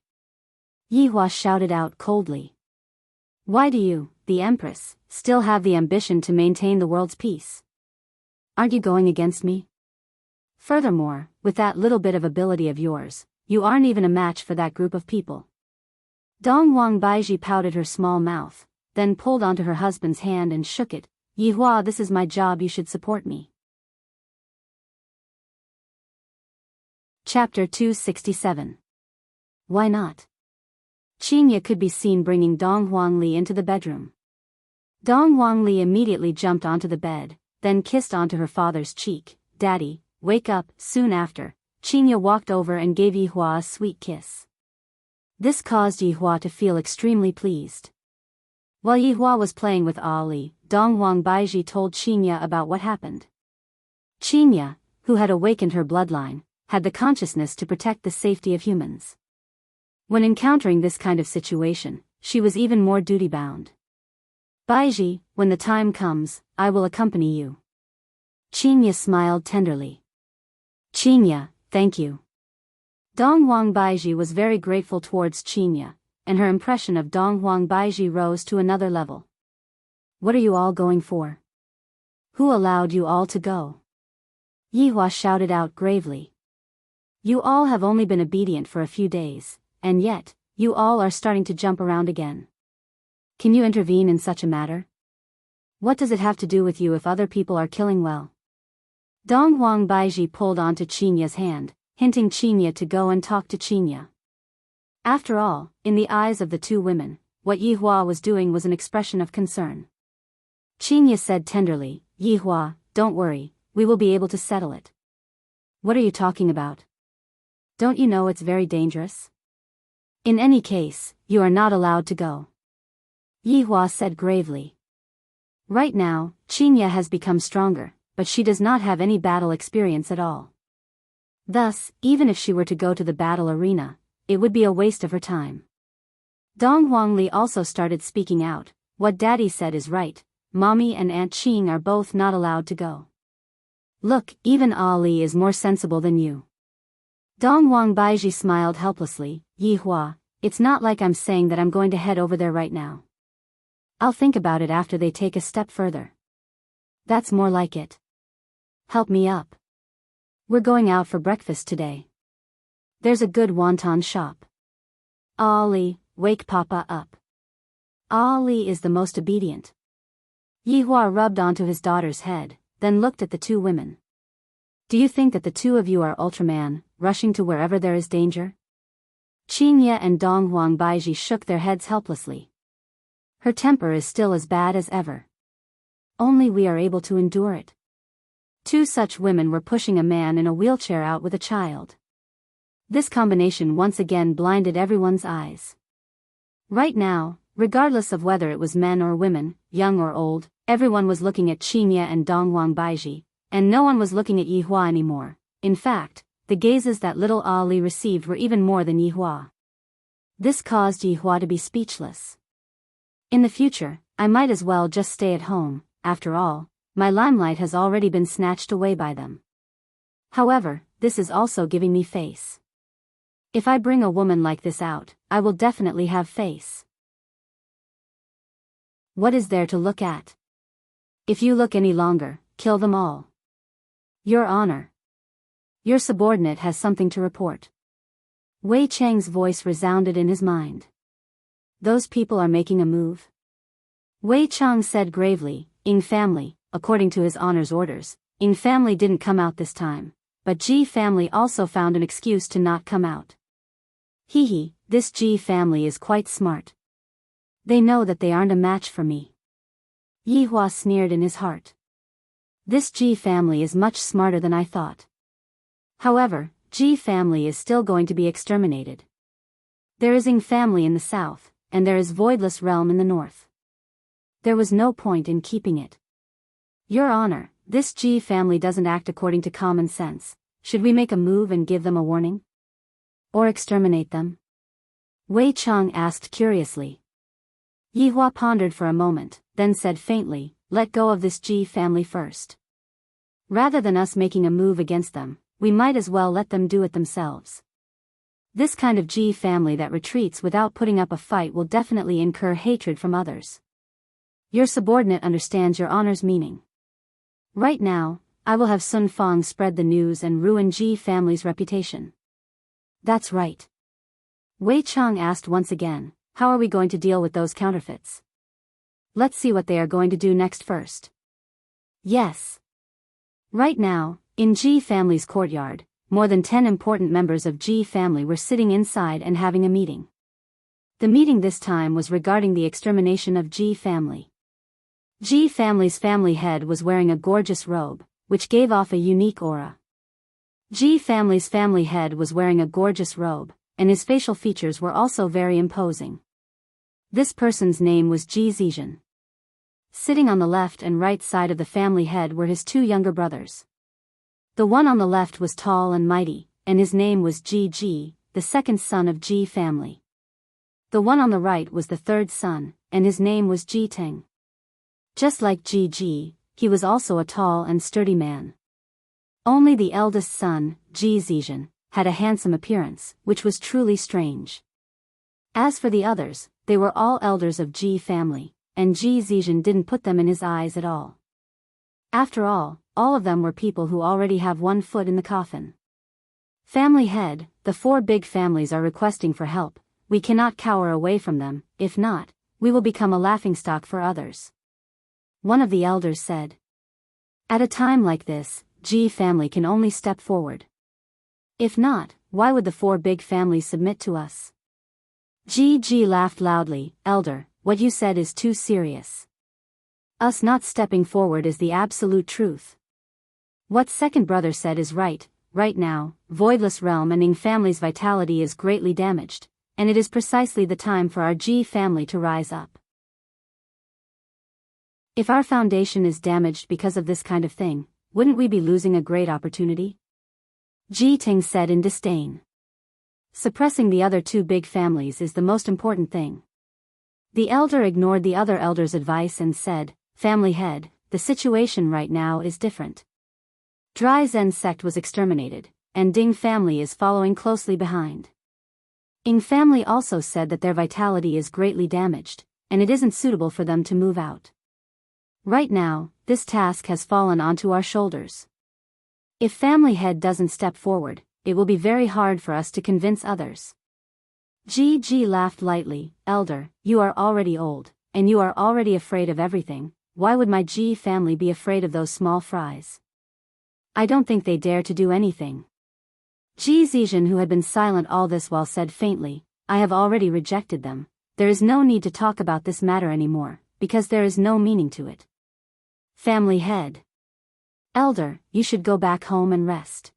Yihua shouted out coldly. "Why do you, the Empress, still have the ambition to maintain the world's peace? Aren't you going against me? Furthermore, with that little bit of ability of yours, you aren't even a match for that group of people." Dong Wang Baiji pouted her small mouth, then pulled onto her husband's hand and shook it. "Yihua, this is my job, you should support me." Chapter 267. Why not? Qinya could be seen bringing Dong Huangli into the bedroom. Dong Huangli immediately jumped onto the bed, then kissed onto her father's cheek. "Daddy, wake up." Soon after, Qinya walked over and gave Yihua a sweet kiss. This caused Yihua to feel extremely pleased. While Yihua was playing with Ali, Dong Huangbaiji told Qinya about what happened. Qinya, who had awakened her bloodline, had the consciousness to protect the safety of humans. When encountering this kind of situation, she was even more duty-bound. "Baiji, when the time comes, I will accompany you." Qinya smiled tenderly. "Qinya, thank you." Dong Huangbaiji was very grateful towards Qinya, and her impression of Dong Huangbaiji rose to another level. "What are you all going for? Who allowed you all to go?" Yihua shouted out gravely. "You all have only been obedient for a few days, and yet, you all are starting to jump around again. Can you intervene in such a matter? What does it have to do with you if other people are killing well?" Dong Huangbaiji pulled onto Qinya's hand, hinting Qinya to go and talk to Qinya. After all, in the eyes of the two women, what Yihua was doing was an expression of concern. Qinya said tenderly, "Yihua, don't worry, we will be able to settle it." "What are you talking about? Don't you know it's very dangerous? In any case, you are not allowed to go," Yihua said gravely. Right now, Qinya has become stronger, but she does not have any battle experience at all. Thus, even if she were to go to the battle arena, it would be a waste of her time. Dong Huangli also started speaking out. "What Daddy said is right. Mommy and Aunt Qing are both not allowed to go. Look, even Ali is more sensible than you." Dong Huangbaiji smiled helplessly. "Yihua, it's not like I'm saying that I'm going to head over there right now. I'll think about it after they take a step further." "That's more like it. Help me up. We're going out for breakfast today. There's a good wonton shop." "Ali, wake Papa up. Ali is the most obedient." Yihua rubbed onto his daughter's head, then looked at the two women. "Do you think that the two of you are Ultraman, rushing to wherever there is danger?" Qinya and Dong Huangbaiji shook their heads helplessly. "Her temper is still as bad as ever. Only we are able to endure it." Two such women were pushing a man in a wheelchair out with a child. This combination once again blinded everyone's eyes. Right now, regardless of whether it was men or women, young or old, everyone was looking at Qinya and Dong Huangbaiji, and no one was looking at Yihua anymore. In fact, the gazes that little Ali received were even more than Yihua. This caused Yihua to be speechless. "In the future, I might as well just stay at home. After all, my limelight has already been snatched away by them. However, this is also giving me face. If I bring a woman like this out, I will definitely have face. What is there to look at? If you look any longer, kill them all. Your Honor. Your subordinate has something to report." Wei Chang's voice resounded in his mind. "Those people are making a move?" Wei Chang said gravely, "Ing family, according to his Honor's orders, Ing family didn't come out this time, but Ji family also found an excuse to not come out. Hee, this Ji family is quite smart. They know that they aren't a match for me." Yihua sneered in his heart. "This Ji family is much smarter than I thought. However, Ji family is still going to be exterminated. There is Ing family in the south, and there is Voidless Realm in the north. There was no point in keeping it. Your Honor, this Ji family doesn't act according to common sense. Should we make a move and give them a warning? Or exterminate them?" Wei Chang asked curiously. Yihua pondered for a moment, then said faintly, "Let go of this Ji family first. Rather than us making a move against them, we might as well let them do it themselves. This kind of Ji family that retreats without putting up a fight will definitely incur hatred from others. Your subordinate understands Your Honor's meaning. Right now, I will have Sun Fang spread the news and ruin Ji family's reputation." "That's right." Wei Chang asked once again, "How are we going to deal with those counterfeits? Let's see what they are going to do next first." "Yes. Right now, in Ji family's courtyard, more than 10 important members of Ji family were sitting inside and having a meeting. The meeting this time was regarding the extermination of Ji family. Ji family's family head was wearing a gorgeous robe, which gave off a unique aura. Ji family's family head was wearing a gorgeous robe, and his facial features were also very imposing. This person's name was Ji Zizhen. Sitting on the left and right side of the family head were his two younger brothers. The one on the left was tall and mighty, and his name was Ji Ji, the second son of Ji family. The one on the right was the third son, and his name was Ji Teng. Just like Ji Ji, he was also a tall and sturdy man. Only the eldest son, Ji Zizhen, had a handsome appearance, which was truly strange. As for the others, they were all elders of Ji family, and Ji Zizhen didn't put them in his eyes at all. After all of them were people who already have one foot in the coffin. Family head, the four big families are requesting for help. We cannot cower away from them, if not, we will become a laughingstock for others. One of the elders said. At a time like this, Ji family can only step forward. If not, why would the four big families submit to us? Ji Ji laughed loudly. Elder, what you said is too serious. Us not stepping forward is the absolute truth. What second brother said is right. Right now, Voidless Realm and Ing family's vitality is greatly damaged, and it is precisely the time for our Ji family to rise up. If our foundation is damaged because of this kind of thing, wouldn't we be losing a great opportunity? Ji Ting said in disdain. Suppressing the other two big families is the most important thing. The elder ignored the other elder's advice and said, Family head, the situation right now is different. Dry Zen sect was exterminated, and Ding family is following closely behind. Ing family also said that their vitality is greatly damaged, and it isn't suitable for them to move out. Right now, this task has fallen onto our shoulders. If family head doesn't step forward, it will be very hard for us to convince others. Ji Ji laughed lightly. Elder, you are already old, and you are already afraid of everything. Why would my Ji family be afraid of those small fries? I don't think they dare to do anything. Ji Zizhen, who had been silent all this while, said faintly, I have already rejected them. There is no need to talk about this matter anymore, because there is no meaning to it. Family head. Elder, you should go back home and rest.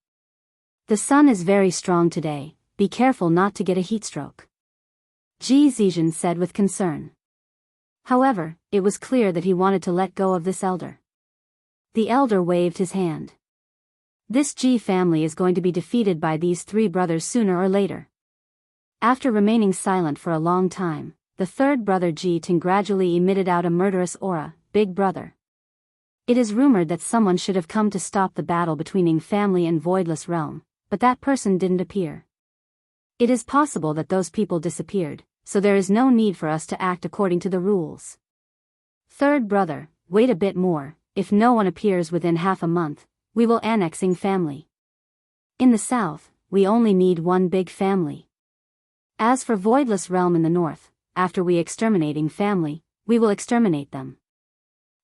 The sun is very strong today, be careful not to get a heat stroke. Ji Zizhen said with concern. However, it was clear that he wanted to let go of this elder. The elder waved his hand. This Ji family is going to be defeated by these three brothers sooner or later. After remaining silent for a long time, the third brother Ji Ting gradually emitted out a murderous aura. Big brother. It is rumored that someone should have come to stop the battle between Ing family and Voidless Realm, but that person didn't appear. It is possible that those people disappeared, so there is no need for us to act according to the rules. Third brother, wait a bit more. If no one appears within half a month, we will annex Ing family. In the south, we only need one big family. As for Voidless Realm in the north, after we exterminate Ing family, we will exterminate them.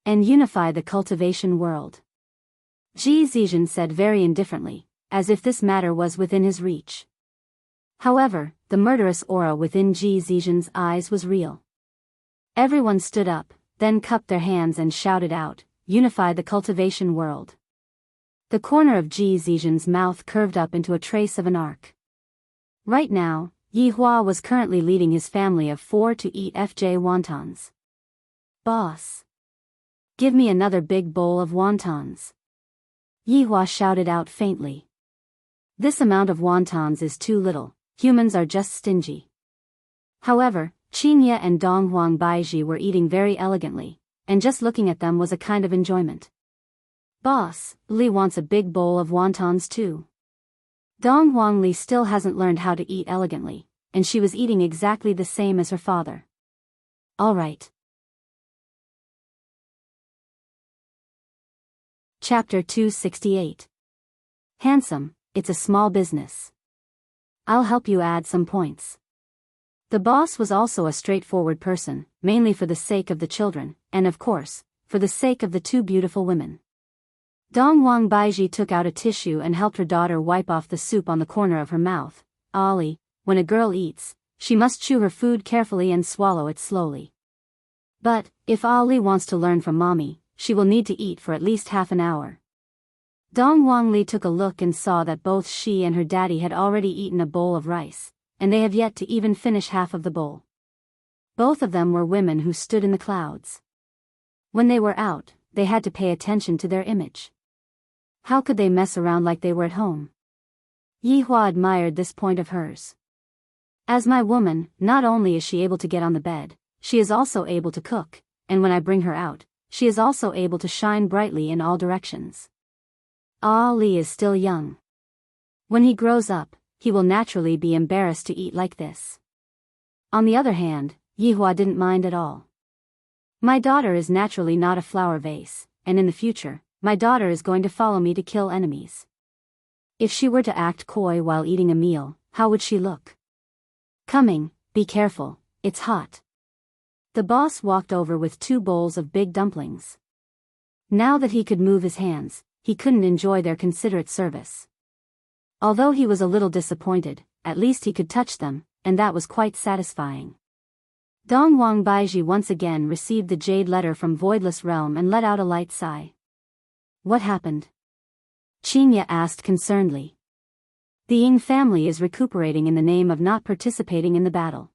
And unify the cultivation world. Ji Zizhen said very indifferently, as if this matter was within his reach. However, the murderous aura within Ji Zizhen's eyes was real. Everyone stood up, then cupped their hands and shouted out, unify the cultivation world. The corner of Ji Zizhen's mouth curved up into a trace of an arc. Right now, Yi Hua was currently leading his family of 4 to eat FJ wontons. Boss. Give me another big bowl of wontons. Yi Hua shouted out faintly. This amount of wontons is too little, humans are just stingy. However, Qinye and Dong Huang Baiji were eating very elegantly, and just looking at them was a kind of enjoyment. Boss, Li wants a big bowl of wontons too. Dong Huang Li still hasn't learned how to eat elegantly, and she was eating exactly the same as her father. All right. Chapter 268. Handsome, it's a small business. I'll help you add some points. The boss was also a straightforward person, mainly for the sake of the children, and of course, for the sake of the two beautiful women. Dong Wang Baiji took out a tissue and helped her daughter wipe off the soup on the corner of her mouth. Ollie, when a girl eats, she must chew her food carefully and swallow it slowly. But, if Ollie wants to learn from mommy, she will need to eat for at least half an hour. Dong Wangli took a look and saw that both she and her daddy had already eaten a bowl of rice, and they have yet to even finish half of the bowl. Both of them were women who stood in the clouds. When they were out, they had to pay attention to their image. How could they mess around like they were at home? Yihua admired this point of hers. As my woman, not only is she able to get on the bed, she is also able to cook, and when I bring her out, she is also able to shine brightly in all directions. Ali is still young. When he grows up, he will naturally be embarrassed to eat like this. On the other hand, Yihua didn't mind at all. My daughter is naturally not a flower vase, and in the future, my daughter is going to follow me to kill enemies. If she were to act coy while eating a meal, how would she look? Coming, be careful, it's hot. The boss walked over with 2 bowls of big dumplings. Now that he could move his hands, he couldn't enjoy their considerate service. Although he was a little disappointed, at least he could touch them, and that was quite satisfying. Dong Wang Baiji once again received the jade letter from Voidless Realm and let out a light sigh. What happened? Qinya asked concernedly. The Ying family is recuperating in the name of not participating in the battle.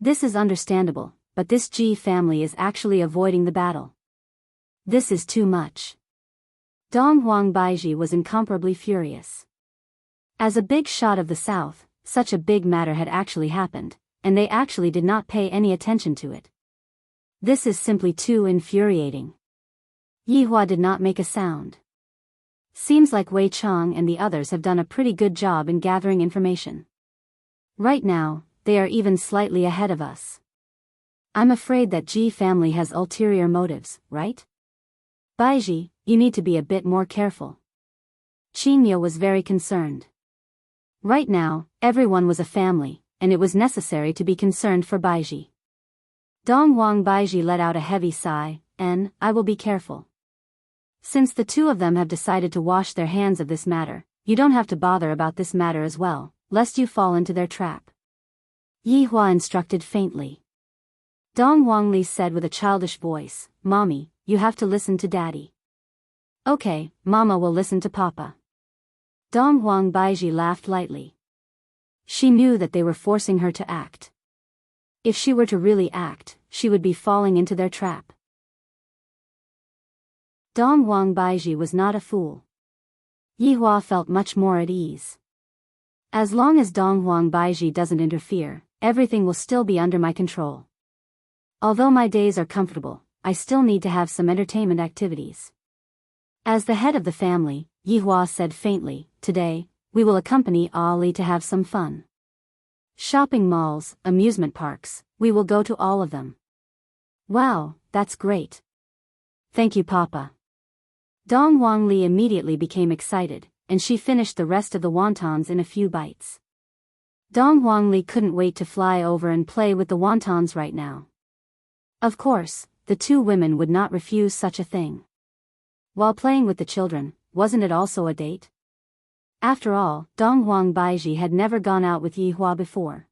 This is understandable, but this Ji family is actually avoiding the battle. This is too much. Dong Wang Baiji was incomparably furious. As a big shot of the south, such a big matter had actually happened, and they actually did not pay any attention to it. This is simply too infuriating. Yihua did not make a sound. Seems like Wei Chang and the others have done a pretty good job in gathering information. Right now, they are even slightly ahead of us. I'm afraid that Ji family has ulterior motives, right? Baiji, you need to be a bit more careful. Qinya was very concerned. Right now, everyone was a family, and it was necessary to be concerned for Baiji. Dong Wang Baiji let out a heavy sigh, and, I will be careful. Since the 2 of them have decided to wash their hands of this matter, you don't have to bother about this matter as well, lest you fall into their trap. Yihua instructed faintly. Dong Wangli said with a childish voice, Mommy, you have to listen to Daddy. Okay, Mama will listen to Papa. Dong Wang Baiji laughed lightly. She knew that they were forcing her to act. If she were to really act, she would be falling into their trap. Dong Wang Baiji was not a fool. Yihua felt much more at ease. As long as Dong Wang Baiji doesn't interfere, everything will still be under my control. Although my days are comfortable, I still need to have some entertainment activities. As the head of the family, Yihua said faintly, today, we will accompany Ali to have some fun. Shopping malls, amusement parks, we will go to all of them. Wow, that's great. Thank you, Papa. Dong Wangli immediately became excited, and she finished the rest of the wontons in a few bites. Dong Wangli couldn't wait to fly over and play with the wontons right now. Of course, the 2 women would not refuse such a thing. While playing with the children, wasn't it also a date? After all, Dong Wang Baiji had never gone out with Yihua before.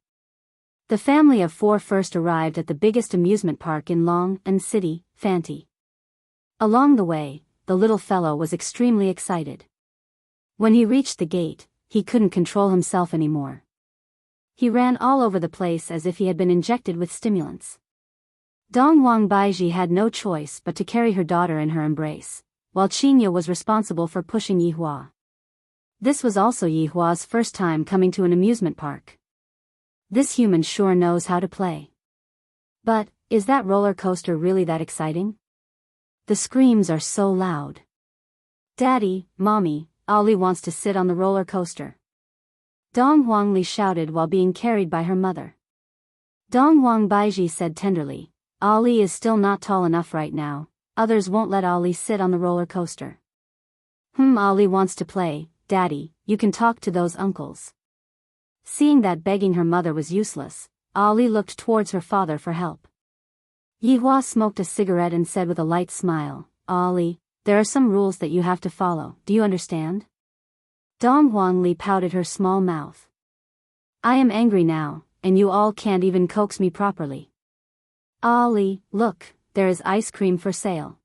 The family of 4 first arrived at the biggest amusement park in Long An City, Fanti. Along the way, the little fellow was extremely excited. When he reached the gate, he couldn't control himself anymore. He ran all over the place as if he had been injected with stimulants. Dong Wang Baiji had no choice but to carry her daughter in her embrace, while Qinya was responsible for pushing Yihua. This was also Yihua's first time coming to an amusement park. This human sure knows how to play. But, is that roller coaster really that exciting? The screams are so loud. Daddy, Mommy, Ali wants to sit on the roller coaster. Dong Wangli shouted while being carried by her mother. Dong Wang Baiji said tenderly, Ali is still not tall enough right now, others won't let Ali sit on the roller coaster. Ali wants to play, Daddy, you can talk to those uncles. Seeing that begging her mother was useless, Ali looked towards her father for help. Yihua smoked a cigarette and said with a light smile, Ali, there are some rules that you have to follow, do you understand? Dong Li pouted her small mouth. I am angry now, and you all can't even coax me properly. Ali, look, there is ice cream for sale.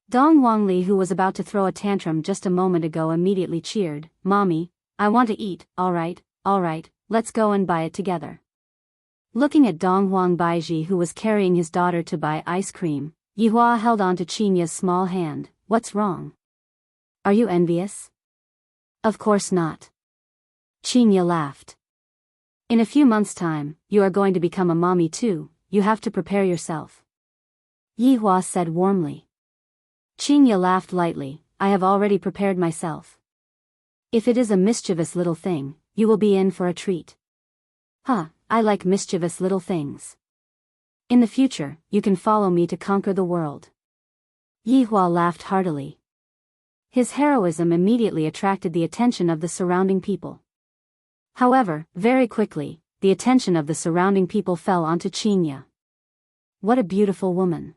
Dong Li, who was about to throw a tantrum just a moment ago, immediately cheered, Mommy, I want to eat, alright, let's go and buy it together. Looking at Dong Baiji, who was carrying his daughter to buy ice cream, Yihua held on to Qinya's small hand. What's wrong? Are you envious? Of course not. Qinya laughed. In a few months' time, you are going to become a mommy too, you have to prepare yourself. Yihua said warmly. Qinya laughed lightly, I have already prepared myself. If it is a mischievous little thing, you will be in for a treat. Huh, I like mischievous little things. In the future, you can follow me to conquer the world. Yihua laughed heartily. His heroism immediately attracted the attention of the surrounding people. However, very quickly, the attention of the surrounding people fell onto Qinya. What a beautiful woman.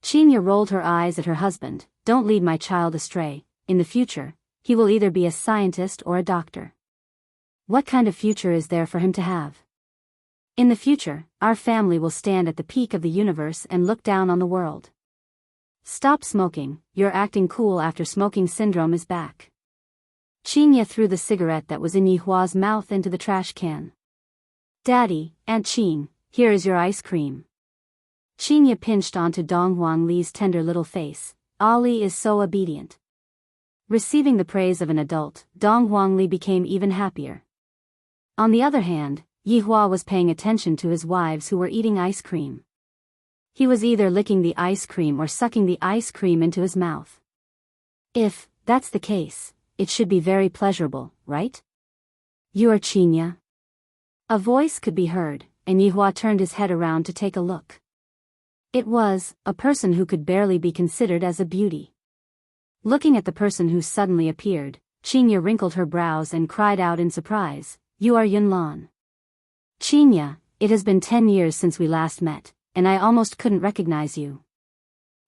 Qinya rolled her eyes at her husband. Don't lead my child astray. In the future, he will either be a scientist or a doctor. What kind of future is there for him to have? In the future, our family will stand at the peak of the universe and look down on the world. Stop smoking, you're acting cool after smoking syndrome is back. Qinya threw the cigarette that was in Yihua's mouth into the trash can. Daddy, Aunt Qing, here is your ice cream. Qinya pinched onto Dong Li's tender little face. Ali is so obedient. Receiving the praise of an adult, Dong Li became even happier. On the other hand, Yihua was paying attention to his wives who were eating ice cream. He was either licking the ice cream or sucking the ice cream into his mouth. If that's the case, it should be very pleasurable, right? You are Qinya? A voice could be heard, and Yihua turned his head around to take a look. It was a person who could barely be considered as a beauty. Looking at the person who suddenly appeared, Qinya wrinkled her brows and cried out in surprise, You are Yunlan. Qinya, it has been 10 years since we last met, and I almost couldn't recognize you.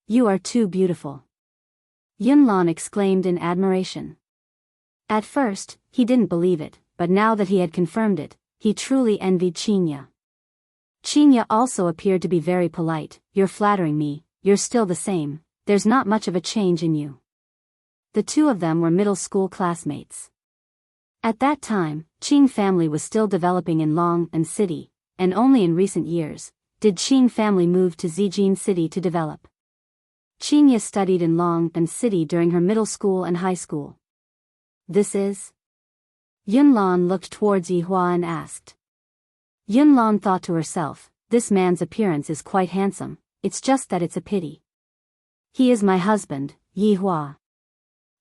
You are too beautiful. Yunlan exclaimed in admiration. At first, he didn't believe it, but now that he had confirmed it, he truly envied Qinya. Qinya also appeared to be very polite. You're flattering me, you're still the same, there's not much of a change in you. The two of them were middle school classmates. At that time, Qing family was still developing in Long and City, and only in recent years did Qing family move to Zijin City to develop. Qinya studied in Long and City during her middle school and high school. This is? Yunlan looked towards Yihua and asked. Yunlan thought to herself, this man's appearance is quite handsome, it's just that it's a pity. He is my husband, Yihua.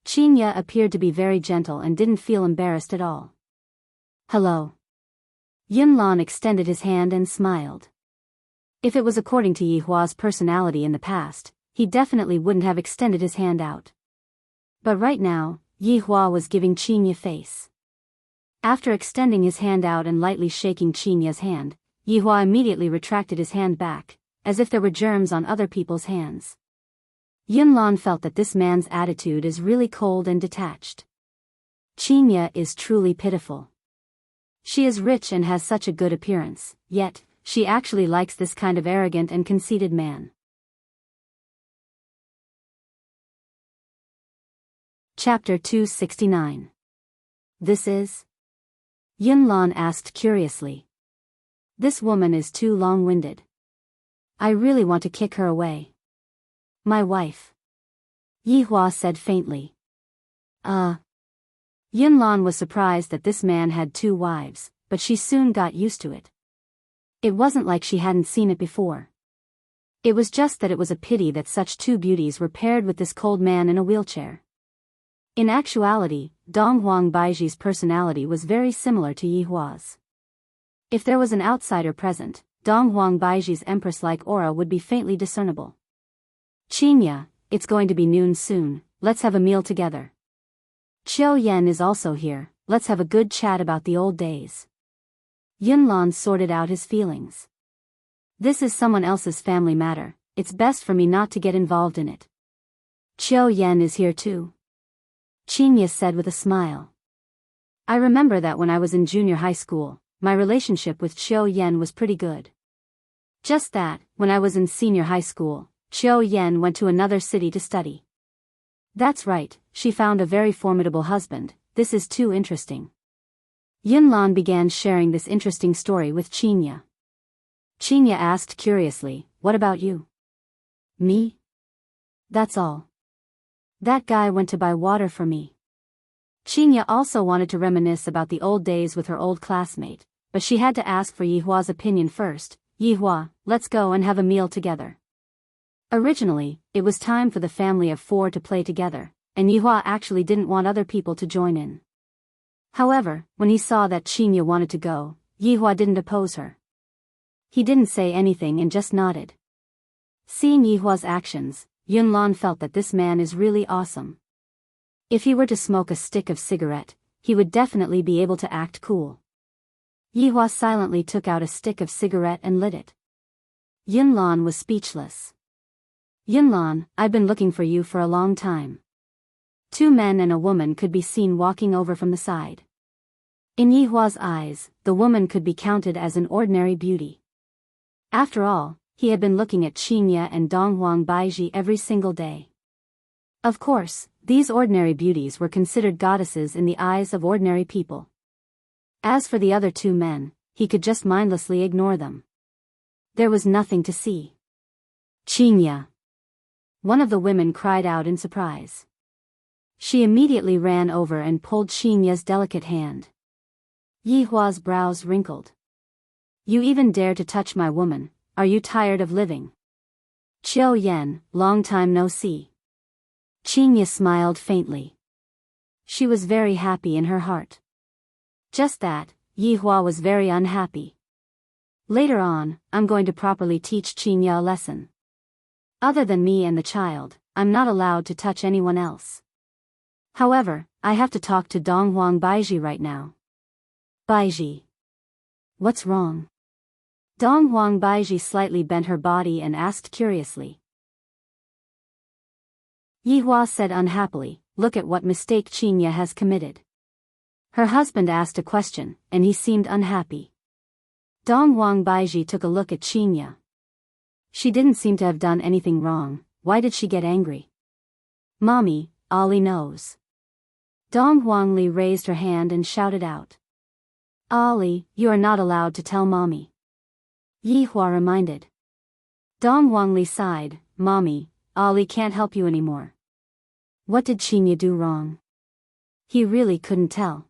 Qinya appeared to be very gentle and didn't feel embarrassed at all. Hello. Yunlan extended his hand and smiled. If it was according to Yihua's personality in the past, he definitely wouldn't have extended his hand out. But right now, Yihua was giving Qinya face. After extending his hand out and lightly shaking Qinya's hand, Yihua immediately retracted his hand back, as if there were germs on other people's hands. Yunlan felt that this man's attitude is really cold and detached. Qinya is truly pitiful. She is rich and has such a good appearance, yet, she actually likes this kind of arrogant and conceited man. Chapter 269. This is? Yunlan asked curiously. This woman is too long-winded. I really want to kick her away. My wife. Yihua said faintly. Yunlan was surprised that this man had 2 wives, but she soon got used to it. It wasn't like she hadn't seen it before. It was just that it was a pity that such 2 beauties were paired with this cold man in a wheelchair. In actuality, Dong Baiji's personality was very similar to Yihua's. If there was an outsider present, Dong Baiji's empress-like aura would be faintly discernible. Qinya, it's going to be noon soon, let's have a meal together. Qiu Yan is also here, let's have a good chat about the old days. Yunlan sorted out his feelings. This is someone else's family matter, it's best for me not to get involved in it. Qiu Yan is here too. Qinya said with a smile. I remember that when I was in junior high school, my relationship with Qiu Yan was pretty good. Just that, when I was in senior high school, Qiu Yan went to another city to study. That's right, she found a very formidable husband. This is too interesting. Yunlan began sharing this interesting story with Qinya. Qinya asked curiously, what about you? Me? That's all. That guy went to buy water for me. Qinya also wanted to reminisce about the old days with her old classmate, but she had to ask for Yihua's opinion first. Yihua, let's go and have a meal together. Originally, it was time for the family of 4 to play together, and Yihua actually didn't want other people to join in. However, when he saw that Qinya wanted to go, Yihua didn't oppose her. He didn't say anything and just nodded. Seeing Yihua's actions, Yunlan felt that this man is really awesome. If he were to smoke a stick of cigarette, he would definitely be able to act cool. Yihua silently took out a stick of cigarette and lit it. Yunlan was speechless. Yunlan, I've been looking for you for a long time. 2 men and a woman could be seen walking over from the side. In Yihua's eyes, the woman could be counted as an ordinary beauty. After all, he had been looking at Qinya and Donghuang Baiji every single day. Of course, these ordinary beauties were considered goddesses in the eyes of ordinary people. As for the other 2 men, he could just mindlessly ignore them. There was nothing to see. Qinya! One of the women cried out in surprise. She immediately ran over and pulled Qinya's delicate hand. Yihua's brows wrinkled. You even dare to touch my woman, are you tired of living? Qiu Yan, long time no see. Qinya smiled faintly. She was very happy in her heart. Just that, Yihua was very unhappy. Later on, I'm going to properly teach Qinya a lesson. Other than me and the child, I'm not allowed to touch anyone else. However, I have to talk to Donghuang Baiji right now. Baiji. What's wrong? Donghuang Baiji slightly bent her body and asked curiously. Yihua said unhappily, look at what mistake Qinya has committed. Her husband asked a question, and he seemed unhappy. Donghuang Baiji took a look at Qinya. She didn't seem to have done anything wrong, why did she get angry? Mommy, Ali knows. Donghuang Li raised her hand and shouted out. Ali, you are not allowed to tell Mommy. Yihua reminded. Donghuang Li sighed, Mommy, Ali can't help you anymore. What did Qinya do wrong? He really couldn't tell.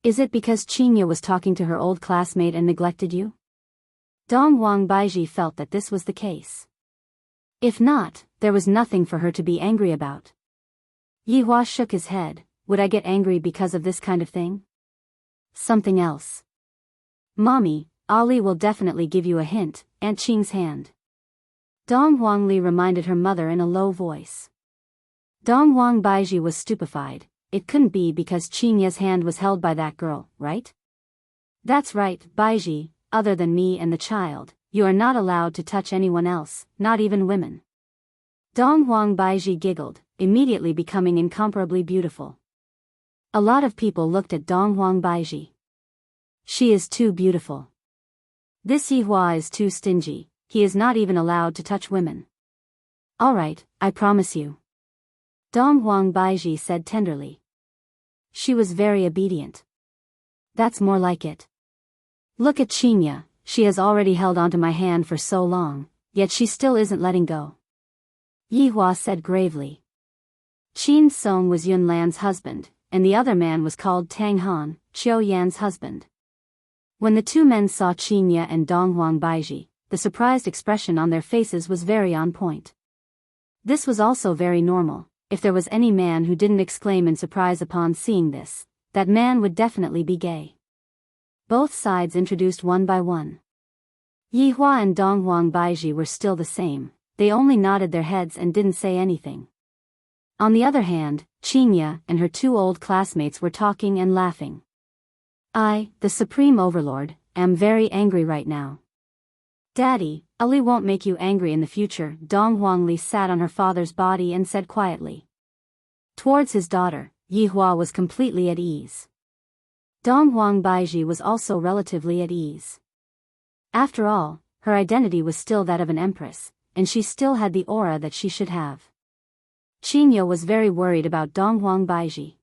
Is it because Qinya was talking to her old classmate and neglected you? Donghuang Baiji felt that this was the case. If not, there was nothing for her to be angry about. Yihua shook his head, would I get angry because of this kind of thing? Something else. Mommy, Ali will definitely give you a hint, Aunt Qing's hand. Donghuang Li reminded her mother in a low voice. Donghuang Baiji was stupefied. It couldn't be because Qinya's hand was held by that girl, right? That's right, Baiji, other than me and the child, you are not allowed to touch anyone else, not even women. Donghuang Baiji giggled, immediately becoming incomparably beautiful. A lot of people looked at Donghuang Baiji. She is too beautiful. This Yihua is too stingy, he is not even allowed to touch women. Alright, I promise you. Donghuang Baiji said tenderly. She was very obedient. That's more like it. Look at Qinya, she has already held onto my hand for so long, yet she still isn't letting go. Yihua said gravely. Qin Song was Yunlan's husband, and the other man was called Tang Han, Qiu Yan's husband. When the 2 men saw Qinya and Donghuang Baiji, the surprised expression on their faces was very on point. This was also very normal. If there was any man who didn't exclaim in surprise upon seeing this, that man would definitely be gay. Both sides introduced one by one. Yihua and Donghuang Baiji were still the same, they only nodded their heads and didn't say anything. On the other hand, Qinya and her 2 old classmates were talking and laughing. I, the Supreme Overlord, am very angry right now. Daddy, Ali won't make you angry in the future. Dong Huangli sat on her father's body and said quietly. Towards his daughter, Yi Hua was completely at ease. Dong Huang Baiji was also relatively at ease. After all, her identity was still that of an empress, and she still had the aura that she should have. Qinyo was very worried about Dong Huang Baiji.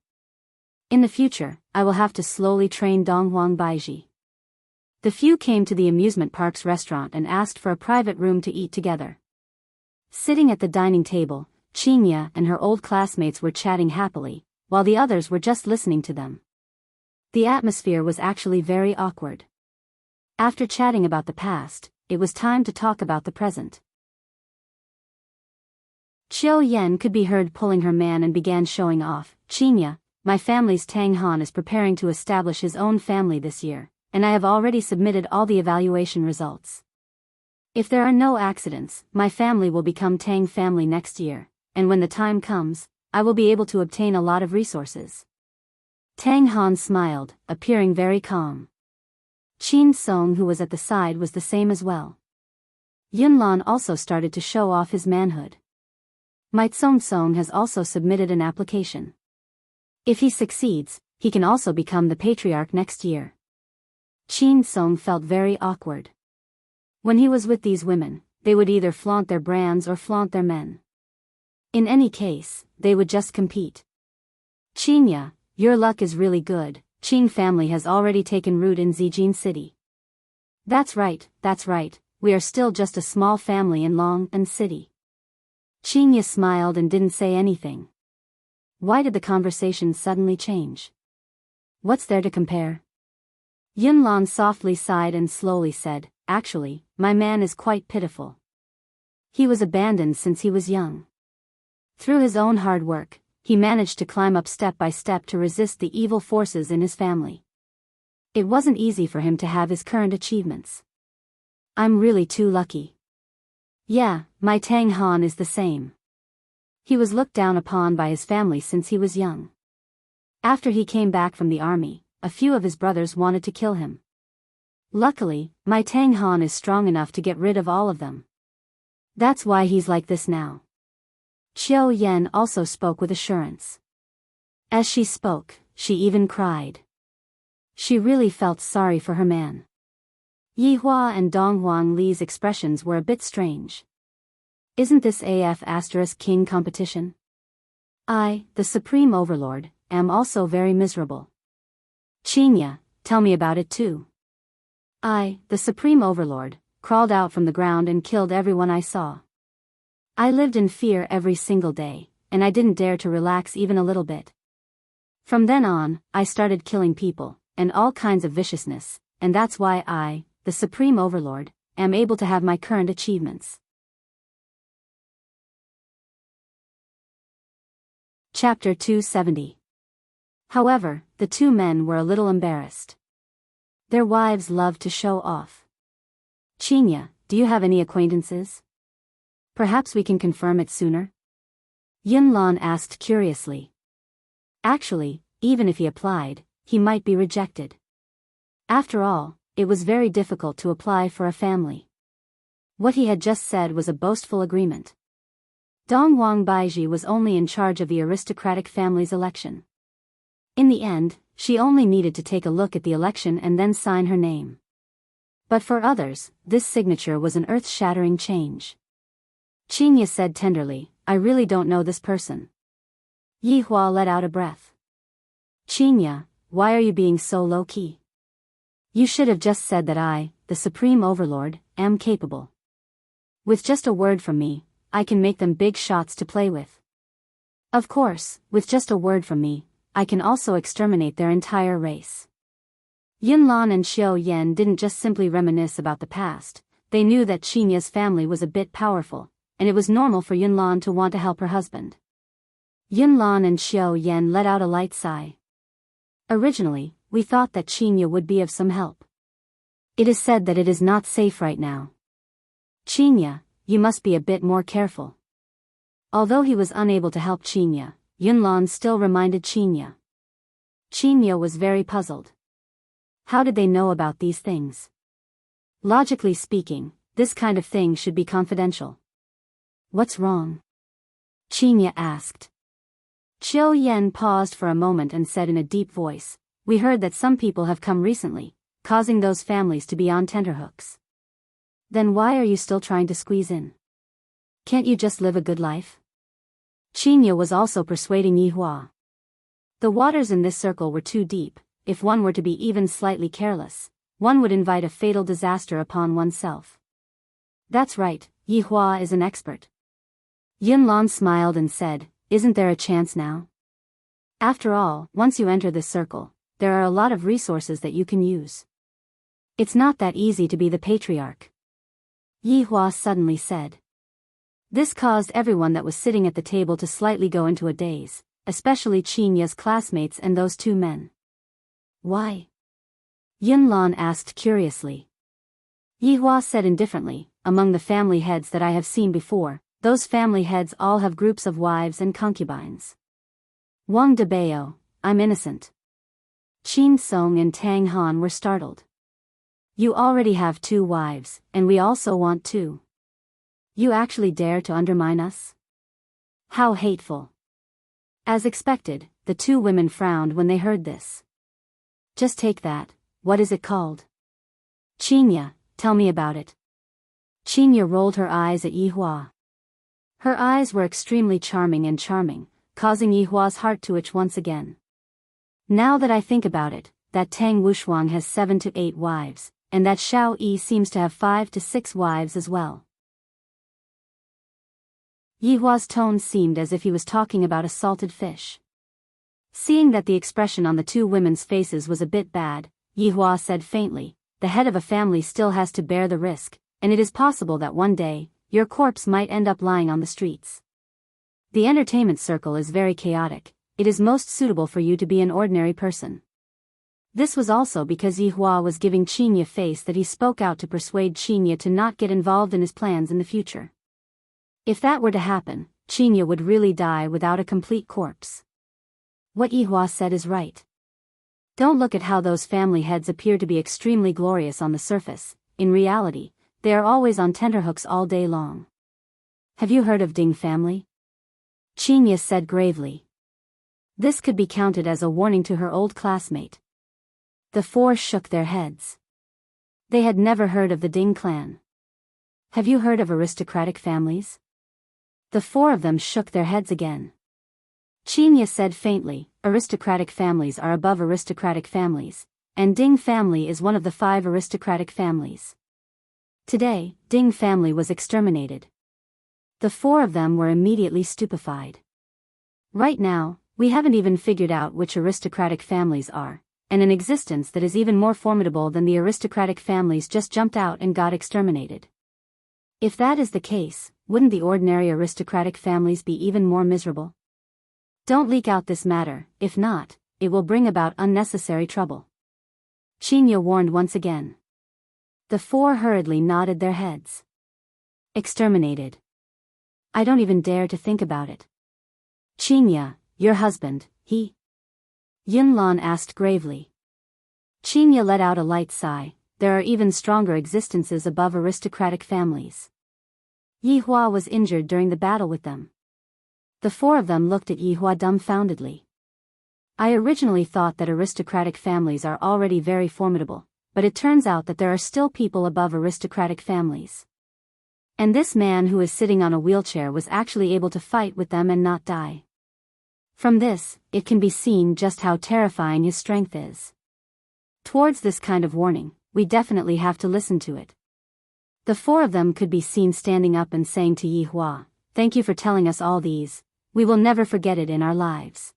In the future, I will have to slowly train Dong Huang Baiji. The few came to the amusement park's restaurant and asked for a private room to eat together. Sitting at the dining table, Qinya and her old classmates were chatting happily, while the others were just listening to them. The atmosphere was actually very awkward. After chatting about the past, it was time to talk about the present. Qiu Yan could be heard pulling her man and began showing off. Qinya, my family's Tang Han is preparing to establish his own family this year, and I have already submitted all the evaluation results. If there are no accidents, my family will become Tang family next year, and when the time comes, I will be able to obtain a lot of resources. Tang Han smiled, appearing very calm. Qin Song, who was at the side, was the same as well. Yunlan also started to show off his manhood. Might Song has also submitted an application. If he succeeds, he can also become the patriarch next year. Qin Song felt very awkward. When he was with these women, they would either flaunt their brands or flaunt their men. In any case, they would just compete. Qinya, your luck is really good. Qin family has already taken root in Zijin City. That's right, we are still just a small family in Long-An City. Qinya smiled and didn't say anything. Why did the conversation suddenly change? What's there to compare? Yunlan softly sighed and slowly said, actually, my man is quite pitiful. He was abandoned since he was young. Through his own hard work, he managed to climb up step by step to resist the evil forces in his family. It wasn't easy for him to have his current achievements. I'm really too lucky. Yeah, my Tang Han is the same. He was looked down upon by his family since he was young. After he came back from the army, a few of his brothers wanted to kill him. Luckily, my Tang Han is strong enough to get rid of all of them. That's why he's like this now. Qiu Yan also spoke with assurance. As she spoke, she even cried. She really felt sorry for her man. Yi Hua and Dong Huang Li's expressions were a bit strange. Isn't this **king competition? I, the Supreme Overlord, am also very miserable. Qinya, tell me about it too. I, the Supreme Overlord, crawled out from the ground and killed everyone I saw. I lived in fear every single day, and I didn't dare to relax even a little bit. From then on, I started killing people, and all kinds of viciousness, and that's why I, the Supreme Overlord, am able to have my current achievements. Chapter 270. However, the two men were a little embarrassed. Their wives loved to show off. Qinya, do you have any acquaintances? Perhaps we can confirm it sooner? Yunlan asked curiously. Actually, even if he applied, he might be rejected. After all, it was very difficult to apply for a family. What he had just said was a boastful agreement. Dong Huang Baiji was only in charge of the aristocratic family's election. In the end, she only needed to take a look at the election and then sign her name. But for others, this signature was an earth-shattering change. Qinya said tenderly, I really don't know this person. Yi Hua let out a breath. Qinya, why are you being so low-key? You should have just said that I, the Supreme Overlord, am capable. With just a word from me, I can make them big shots to play with. Of course, with just a word from me, I can also exterminate their entire race. Yunlan and Qiu Yan didn't just simply reminisce about the past, they knew that Qinya's family was a bit powerful, and it was normal for Yunlan to want to help her husband. Yunlan and Qiu Yan let out a light sigh. Originally, we thought that Qinya would be of some help. It is said that it is not safe right now. Qinya, you must be a bit more careful. Although he was unable to help Qinya, Yunlan still reminded Qinya. Qinya was very puzzled. How did they know about these things? Logically speaking, this kind of thing should be confidential. What's wrong? Qinya asked. Qiu Yen paused for a moment and said in a deep voice, we heard that some people have come recently, causing those families to be on tenterhooks. Then why are you still trying to squeeze in? Can't you just live a good life? Qinya was also persuading Yihua. The waters in this circle were too deep. If one were to be even slightly careless, one would invite a fatal disaster upon oneself. That's right, Yihua is an expert. Yunlan smiled and said, isn't there a chance now? After all, once you enter this circle, there are a lot of resources that you can use. It's not that easy to be the patriarch. Yihua suddenly said. This caused everyone that was sitting at the table to slightly go into a daze, especially Qinya's classmates and those two men. Why? Yunlan asked curiously. Yihua said indifferently, among the family heads that I have seen before, those family heads all have groups of wives and concubines. Wang Debao, I'm innocent. Qin Song and Tang Han were startled. You already have 2 wives, and we also want 2. You actually dare to undermine us? How hateful. As expected, the 2 women frowned when they heard this. Just take that, what is it called? Qinya, tell me about it. Qinya rolled her eyes at Yihua. Her eyes were extremely charming, causing Yihua's heart to itch once again. Now that I think about it, that Tang Wushuang has 7 to 8 wives, and that Xiao Yi seems to have 5 to 6 wives as well. Yihua's tone seemed as if he was talking about a salted fish. Seeing that the expression on the 2 women's faces was a bit bad, Yihua said faintly, the head of a family still has to bear the risk, and it is possible that one day, your corpse might end up lying on the streets. The entertainment circle is very chaotic, it is most suitable for you to be an ordinary person. This was also because Yihua was giving Qinya face that he spoke out to persuade Qinya to not get involved in his plans in the future. If that were to happen, Qinya would really die without a complete corpse. What Yihua said is right. Don't look at how those family heads appear to be extremely glorious on the surface, in reality, they are always on tenterhooks all day long. Have you heard of Ding family? Qinya said gravely. This could be counted as a warning to her old classmate. The 4 shook their heads. They had never heard of the Ding clan. Have you heard of aristocratic families? The 4 of them shook their heads again. Qinya said faintly, aristocratic families are above aristocratic families, and Ding family is one of the 5 aristocratic families. Today, Ding family was exterminated. The 4 of them were immediately stupefied. Right now, we haven't even figured out which aristocratic families are, and an existence that is even more formidable than the aristocratic families just jumped out and got exterminated. If that is the case, wouldn't the ordinary aristocratic families be even more miserable? Don't leak out this matter, if not, it will bring about unnecessary trouble. Qinya warned once again. The 4 hurriedly nodded their heads. Exterminated. I don't even dare to think about it. Qinya, your husband, he? Yunlan asked gravely. Qinya let out a light sigh, there are even stronger existences above aristocratic families. Yihua was injured during the battle with them. The 4 of them looked at Yihua dumbfoundedly. I originally thought that aristocratic families are already very formidable, but it turns out that there are still people above aristocratic families. And this man who is sitting on a wheelchair was actually able to fight with them and not die. From this, it can be seen just how terrifying his strength is. Towards this kind of warning, we definitely have to listen to it. The 4 of them could be seen standing up and saying to Yihua, thank you for telling us all these, we will never forget it in our lives.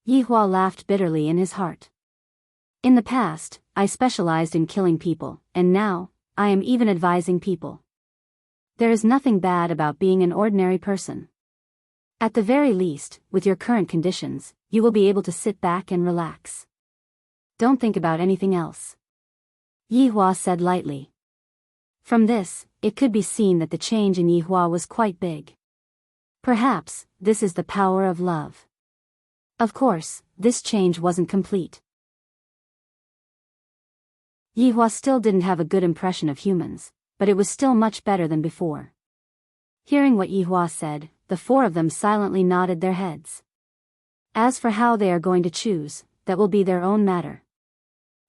Yihua laughed bitterly in his heart. In the past, I specialized in killing people, and now, I am even advising people. There is nothing bad about being an ordinary person. At the very least, with your current conditions, you will be able to sit back and relax. Don't think about anything else. Yihua said lightly. From this, it could be seen that the change in Yihua was quite big. Perhaps, this is the power of love. Of course, this change wasn't complete. Yihua still didn't have a good impression of humans, but it was still much better than before. Hearing what Yihua said, the four of them silently nodded their heads. As for how they are going to choose, that will be their own matter.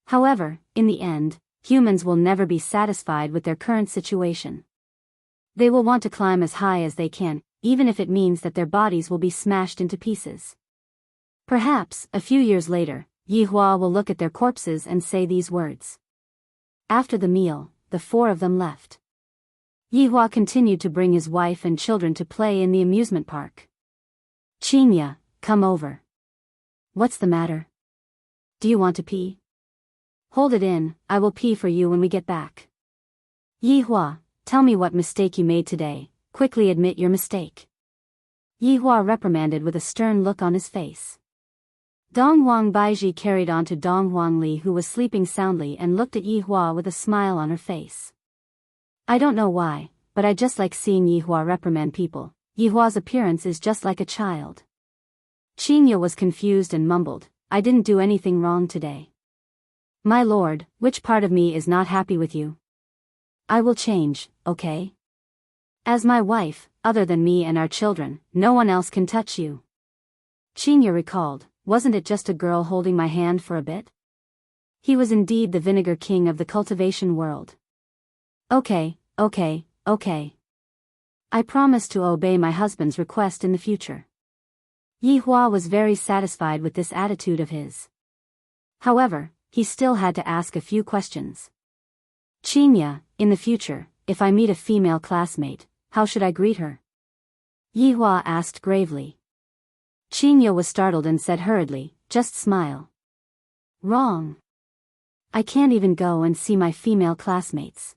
However, in the end, humans will never be satisfied with their current situation. They will want to climb as high as they can, even if it means that their bodies will be smashed into pieces. Perhaps, a few years later, Yihua will look at their corpses and say these words. After the meal, the four of them left. Yihua continued to bring his wife and children to play in the amusement park. Qinya, come over. What's the matter? Do you want to pee? Hold it in, I will pee for you when we get back. Yihua, tell me what mistake you made today, quickly admit your mistake. Yihua reprimanded with a stern look on his face. Dong Huang Baiji carried on to Dong Huang Li, who was sleeping soundly, and looked at Yihua with a smile on her face. I don't know why, but I just like seeing Yihua reprimand people. Yihua's appearance is just like a child. Qinya was confused and mumbled, I didn't do anything wrong today. My lord, which part of me is not happy with you? I will change, okay? As my wife, other than me and our children, no one else can touch you. Qinya recalled, wasn't it just a girl holding my hand for a bit? He was indeed the vinegar king of the cultivation world. Okay. I promise to obey my husband's request in the future. Yihua was very satisfied with this attitude of his. However, he still had to ask a few questions. Qinya, in the future, if I meet a female classmate, how should I greet her? Yihua asked gravely. Qinya was startled and said hurriedly, just smile. Wrong. I can't even go and see my female classmates.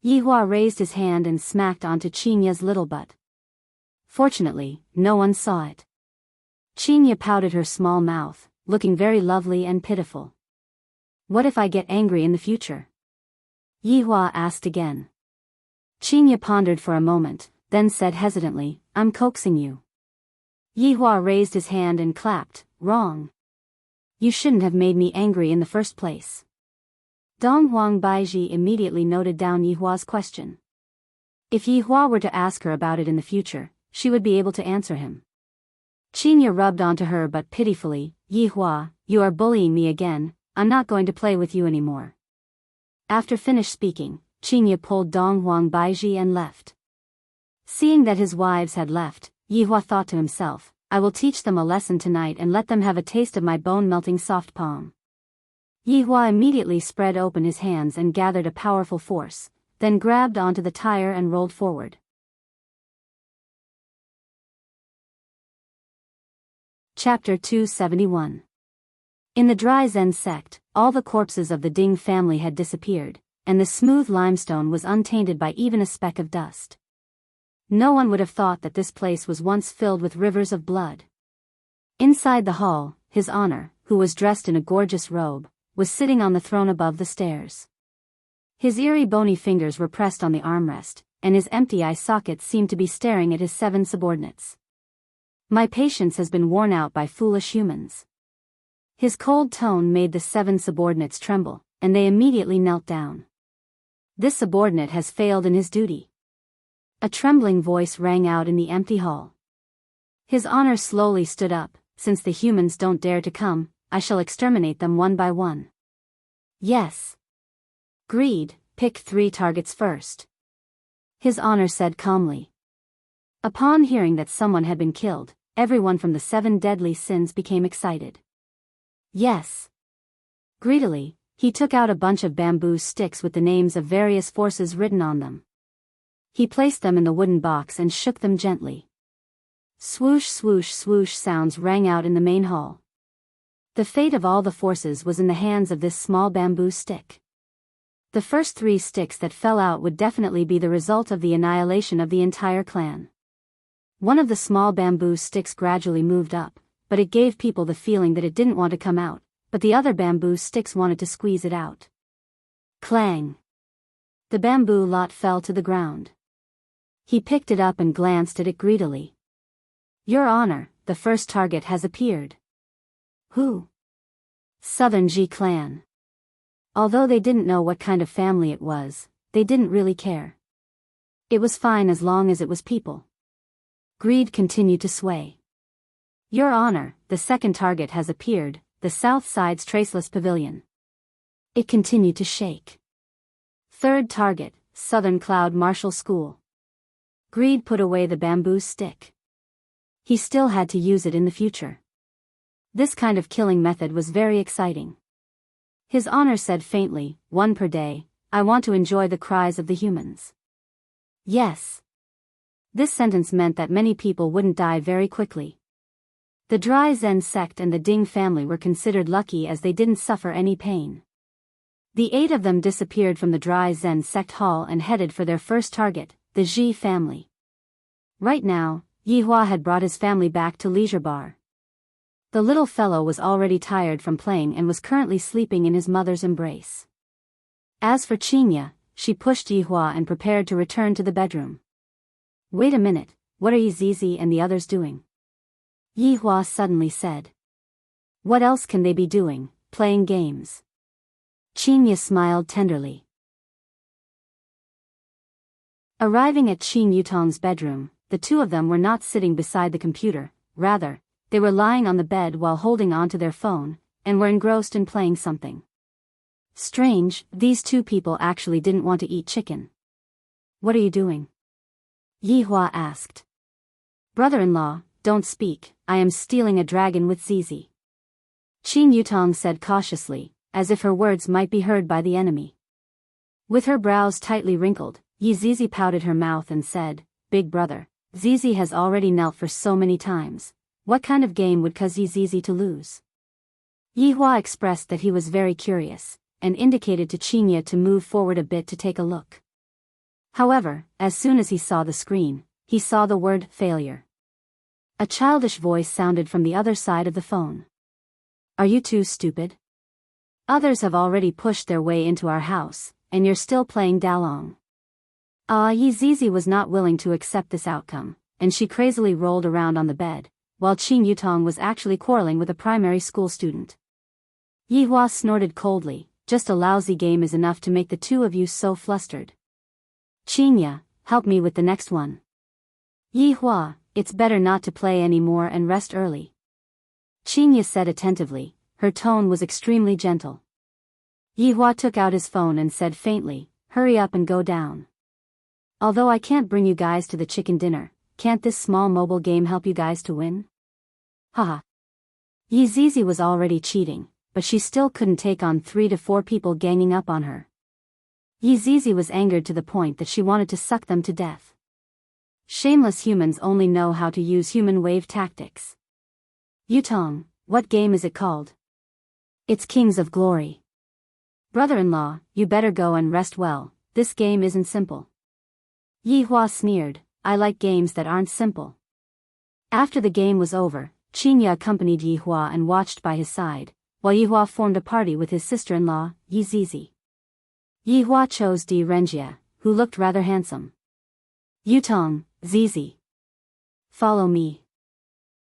Yihua raised his hand and smacked onto Qinya's little butt. Fortunately, no one saw it. Qinya pouted her small mouth, looking very lovely and pitiful. What if I get angry in the future? Yihua asked again. Qinya pondered for a moment, then said hesitantly, I'm coaxing you. Yihua raised his hand and clapped, wrong. You shouldn't have made me angry in the first place. Dong Huang Baiji immediately noted down Yihua's question. If Yihua were to ask her about it in the future, she would be able to answer him. Qinya rubbed onto her but pitifully, Yihua, you are bullying me again, I'm not going to play with you anymore. After finished speaking, Qinya pulled Dong Huang Baiji and left. Seeing that his wives had left, Yihua thought to himself, I will teach them a lesson tonight and let them have a taste of my bone-melting soft palm. Yihua immediately spread open his hands and gathered a powerful force, then grabbed onto the tire and rolled forward. Chapter 271. In the dry Zen sect, all the corpses of the Ding family had disappeared, and the smooth limestone was untainted by even a speck of dust. No one would have thought that this place was once filled with rivers of blood. Inside the hall, His Honor, who was dressed in a gorgeous robe, was sitting on the throne above the stairs. His eerie bony fingers were pressed on the armrest, and his empty eye sockets seemed to be staring at his 7 subordinates. My patience has been worn out by foolish humans. His cold tone made the 7 subordinates tremble, and they immediately knelt down. This subordinate has failed in his duty. A trembling voice rang out in the empty hall. His Honor slowly stood up, since the humans don't dare to come, I shall exterminate them one by one. Yes. Greed, pick 3 targets first. His Honor said calmly. Upon hearing that someone had been killed, everyone from the 7 deadly sins became excited. Yes. Greedily, he took out a bunch of bamboo sticks with the names of various forces written on them. He placed them in the wooden box and shook them gently. Swoosh swoosh swoosh sounds rang out in the main hall. The fate of all the forces was in the hands of this small bamboo stick. The first 3 sticks that fell out would definitely be the result of the annihilation of the entire clan. One of the small bamboo sticks gradually moved up, but it gave people the feeling that it didn't want to come out, but the other bamboo sticks wanted to squeeze it out. Clang! The bamboo lot fell to the ground. He picked it up and glanced at it greedily. Your Honor, the first target has appeared. Who? Southern Ji clan. Although they didn't know what kind of family it was, they didn't really care. It was fine as long as it was people. Greed continued to sway. Your Honor, the second target has appeared, the south side's traceless pavilion. It continued to shake. Third target, Southern Cloud Martial School. Greed put away the bamboo stick. He still had to use it in the future. This kind of killing method was very exciting. His Honor said faintly, 1 per day, I want to enjoy the cries of the humans. Yes. This sentence meant that many people wouldn't die very quickly. The Dry Zen sect and the Ding family were considered lucky as they didn't suffer any pain. The 8 of them disappeared from the Dry Zen sect hall and headed for their first target, the Ji family. Right now, Yihua had brought his family back to Leisure Bar. The little fellow was already tired from playing and was currently sleeping in his mother's embrace. As for Qinya, she pushed Yihua and prepared to return to the bedroom. Wait a minute, what are Zizi and the others doing? Yihua suddenly said. What else can they be doing, playing games? Qinya smiled tenderly. Arriving at Qin Yutong's bedroom, the two of them were not sitting beside the computer, rather, they were lying on the bed while holding onto their phone, and were engrossed in playing something. Strange, these two people actually didn't want to eat chicken. What are you doing? Yihua asked. Brother-in-law, don't speak, I am stealing a dragon with Zizi. Qin Yutong said cautiously, as if her words might be heard by the enemy. With her brows tightly wrinkled, Zizi pouted her mouth and said, Big brother, Zizi has already knelt for so many times, what kind of game would cause Zizi to lose? Yihua expressed that he was very curious, and indicated to Qinya to move forward a bit to take a look. However, as soon as he saw the screen, he saw the word failure. A childish voice sounded from the other side of the phone. Are you too stupid? Others have already pushed their way into our house, and you're still playing Dalong. Zizi was not willing to accept this outcome, and she crazily rolled around on the bed, while Qin Yutong was actually quarreling with a primary school student. Yihua snorted coldly, just a lousy game is enough to make the two of you so flustered. Qinya, help me with the next one. Yihua, it's better not to play anymore and rest early. Qinya said attentively, her tone was extremely gentle. Yihua took out his phone and said faintly, hurry up and go down. Although I can't bring you guys to the chicken dinner, can't this small mobile game help you guys to win? Haha. Zizi was already cheating, but she still couldn't take on 3 to 4 people ganging up on her. Zizi was angered to the point that she wanted to suck them to death. Shameless humans only know how to use human wave tactics. Yutong, what game is it called? It's Kings of Glory. Brother-in-law, you better go and rest well, this game isn't simple. Yihua sneered, I like games that aren't simple. After the game was over, Qinya accompanied Yihua and watched by his side, while Yihua formed a party with his sister-in-law, Zizi. Yihua chose Di Renjia, who looked rather handsome. Yutong, Zizi. Follow me.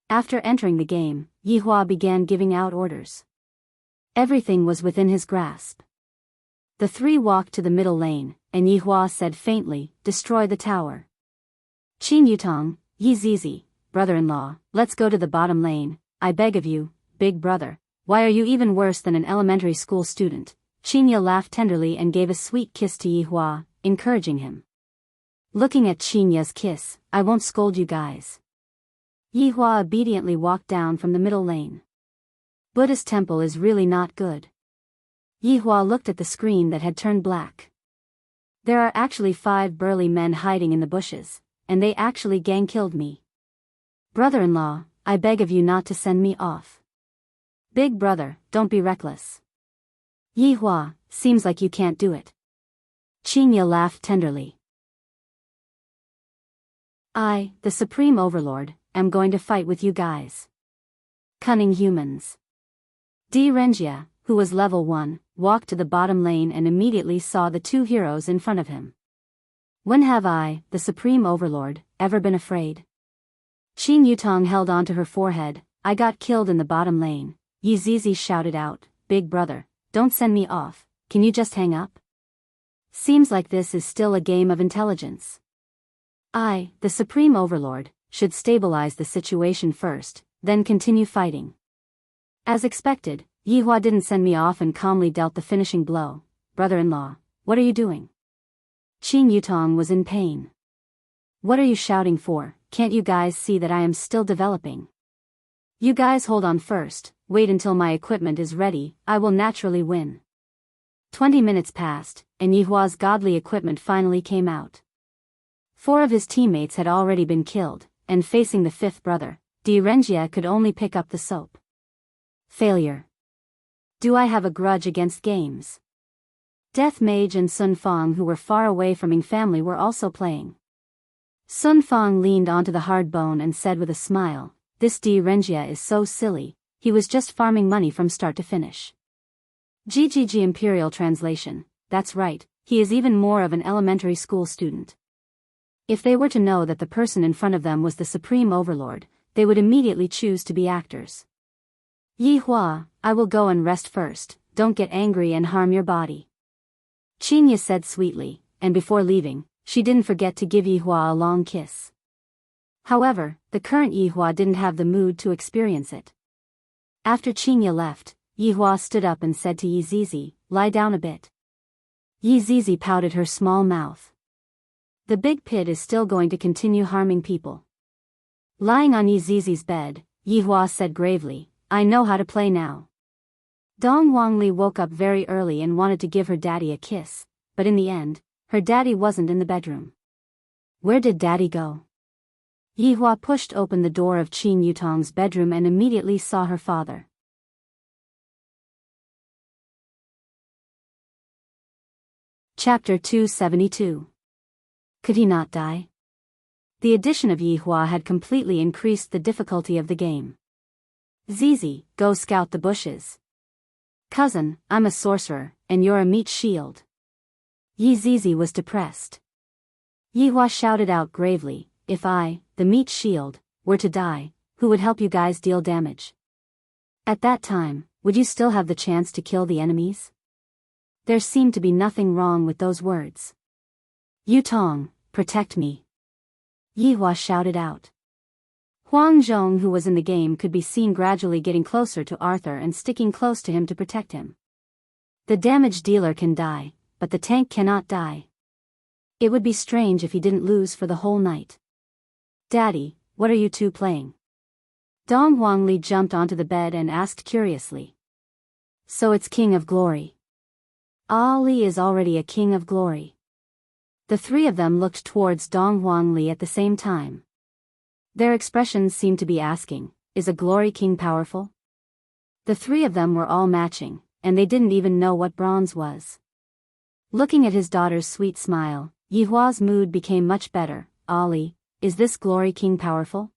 After entering the game, Yihua began giving out orders. Everything was within his grasp. The 3 walked to the middle lane, and Yihua said faintly, destroy the tower. Qin Yutong, Zizi, brother-in-law, let's go to the bottom lane, I beg of you, big brother, why are you even worse than an elementary school student? Qinya laughed tenderly and gave a sweet kiss to Yihua, encouraging him. Looking at Qinya's kiss, I won't scold you guys. Yihua obediently walked down from the middle lane. Buddhist temple is really not good. Yihua looked at the screen that had turned black. There are actually 5 burly men hiding in the bushes, and they actually gang-killed me. Brother-in-law, I beg of you not to send me off. Big brother, don't be reckless. Yihua, seems like you can't do it. Qinya laughed tenderly. I, the Supreme Overlord, am going to fight with you guys. Cunning humans. Di Renjia, who was level 1, walked to the bottom lane and immediately saw the 2 heroes in front of him. When have I, the Supreme Overlord, ever been afraid? Qin Yutong held onto her forehead, I got killed in the bottom lane. Zizi shouted out, Big brother, don't send me off, can you just hang up? Seems like this is still a game of intelligence. I, the Supreme Overlord, should stabilize the situation first, then continue fighting. As expected, Yihua didn't send me off and calmly dealt the finishing blow. Brother-in-law, what are you doing? Qing Yutong was in pain. What are you shouting for? Can't you guys see that I am still developing? You guys hold on first, wait until my equipment is ready, I will naturally win. 20 minutes passed, and Yihua's godly equipment finally came out. 4 of his teammates had already been killed, and facing the 5th brother, Renjia could only pick up the soap. Failure. Do I have a grudge against games? Death Mage and Sun Fang, who were far away from Ying family, were also playing. Sun Fang leaned onto the hard bone and said with a smile, "This Renjia is so silly, he was just farming money from start to finish." GGG Imperial Translation, that's right, he is even more of an elementary school student. If they were to know that the person in front of them was the Supreme Overlord, they would immediately choose to be actors. Yihua, I will go and rest first, don't get angry and harm your body. Qinya said sweetly, and before leaving, she didn't forget to give Yihua a long kiss. However, the current Yihua didn't have the mood to experience it. After Qinya left, Yihua stood up and said to Yizizi, lie down a bit. Yizizi pouted her small mouth. The big pit is still going to continue harming people. Lying on Yizizi's bed, Yihua said gravely, I know how to play now. Dong Wangli woke up very early and wanted to give her daddy a kiss, but in the end, her daddy wasn't in the bedroom. Where did daddy go? Yihua pushed open the door of Qin Yutong's bedroom and immediately saw her father. Chapter 272. Could he not die? The addition of Yihua had completely increased the difficulty of the game. Zizi, go scout the bushes. Cousin, I'm a sorcerer, and you're a meat shield. Zizi was depressed. Yihua shouted out gravely, if I, the meat shield, were to die, who would help you guys deal damage? At that time, would you still have the chance to kill the enemies? There seemed to be nothing wrong with those words. Yutong, protect me. Yihua shouted out. Huang Zhong, who was in the game, could be seen gradually getting closer to Arthur and sticking close to him to protect him. The damage dealer can die, but the tank cannot die. It would be strange if he didn't lose for the whole night. Daddy, what are you two playing? Dong Wangli jumped onto the bed and asked curiously. So it's King of Glory. Ali is already a King of Glory. The 3 of them looked towards Dong Wangli at the same time. Their expressions seemed to be asking, is a Glory King powerful? The 3 of them were all matching, and they didn't even know what bronze was. Looking at his daughter's sweet smile, Yihua's mood became much better. Ali, is this Glory King powerful?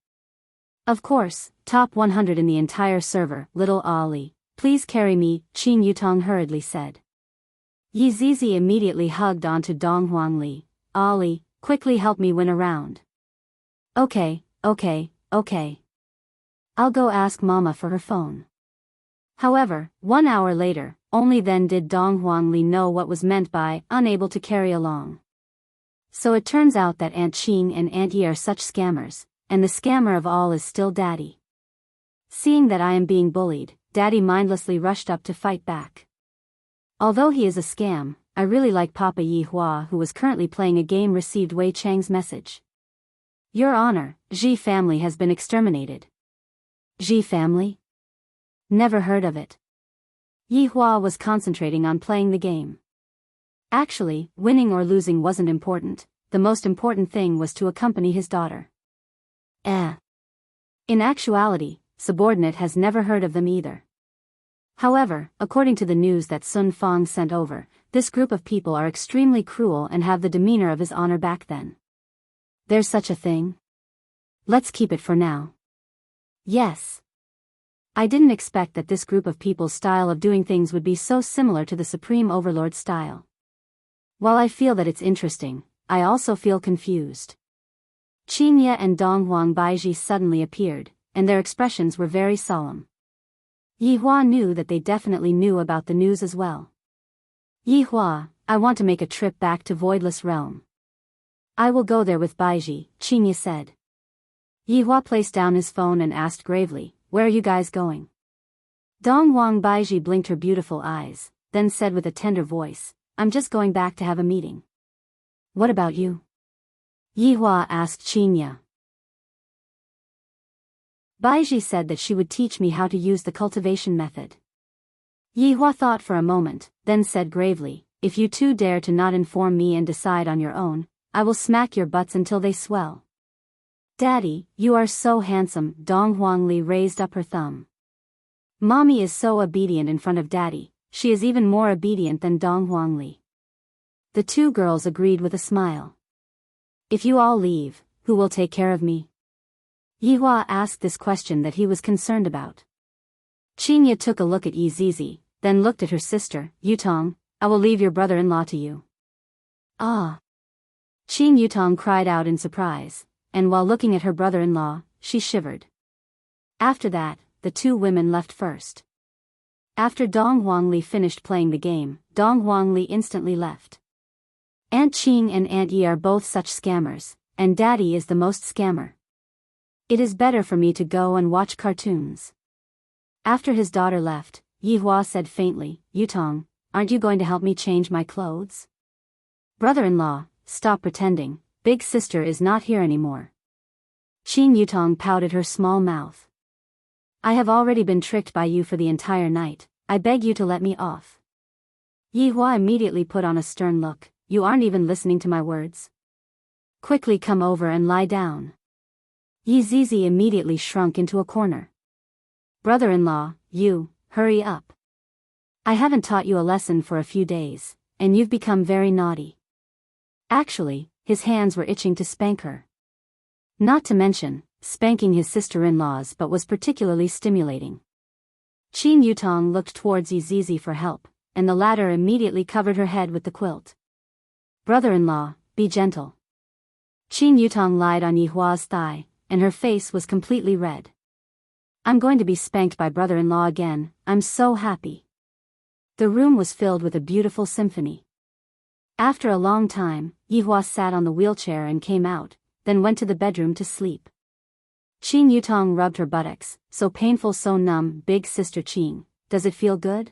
Of course, top 100 in the entire server, little Ali, please carry me, Qin Yutong hurriedly said. Yizizi immediately hugged onto Dong Wangli. Ali, quickly help me win a round. Okay. I'll go ask Mama for her phone. However, 1 hour later, only then did Dong Wangli know what was meant by unable to carry along. So it turns out that Aunt Qing and Aunt Yi are such scammers, and the scammer of all is still Daddy. Seeing that I am being bullied, Daddy mindlessly rushed up to fight back. Although he is a scam, I really like Papa Yihua, who was currently playing a game, received Wei Chang's message. Your Honor, Ji family has been exterminated. Ji family? Never heard of it. Yihua was concentrating on playing the game. Actually, winning or losing wasn't important, the most important thing was to accompany his daughter. In actuality, subordinate has never heard of them either. However, according to the news that Sun Fang sent over, this group of people are extremely cruel and have the demeanor of his honor back then. There's such a thing? Let's keep it for now. Yes. I didn't expect that this group of people's style of doing things would be so similar to the Supreme Overlord's style. While I feel that it's interesting, I also feel confused. Qinya and Dong Baiji suddenly appeared, and their expressions were very solemn. Yihua knew that they definitely knew about the news as well. Yihua, I want to make a trip back to Voidless Realm. I will go there with Baiji, Qingye said. Yihua placed down his phone and asked gravely, where are you guys going? Dongwang Baiji blinked her beautiful eyes, then said with a tender voice, I'm just going back to have a meeting. What about you? Yihua asked Qingye. Baiji said that she would teach me how to use the cultivation method. Yihua thought for a moment, then said gravely, if you two dare to not inform me and decide on your own, I will smack your butts until they swell. Daddy, you are so handsome, Dong Huangli raised up her thumb. Mommy is so obedient in front of Daddy, she is even more obedient than Dong Huangli. The two girls agreed with a smile. If you all leave, who will take care of me? Yihua asked this question that he was concerned about. Qingye took a look at Yizizi, then looked at her sister, Yutong, I will leave your brother-in-law to you. Ah! Qing Yutong cried out in surprise, and while looking at her brother-in-law, she shivered. After that, the two women left first. After Dong Huangli finished playing the game, Dong Huangli instantly left. Aunt Qing and Aunt Yi are both such scammers, and Daddy is the most scammer. It is better for me to go and watch cartoons. After his daughter left, Yihua said faintly, Yutong, aren't you going to help me change my clothes? Brother-in-law, stop pretending, big sister is not here anymore. Qing Yutong pouted her small mouth. I have already been tricked by you for the entire night, I beg you to let me off. Yihua immediately put on a stern look, you aren't even listening to my words. Quickly come over and lie down. Yizizi immediately shrunk into a corner. Brother-in-law, you, hurry up. I haven't taught you a lesson for a few days, and you've become very naughty. Actually, his hands were itching to spank her. Not to mention, spanking his sister-in-laws but was particularly stimulating. Qing Yutong looked towards Yizizi for help, and the latter immediately covered her head with the quilt. Brother-in-law, be gentle. Qing Yutong lied on Yihua's thigh, and her face was completely red. I'm going to be spanked by brother-in-law again, I'm so happy. The room was filled with a beautiful symphony. After a long time, Yihua sat on the wheelchair and came out, then went to the bedroom to sleep. Qing Yutong rubbed her buttocks, so painful so numb, big sister Qing, does it feel good?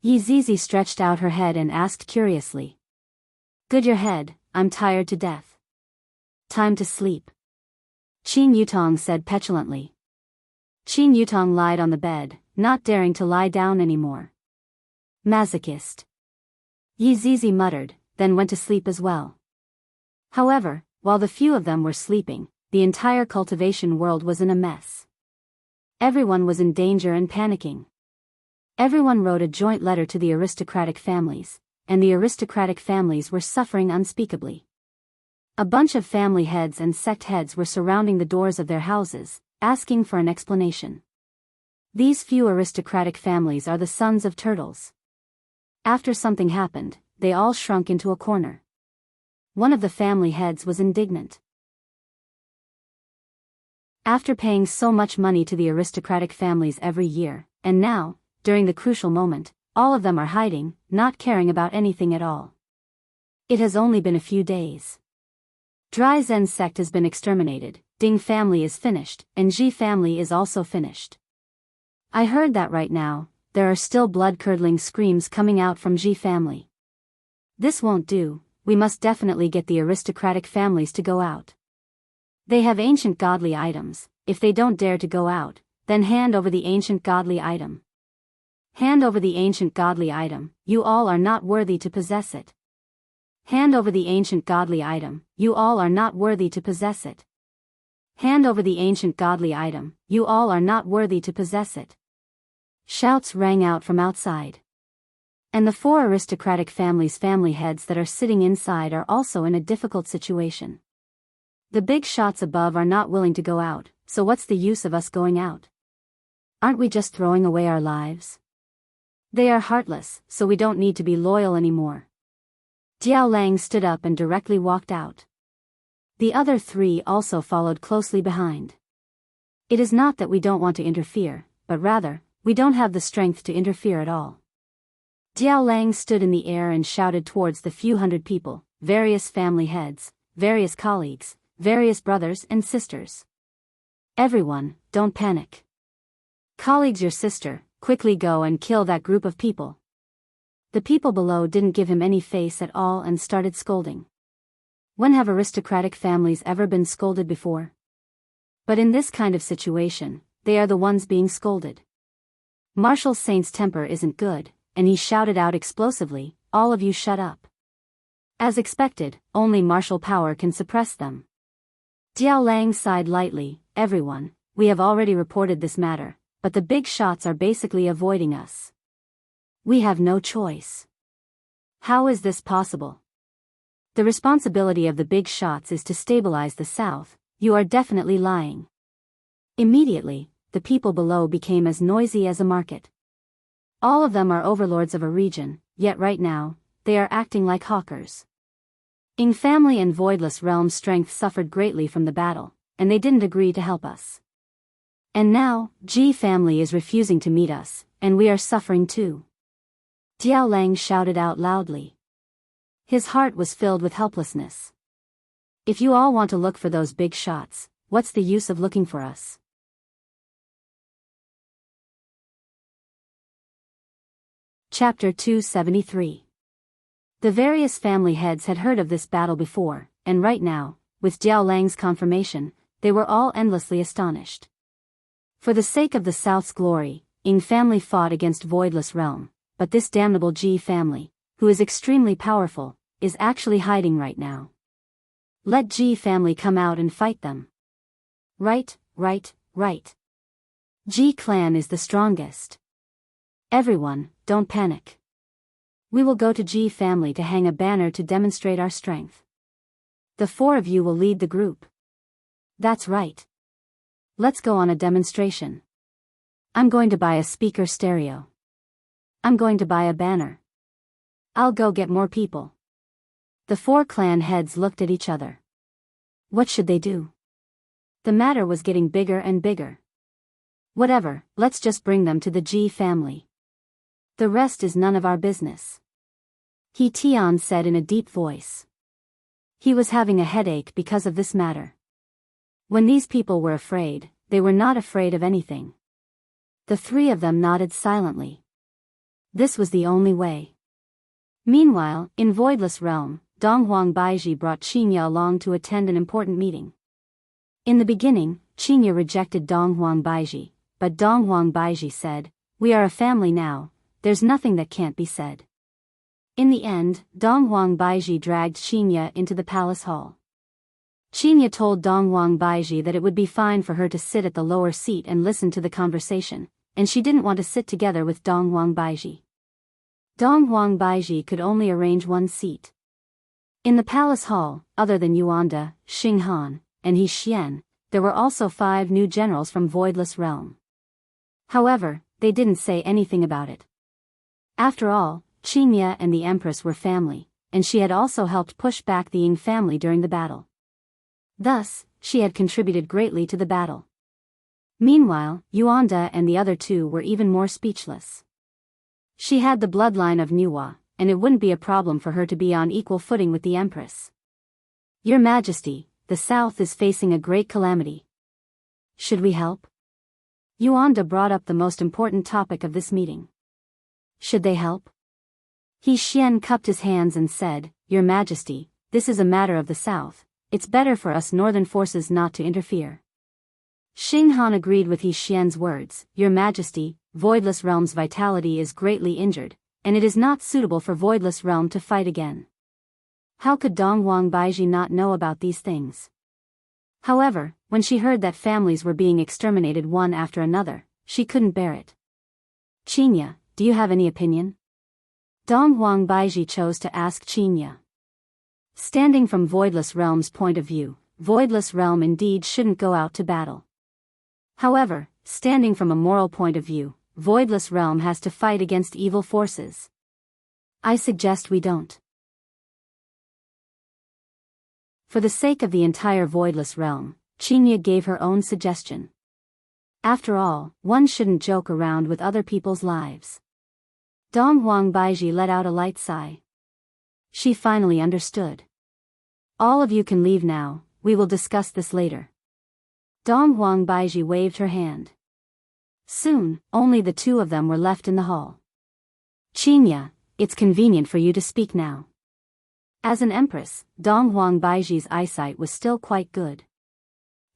Yizizi stretched out her head and asked curiously. Good your head, I'm tired to death. Time to sleep. Qing Yutong said petulantly. Qing Yutong lied on the bed, not daring to lie down anymore. Masochist. Yizizi muttered, then went to sleep as well. However, while the few of them were sleeping, the entire cultivation world was in a mess. Everyone was in danger and panicking. Everyone wrote a joint letter to the aristocratic families, and the aristocratic families were suffering unspeakably. A bunch of family heads and sect heads were surrounding the doors of their houses, asking for an explanation. These few aristocratic families are the sons of turtles. After something happened, they all shrunk into a corner. One of the family heads was indignant. After paying so much money to the aristocratic families every year, and now, during the crucial moment, all of them are hiding, not caring about anything at all. It has only been a few days. Dry Zen sect has been exterminated, Ding family is finished, and Ji family is also finished. I heard that right now, there are still blood-curdling screams coming out from Ji family. This won't do, we must definitely get the aristocratic families to go out. They have ancient godly items, if they don't dare to go out, then hand over the ancient godly item. Hand over the ancient godly item, you all are not worthy to possess it. Hand over the ancient godly item, you all are not worthy to possess it. Hand over the ancient godly item, you all are not worthy to possess it. Shouts rang out from outside. And the four aristocratic families' family heads that are sitting inside are also in a difficult situation. The big shots above are not willing to go out, so what's the use of us going out? Aren't we just throwing away our lives? They are heartless, so we don't need to be loyal anymore. Jiao Lang stood up and directly walked out. The other three also followed closely behind. It is not that we don't want to interfere, but rather, we don't have the strength to interfere at all. Diao Lang stood in the air and shouted towards the few hundred people, various family heads, various colleagues, various brothers and sisters. Everyone, don't panic. Colleagues, your sister, quickly go and kill that group of people. The people below didn't give him any face at all and started scolding. When have aristocratic families ever been scolded before? But in this kind of situation, they are the ones being scolded. Marshal Saint's temper isn't good, and he shouted out explosively, "All of you shut up." As expected, only martial power can suppress them. Diao Lang sighed lightly, "Everyone, we have already reported this matter, but the big shots are basically avoiding us. We have no choice. How is this possible? The responsibility of the big shots is to stabilize the south. You are definitely lying." Immediately, the people below became as noisy as a market. All of them are overlords of a region, yet right now, they are acting like hawkers. Ing family and Voidless Realm's strength suffered greatly from the battle, and they didn't agree to help us. And now, Ji family is refusing to meet us, and we are suffering too. Diao Lang shouted out loudly. His heart was filled with helplessness. If you all want to look for those big shots, what's the use of looking for us? Chapter 273. The various family heads had heard of this battle before, and right now, with Diao Lang's confirmation, they were all endlessly astonished. For the sake of the South's glory, Ing family fought against Voidless Realm, but this damnable Ji family, who is extremely powerful, is actually hiding right now. Let Ji family come out and fight them. Right. Ji clan is the strongest. Everyone, don't panic. We will go to Ji family to hang a banner to demonstrate our strength. The four of you will lead the group. That's right. Let's go on a demonstration. I'm going to buy a speaker stereo. I'm going to buy a banner. I'll go get more people. The four clan heads looked at each other. What should they do? The matter was getting bigger and bigger. Whatever, let's just bring them to the Ji family. The rest is none of our business. He Tian said in a deep voice. He was having a headache because of this matter. When these people were afraid, they were not afraid of anything. The three of them nodded silently. This was the only way. Meanwhile, in Voidless Realm, Donghuang Baiji brought Qinya along to attend an important meeting. In the beginning, Qinya rejected Donghuang Baiji, but Donghuang Baiji said, "We are a family now. There's nothing that can't be said." In the end, Donghuang Baiji dragged Qinya into the palace hall. Qinya told Donghuang Baiji that it would be fine for her to sit at the lower seat and listen to the conversation, and she didn't want to sit together with Donghuang Baiji. Donghuang Baiji could only arrange one seat. In the palace hall, other than Yuanda, Xinghan, and He Xian, there were also 5 new generals from Voidless Realm. However, they didn't say anything about it. After all, Qinya and the Empress were family, and she had also helped push back the Ying family during the battle. Thus, she had contributed greatly to the battle. Meanwhile, Yuanda and the other 2 were even more speechless. She had the bloodline of Nuwa, and it wouldn't be a problem for her to be on equal footing with the Empress. "Your Majesty, the South is facing a great calamity. Should we help?" Yuanda brought up the most important topic of this meeting. Should they help? He Xian cupped his hands and said, "Your Majesty, this is a matter of the South. It's better for us northern forces not to interfere." Xinghan agreed with He Xian's words, "Your Majesty, Voidless Realm's vitality is greatly injured, and it is not suitable for Voidless Realm to fight again." How could Donghuang Baiji not know about these things? However, when she heard that families were being exterminated one after another, she couldn't bear it. "Qinya, do you have any opinion?" Donghuang Baiji chose to ask Qinya. Standing from Voidless Realm's point of view, Voidless Realm indeed shouldn't go out to battle. However, standing from a moral point of view, Voidless Realm has to fight against evil forces. I suggest we don't. For the sake of the entire Voidless Realm, Qinya gave her own suggestion. After all, one shouldn't joke around with other people's lives. Dong Huang Baiji let out a light sigh. She finally understood. All of you can leave now, we will discuss this later. Dong Huang Baiji waved her hand. Soon, only the two of them were left in the hall. Qinya, it's convenient for you to speak now. As an empress, Dong Huang Baiji's eyesight was still quite good.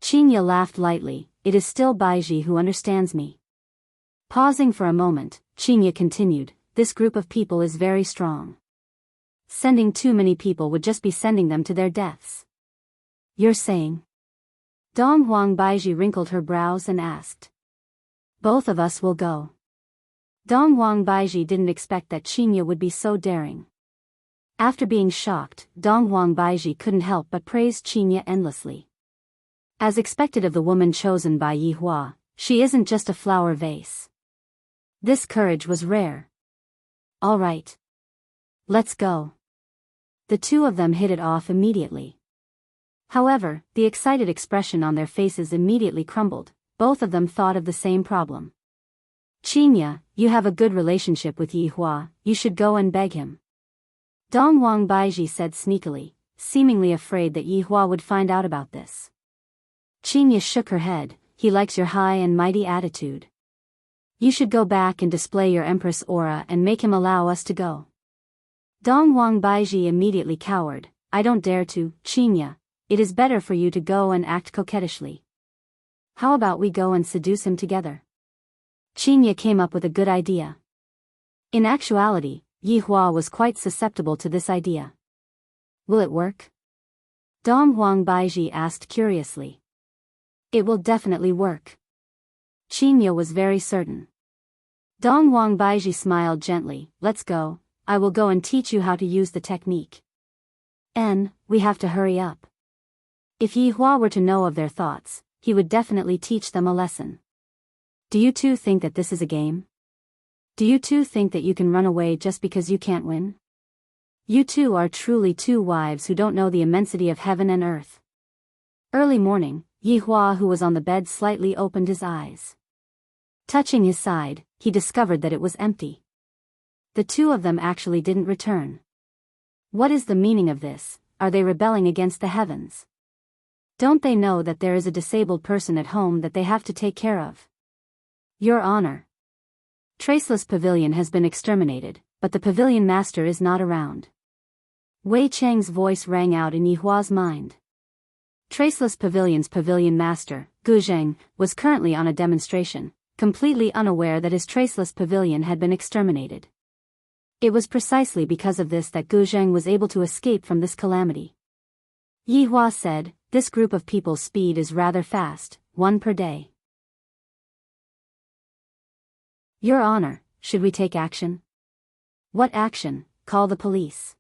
Qinya laughed lightly, it is still Baiji who understands me. Pausing for a moment, Qinya continued, this group of people is very strong. Sending too many people would just be sending them to their deaths. You're saying? Dong Huang Baiji wrinkled her brows and asked. Both of us will go. Dong Huang Baiji didn't expect that Qinya would be so daring. After being shocked, Dong Huang Baiji couldn't help but praise Qinya endlessly. As expected of the woman chosen by Yi Hua, she isn't just a flower vase. This courage was rare. All right. Let's go. The two of them hit it off immediately. However, the excited expression on their faces immediately crumbled. Both of them thought of the same problem. Qinya, you have a good relationship with Yi Hua, you should go and beg him. Dong Huang Baiji said sneakily, seemingly afraid that Yi Hua would find out about this. Qinya shook her head, he likes your high and mighty attitude. You should go back and display your empress aura and make him allow us to go. Dong Huang Baiji immediately cowered, I don't dare to, Qinya, it is better for you to go and act coquettishly. How about we go and seduce him together? Qinya came up with a good idea. In actuality, Yi Hua was quite susceptible to this idea. Will it work? Dong Huang Baiji asked curiously. It will definitely work. Qinya was very certain. Dong Huang Baiji smiled gently, let's go, I will go and teach you how to use the technique. We have to hurry up. If Yi Hua were to know of their thoughts, he would definitely teach them a lesson. Do you two think that this is a game? Do you two think that you can run away just because you can't win? You two are truly two wives who don't know the immensity of heaven and earth. Early morning, Yi Hua, who was on the bed, slightly opened his eyes. Touching his side, he discovered that it was empty. The two of them actually didn't return. What is the meaning of this? Are they rebelling against the heavens? Don't they know that there is a disabled person at home that they have to take care of? Your Honor. Traceless Pavilion has been exterminated, but the pavilion master is not around. Wei Cheng's voice rang out in Yi Hua's mind. Traceless Pavilion's pavilion master, Gu Zheng, was currently on a demonstration, completely unaware that his Traceless Pavilion had been exterminated. It was precisely because of this that Gu Zheng was able to escape from this calamity. Yi Hua said, this group of people's speed is rather fast, 1 per day. Your Honor, should we take action? What action? Call the police.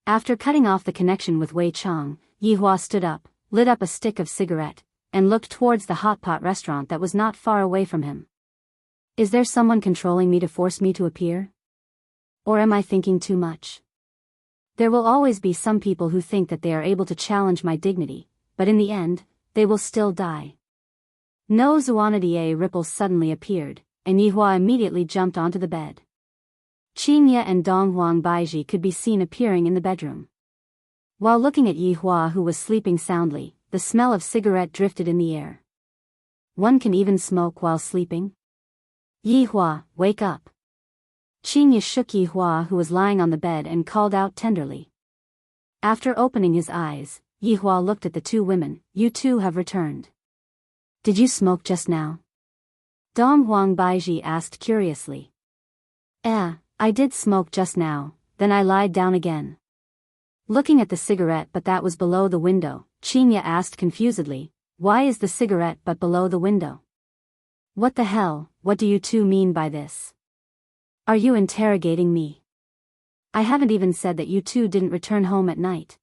After cutting off the connection with Wei Chang, Yi Hua stood up, lit up a stick of cigarette, and looked towards the hot pot restaurant that was not far away from him. Is there someone controlling me to force me to appear? Or am I thinking too much? There will always be some people who think that they are able to challenge my dignity, but in the end, they will still die. No Zuanadier ripples suddenly appeared, and Yi Hua immediately jumped onto the bed. Qinya and Dong Huang Baiji could be seen appearing in the bedroom. While looking at Yi Hua, who was sleeping soundly, the smell of cigarette drifted in the air. One can even smoke while sleeping? Yi Hua, wake up. Qinya shook Yi Hua, who was lying on the bed, and called out tenderly. After opening his eyes, Yi Hua looked at the two women. You two have returned. Did you smoke just now? Dong Huang Baiji asked curiously. I did smoke just now, then I lied down again. Looking at the cigarette but that was below the window, Qinya asked confusedly, why is the cigarette but below the window? What the hell, what do you two mean by this? Are you interrogating me? I haven't even said that you two didn't return home at night.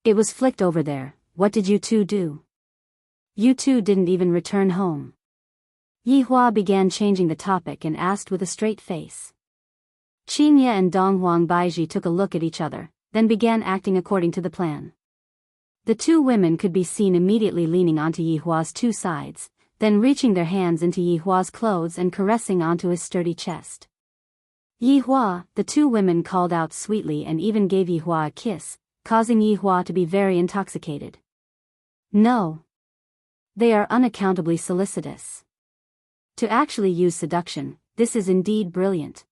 It was flicked over there, what did you two do? You two didn't even return home. Yi Hua began changing the topic and asked with a straight face. Qinya and Dong Huang Baiji took a look at each other, then began acting according to the plan. The two women could be seen immediately leaning onto Yi Hua's two sides, then reaching their hands into Yi Hua's clothes and caressing onto his sturdy chest. Yihua, the two women called out sweetly and even gave Yihua a kiss, causing Yihua to be very intoxicated. No. They are unaccountably solicitous. To actually use seduction, this is indeed brilliant.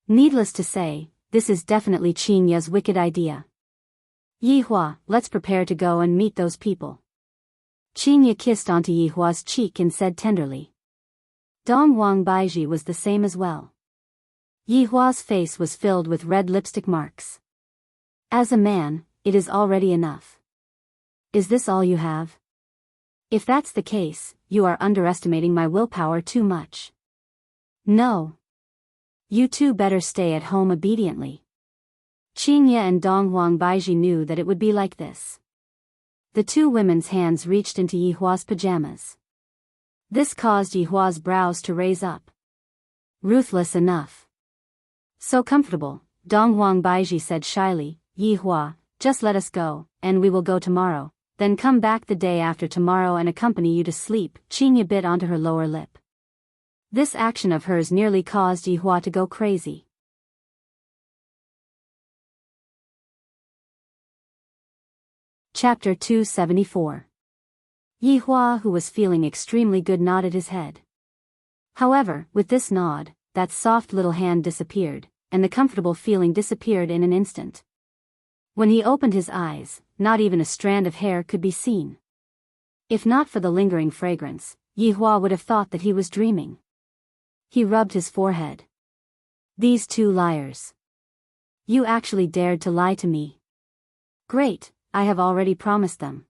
Needless to say, this is definitely Qingya's wicked idea. Yihua, let's prepare to go and meet those people. Qingya kissed onto Yihua's cheek and said tenderly. Dongwang Baiji was the same as well. Yihua's face was filled with red lipstick marks. As a man, it is already enough. Is this all you have? If that's the case, you are underestimating my willpower too much. No. You two better stay at home obediently. Qingya and Dongwang Baiji knew that it would be like this. The two women's hands reached into Yihua's pajamas. This caused Yihua's brows to raise up. Ruthless enough. So comfortable, Dongwang Baiji said shyly, Yihua, just let us go, and we will go tomorrow, then come back the day after tomorrow and accompany you to sleep. Qingya bit onto her lower lip. This action of hers nearly caused Yihua to go crazy. Chapter 274. Yihua, who was feeling extremely good, nodded his head. However, with this nod, that soft little hand disappeared, and the comfortable feeling disappeared in an instant. When he opened his eyes, not even a strand of hair could be seen. If not for the lingering fragrance, Yihua would have thought that he was dreaming. He rubbed his forehead. These two liars. You actually dared to lie to me. Great, I have already promised them.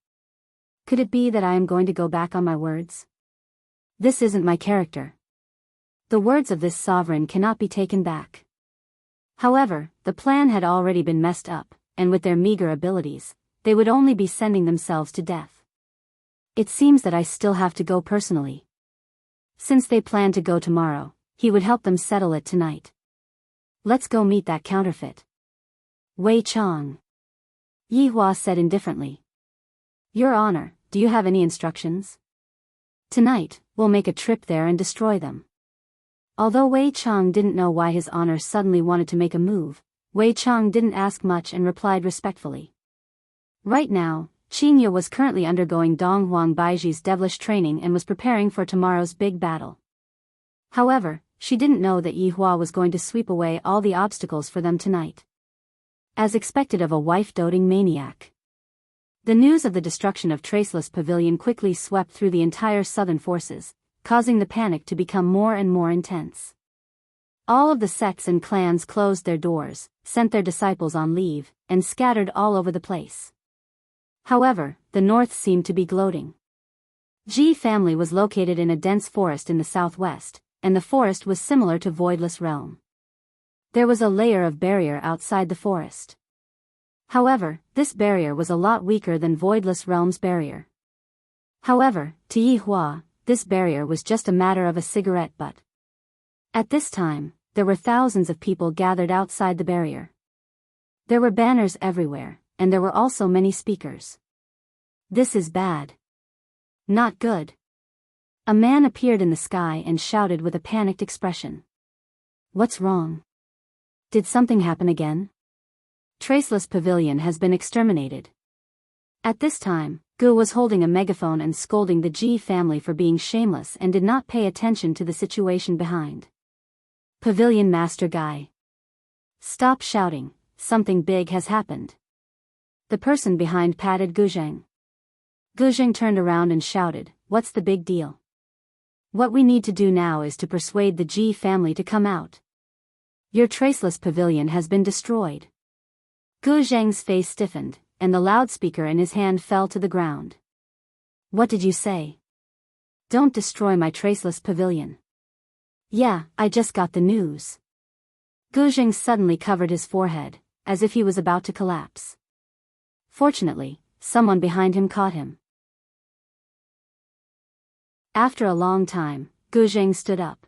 Could it be that I am going to go back on my words? This isn't my character. The words of this sovereign cannot be taken back. However, the plan had already been messed up, and with their meager abilities, they would only be sending themselves to death. It seems that I still have to go personally. Since they plan to go tomorrow, he would help them settle it tonight. Let's go meet that counterfeit. Wei Chang. Yihua said indifferently. Your Honor, do you have any instructions? Tonight, we'll make a trip there and destroy them. Although Wei Chang didn't know why His Honor suddenly wanted to make a move, Wei Chang didn't ask much and replied respectfully. Right now, Qingya was currently undergoing Donghuang Baiji's devilish training and was preparing for tomorrow's big battle. However, she didn't know that Yihua was going to sweep away all the obstacles for them tonight. As expected of a wife-doting maniac. The news of the destruction of Traceless Pavilion quickly swept through the entire southern forces, causing the panic to become more and more intense. All of the sects and clans closed their doors, sent their disciples on leave, and scattered all over the place. However, the north seemed to be gloating. Ji family was located in a dense forest in the southwest, and the forest was similar to Voidless Realm. There was a layer of barrier outside the forest. However, this barrier was a lot weaker than Voidless Realm's barrier. However, to Yihua, this barrier was just a matter of a cigarette butt. At this time, there were thousands of people gathered outside the barrier. There were banners everywhere, and there were also many speakers. This is bad. Not good. A man appeared in the sky and shouted with a panicked expression. What's wrong? Did something happen again? Traceless Pavilion has been exterminated. At this time, Gu was holding a megaphone and scolding the Ji family for being shameless and did not pay attention to the situation behind. Pavilion Master Guy. Stop shouting, something big has happened. The person behind patted Guzheng. Guzheng turned around and shouted, what's the big deal? What we need to do now is to persuade the Ji family to come out. Your Traceless Pavilion has been destroyed. Gu Zheng's face stiffened, and the loudspeaker in his hand fell to the ground. What did you say? Don't destroy my Traceless Pavilion. Yeah, I just got the news. Gu Zheng suddenly covered his forehead, as if he was about to collapse. Fortunately, someone behind him caught him. After a long time, Gu Zheng stood up.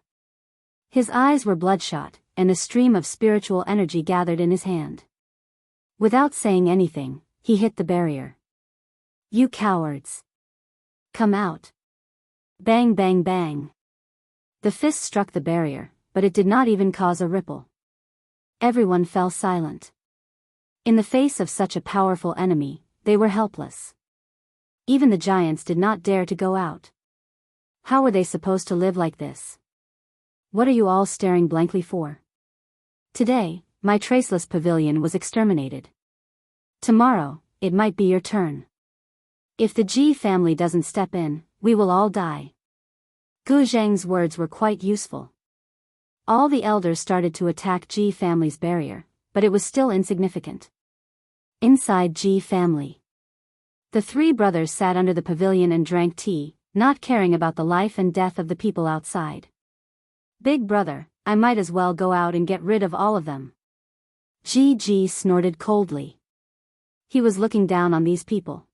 His eyes were bloodshot, and a stream of spiritual energy gathered in his hand. Without saying anything, he hit the barrier. You cowards! Come out! Bang bang bang! The fist struck the barrier, but it did not even cause a ripple. Everyone fell silent. In the face of such a powerful enemy, they were helpless. Even the giants did not dare to go out. How were they supposed to live like this? What are you all staring blankly for? Today, my traceless pavilion was exterminated. Tomorrow, it might be your turn. If the Ji family doesn't step in, we will all die. Gu Zheng's words were quite useful. All the elders started to attack Ji family's barrier, but it was still insignificant. Inside Ji family, the three brothers sat under the pavilion and drank tea, not caring about the life and death of the people outside. Big brother, I might as well go out and get rid of all of them. Ji snorted coldly. He was looking down on these people.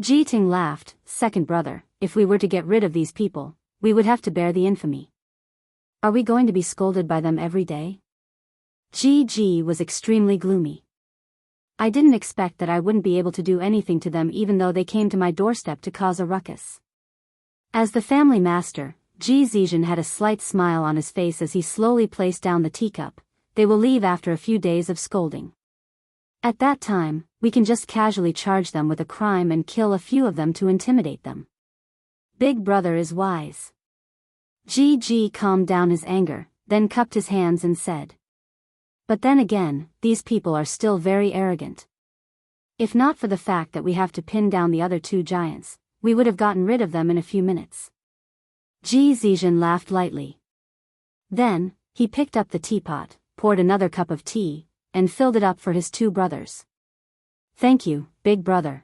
Ji Ting laughed. Second brother, if we were to get rid of these people, we would have to bear the infamy. Are we going to be scolded by them every day? Ji was extremely gloomy. I didn't expect that I wouldn't be able to do anything to them even though they came to my doorstep to cause a ruckus. As the family master, Ji Zizhen had a slight smile on his face as he slowly placed down the teacup. They will leave after a few days of scolding. At that time, we can just casually charge them with a crime and kill a few of them to intimidate them. Big brother is wise. Ji calmed down his anger, then cupped his hands and said. But then again, these people are still very arrogant. If not for the fact that we have to pin down the other two giants, we would have gotten rid of them in a few minutes. Ji Zizhen laughed lightly. Then, he picked up the teapot, poured another cup of tea, and filled it up for his two brothers. Thank you, big brother.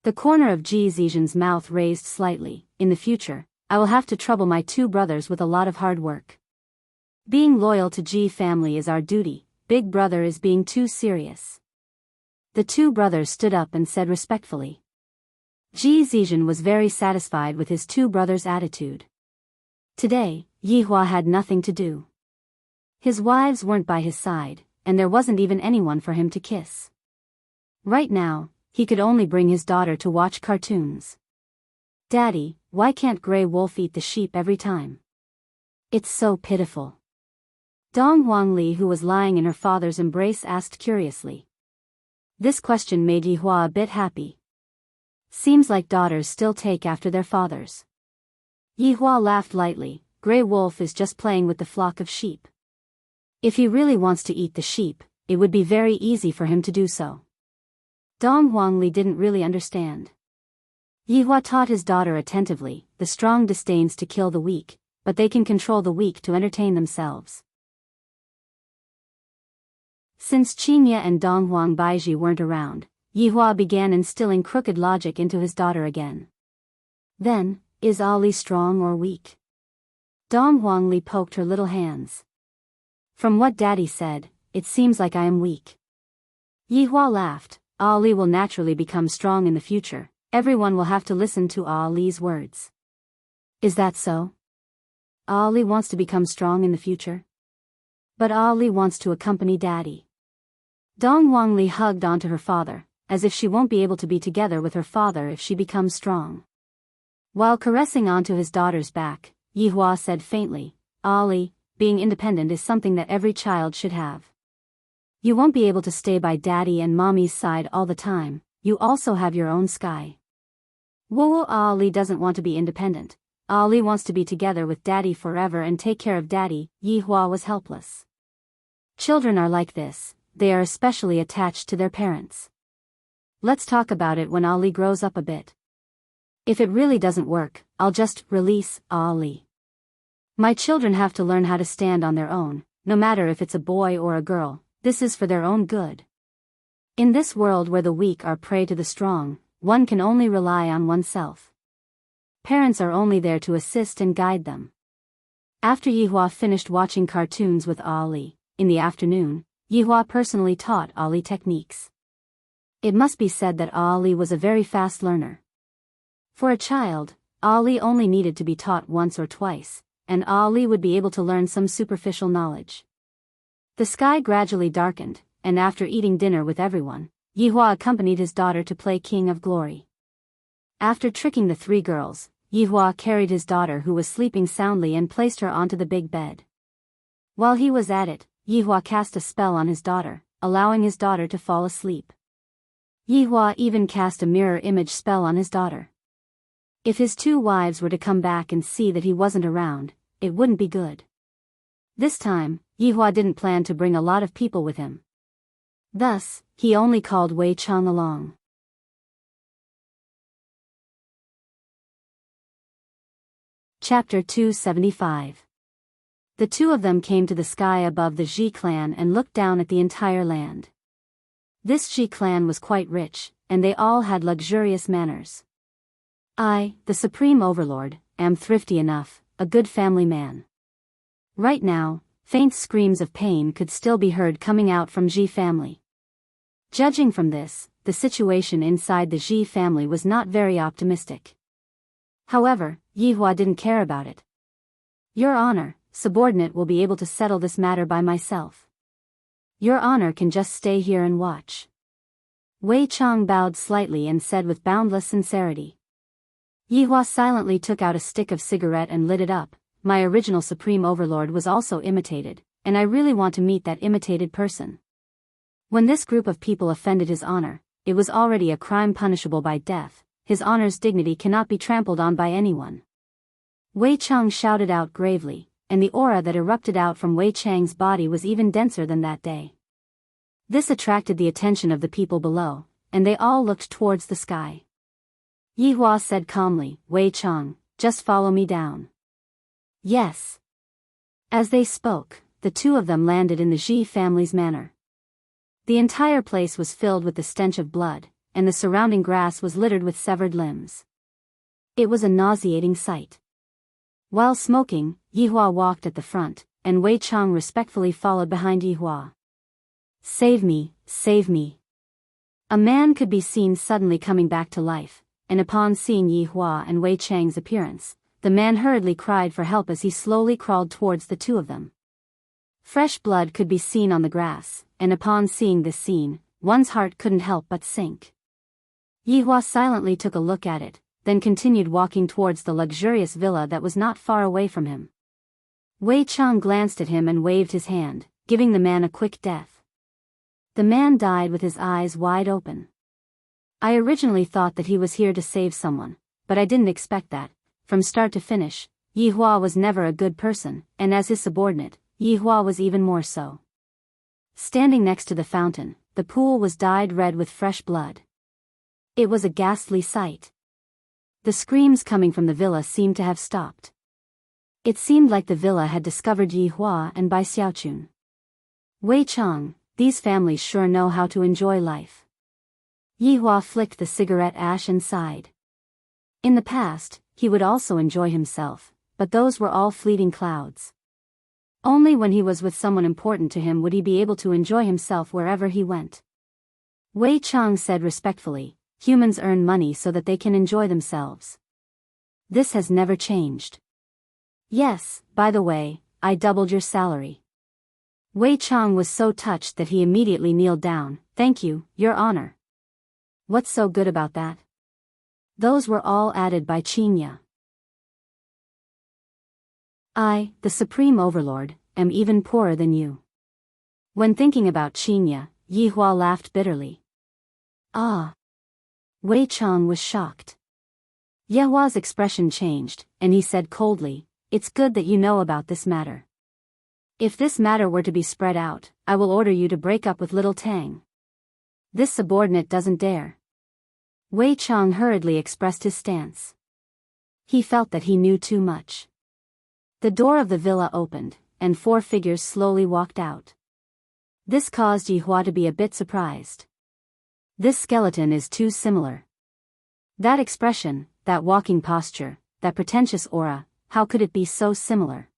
The corner of Ji Zizhen's mouth raised slightly. In the future, I will have to trouble my two brothers with a lot of hard work. Being loyal to Ji family is our duty. Big brother is being too serious. The two brothers stood up and said respectfully. Ji Zizhen was very satisfied with his two brothers' attitude. Today, Yihua had nothing to do. His wives weren't by his side, and there wasn't even anyone for him to kiss. Right now, he could only bring his daughter to watch cartoons. Daddy, why can't Grey Wolf eat the sheep every time? It's so pitiful. Dong Huangli, who was lying in her father's embrace, asked curiously. This question made Yihua a bit happy. Seems like daughters still take after their fathers. Yihua laughed lightly. Grey Wolf is just playing with the flock of sheep. If he really wants to eat the sheep, it would be very easy for him to do so. Dong Huangli didn't really understand. Yihua taught his daughter attentively. The strong disdains to kill the weak, but they can control the weak to entertain themselves. Since Qingye and Dong Baiji weren't around, Yihua began instilling crooked logic into his daughter again. Then, is Ali strong or weak? Dong Huangli poked her little hands. From what Daddy said, it seems like I am weak. Yihua laughed. Ali will naturally become strong in the future. Everyone will have to listen to Ali's words. Is that so? Ali wants to become strong in the future? But Ali wants to accompany Daddy. Dong Huangli hugged onto her father, as if she won't be able to be together with her father if she becomes strong. While caressing onto his daughter's back, Yihua said faintly, Ali, being independent is something that every child should have. You won't be able to stay by Daddy and Mommy's side all the time, you also have your own sky. Whoa, Ali doesn't want to be independent. Ali wants to be together with Daddy forever and take care of Daddy. Yihua was helpless. Children are like this, they are especially attached to their parents. Let's talk about it when Ali grows up a bit. If it really doesn't work, I'll just release Ali. My children have to learn how to stand on their own, no matter if it's a boy or a girl, this is for their own good. In this world where the weak are prey to the strong, one can only rely on oneself. Parents are only there to assist and guide them. After Yihua finished watching cartoons with Ali, in the afternoon, Yihua personally taught Ali techniques. It must be said that Ali was a very fast learner. For a child, Ali only needed to be taught once or twice, and Ali would be able to learn some superficial knowledge. The sky gradually darkened, and after eating dinner with everyone, Yihua accompanied his daughter to play King of Glory. After tricking the three girls, Yihua carried his daughter who was sleeping soundly and placed her onto the big bed. While he was at it, Yihua cast a spell on his daughter, allowing his daughter to fall asleep. Yihua even cast a mirror image spell on his daughter. If his two wives were to come back and see that he wasn't around, it wouldn't be good. This time, Yihua didn't plan to bring a lot of people with him. Thus, he only called Wei Chang along. Chapter 275. The two of them came to the sky above the Ji clan and looked down at the entire land. This Ji clan was quite rich, and they all had luxurious manners. I, the Supreme Overlord, am thrifty enough, a good family man. Right now, faint screams of pain could still be heard coming out from Ji family. Judging from this, the situation inside the Ji family was not very optimistic. However, Yihua didn't care about it. Your Honor, subordinate will be able to settle this matter by myself. Your Honor can just stay here and watch. Wei Chang bowed slightly and said with boundless sincerity. Yihua silently took out a stick of cigarette and lit it up. My original Supreme Overlord was also imitated, and I really want to meet that imitated person. When this group of people offended his honor, it was already a crime punishable by death. His honor's dignity cannot be trampled on by anyone. Wei Chang shouted out gravely, and the aura that erupted out from Wei Chang's body was even denser than that day. This attracted the attention of the people below, and they all looked towards the sky. Yihua said calmly, Wei Chang, just follow me down. Yes. As they spoke, the two of them landed in the Ji family's manor. The entire place was filled with the stench of blood, and the surrounding grass was littered with severed limbs. It was a nauseating sight. While smoking, Yihua walked at the front, and Wei Chang respectfully followed behind Yihua. Save me, save me. A man could be seen suddenly coming back to life, and upon seeing Yihua and Wei Chang's appearance, the man hurriedly cried for help as he slowly crawled towards the two of them. Fresh blood could be seen on the grass, and upon seeing this scene, one's heart couldn't help but sink. Yihua silently took a look at it, then continued walking towards the luxurious villa that was not far away from him. Wei Chang glanced at him and waved his hand, giving the man a quick death. The man died with his eyes wide open. I originally thought that he was here to save someone, but I didn't expect that. From start to finish, Yihua was never a good person, and as his subordinate, Yihua was even more so. Standing next to the fountain, the pool was dyed red with fresh blood. It was a ghastly sight. The screams coming from the villa seemed to have stopped. It seemed like the villa had discovered Yihua and Bai Xiaochun. Wei Chang, these families sure know how to enjoy life. Yihua flicked the cigarette ash and sighed. In the past, he would also enjoy himself, but those were all fleeting clouds. Only when he was with someone important to him would he be able to enjoy himself wherever he went. Wei Chang said respectfully, humans earn money so that they can enjoy themselves. This has never changed. Yes, by the way, I doubled your salary. Wei Chang was so touched that he immediately kneeled down. Thank you, Your Honor. What's so good about that? Those were all added by Qinya. I, the Supreme Overlord, am even poorer than you. When thinking about Qinya, Yihua laughed bitterly. Ah. Wei Chang was shocked. Yihua's expression changed, and he said coldly, it's good that you know about this matter. If this matter were to be spread out, I will order you to break up with little Tang. This subordinate doesn't dare. Wei Chang hurriedly expressed his stance. He felt that he knew too much. The door of the villa opened, and 4 figures slowly walked out. This caused Yihua to be a bit surprised. This skeleton is too similar. That expression, that walking posture, that pretentious aura, how could it be so similar?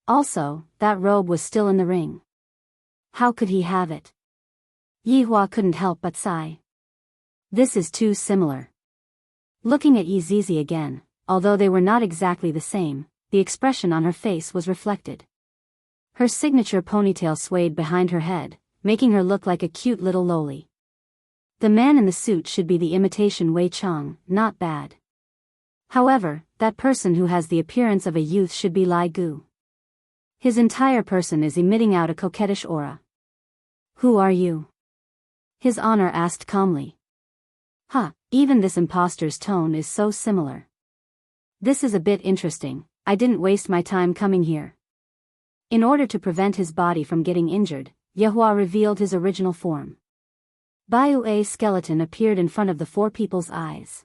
Also, that robe was still in the ring. How could he have it? Yihua couldn't help but sigh. This is too similar. Looking at Yi Zizi again, although they were not exactly the same, the expression on her face was reflected. Her signature ponytail swayed behind her head, making her look like a cute little loli. The man in the suit should be the imitation Wei Chang, not bad. However, that person who has the appearance of a youth should be Lai Gu. His entire person is emitting out a coquettish aura. Who are you? His Honor asked calmly. Even this imposter's tone is so similar. This is a bit interesting. I didn't waste my time coming here. In order to prevent his body from getting injured, Yehua revealed his original form. Baiu's skeleton appeared in front of the four people's eyes.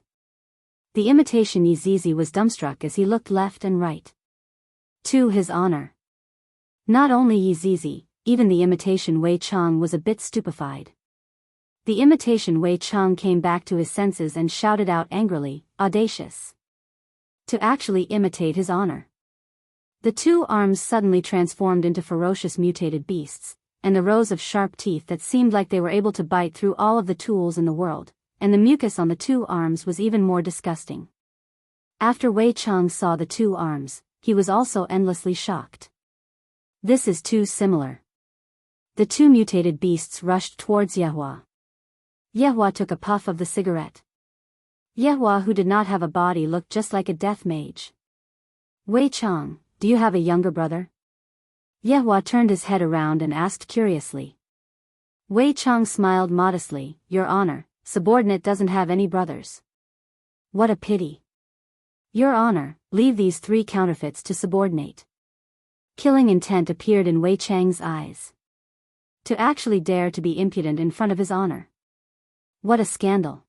The imitation Yizizi was dumbstruck as he looked left and right. To His Honor. Not only Yizizi, even the imitation Wei Chang was a bit stupefied. The imitation Wei Chang came back to his senses and shouted out angrily, audacious. To actually imitate His Honor. The two arms suddenly transformed into ferocious mutated beasts, and the rows of sharp teeth that seemed like they were able to bite through all of the tools in the world, and the mucus on the two arms was even more disgusting. After Wei Chang saw the two arms, he was also endlessly shocked. This is too similar. The two mutated beasts rushed towards Yehua. Yehua took a puff of the cigarette. Yehua, who did not have a body, looked just like a death mage. Wei Chang, do you have a younger brother? Yehua turned his head around and asked curiously. Wei Chang smiled modestly. Your Honor, subordinate doesn't have any brothers. What a pity. Your Honor, leave these three counterfeits to subordinate. Killing intent appeared in Wei Chang's eyes. To actually dare to be impudent in front of His Honor. What a scandal.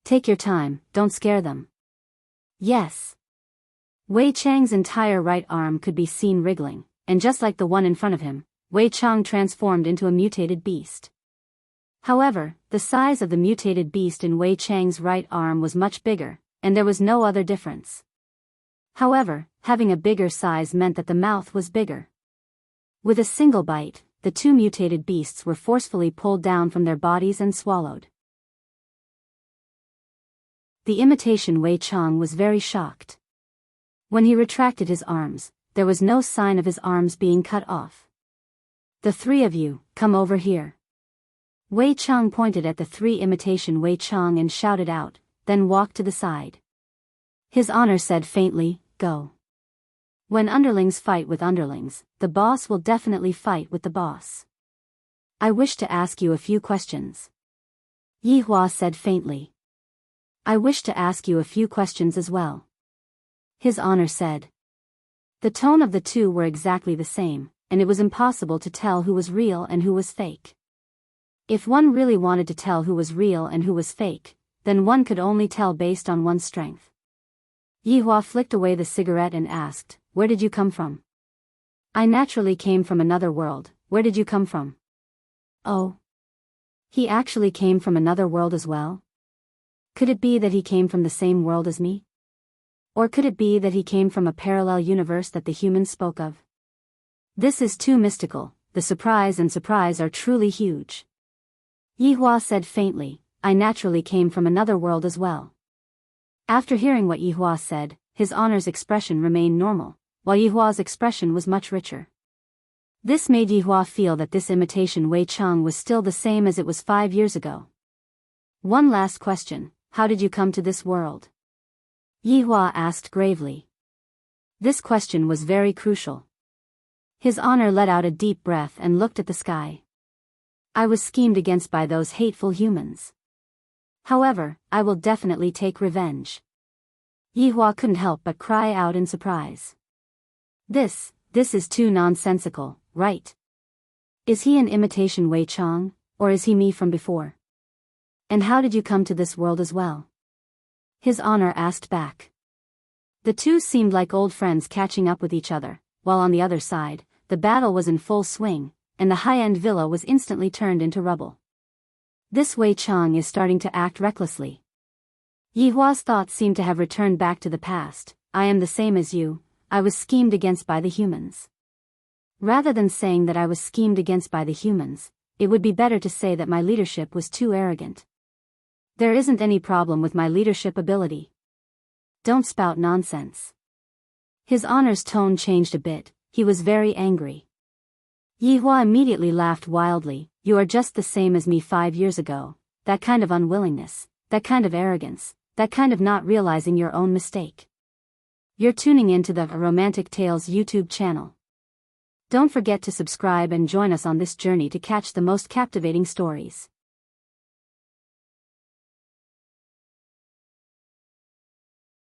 Take your time, don't scare them. Yes. Wei Chang's entire right arm could be seen wriggling, and just like the one in front of him, Wei Chang transformed into a mutated beast. However, the size of the mutated beast in Wei Chang's right arm was much bigger, and there was no other difference. However, having a bigger size meant that the mouth was bigger. With a single bite, the two mutated beasts were forcefully pulled down from their bodies and swallowed. The imitation Wei Chang was very shocked. When he retracted his arms, there was no sign of his arms being cut off. The three of you, come over here. Wei Chang pointed at the three imitation Wei Chang and shouted out, then walked to the side. His Honor said faintly, go. When underlings fight with underlings, the boss will definitely fight with the boss. I wish to ask you a few questions. Yihua said faintly. I wish to ask you a few questions as well. His Honor said. The tone of the two were exactly the same, and it was impossible to tell who was real and who was fake. If one really wanted to tell who was real and who was fake, then one could only tell based on one's strength. Yihua flicked away the cigarette and asked, where did you come from? I naturally came from another world. Where did you come from? Oh. He actually came from another world as well? Could it be that he came from the same world as me? Or could it be that he came from a parallel universe that the humans spoke of? This is too mystical. The surprise are truly huge. Yihua said faintly, I naturally came from another world as well. After hearing what Yihua said, His Honor's expression remained normal, while Yihua's expression was much richer. This made Yihua feel that this imitation Wei Chang was still the same as it was 5 years ago. One last question. How did you come to this world? Yihua asked gravely. This question was very crucial. His Honor let out a deep breath and looked at the sky. I was schemed against by those hateful humans. However, I will definitely take revenge. Yihua couldn't help but cry out in surprise. This is too nonsensical, right? Is he an imitation Wei Chang, or is he me from before? And how did you come to this world as well? His Honor asked back. The two seemed like old friends catching up with each other, while on the other side, the battle was in full swing, and the high-end villa was instantly turned into rubble. This Wei Chang is starting to act recklessly. Yihua's thoughts seemed to have returned back to the past. I am the same as you, I was schemed against by the humans. Rather than saying that I was schemed against by the humans, it would be better to say that my leadership was too arrogant. There isn't any problem with my leadership ability. Don't spout nonsense. His Honor's tone changed a bit, he was very angry. Yihua immediately laughed wildly, you are just the same as me 5 years ago, that kind of unwillingness, that kind of arrogance, that kind of not realizing your own mistake. You're tuning into the Romantic Tales YouTube channel. Don't forget to subscribe and join us on this journey to catch the most captivating stories.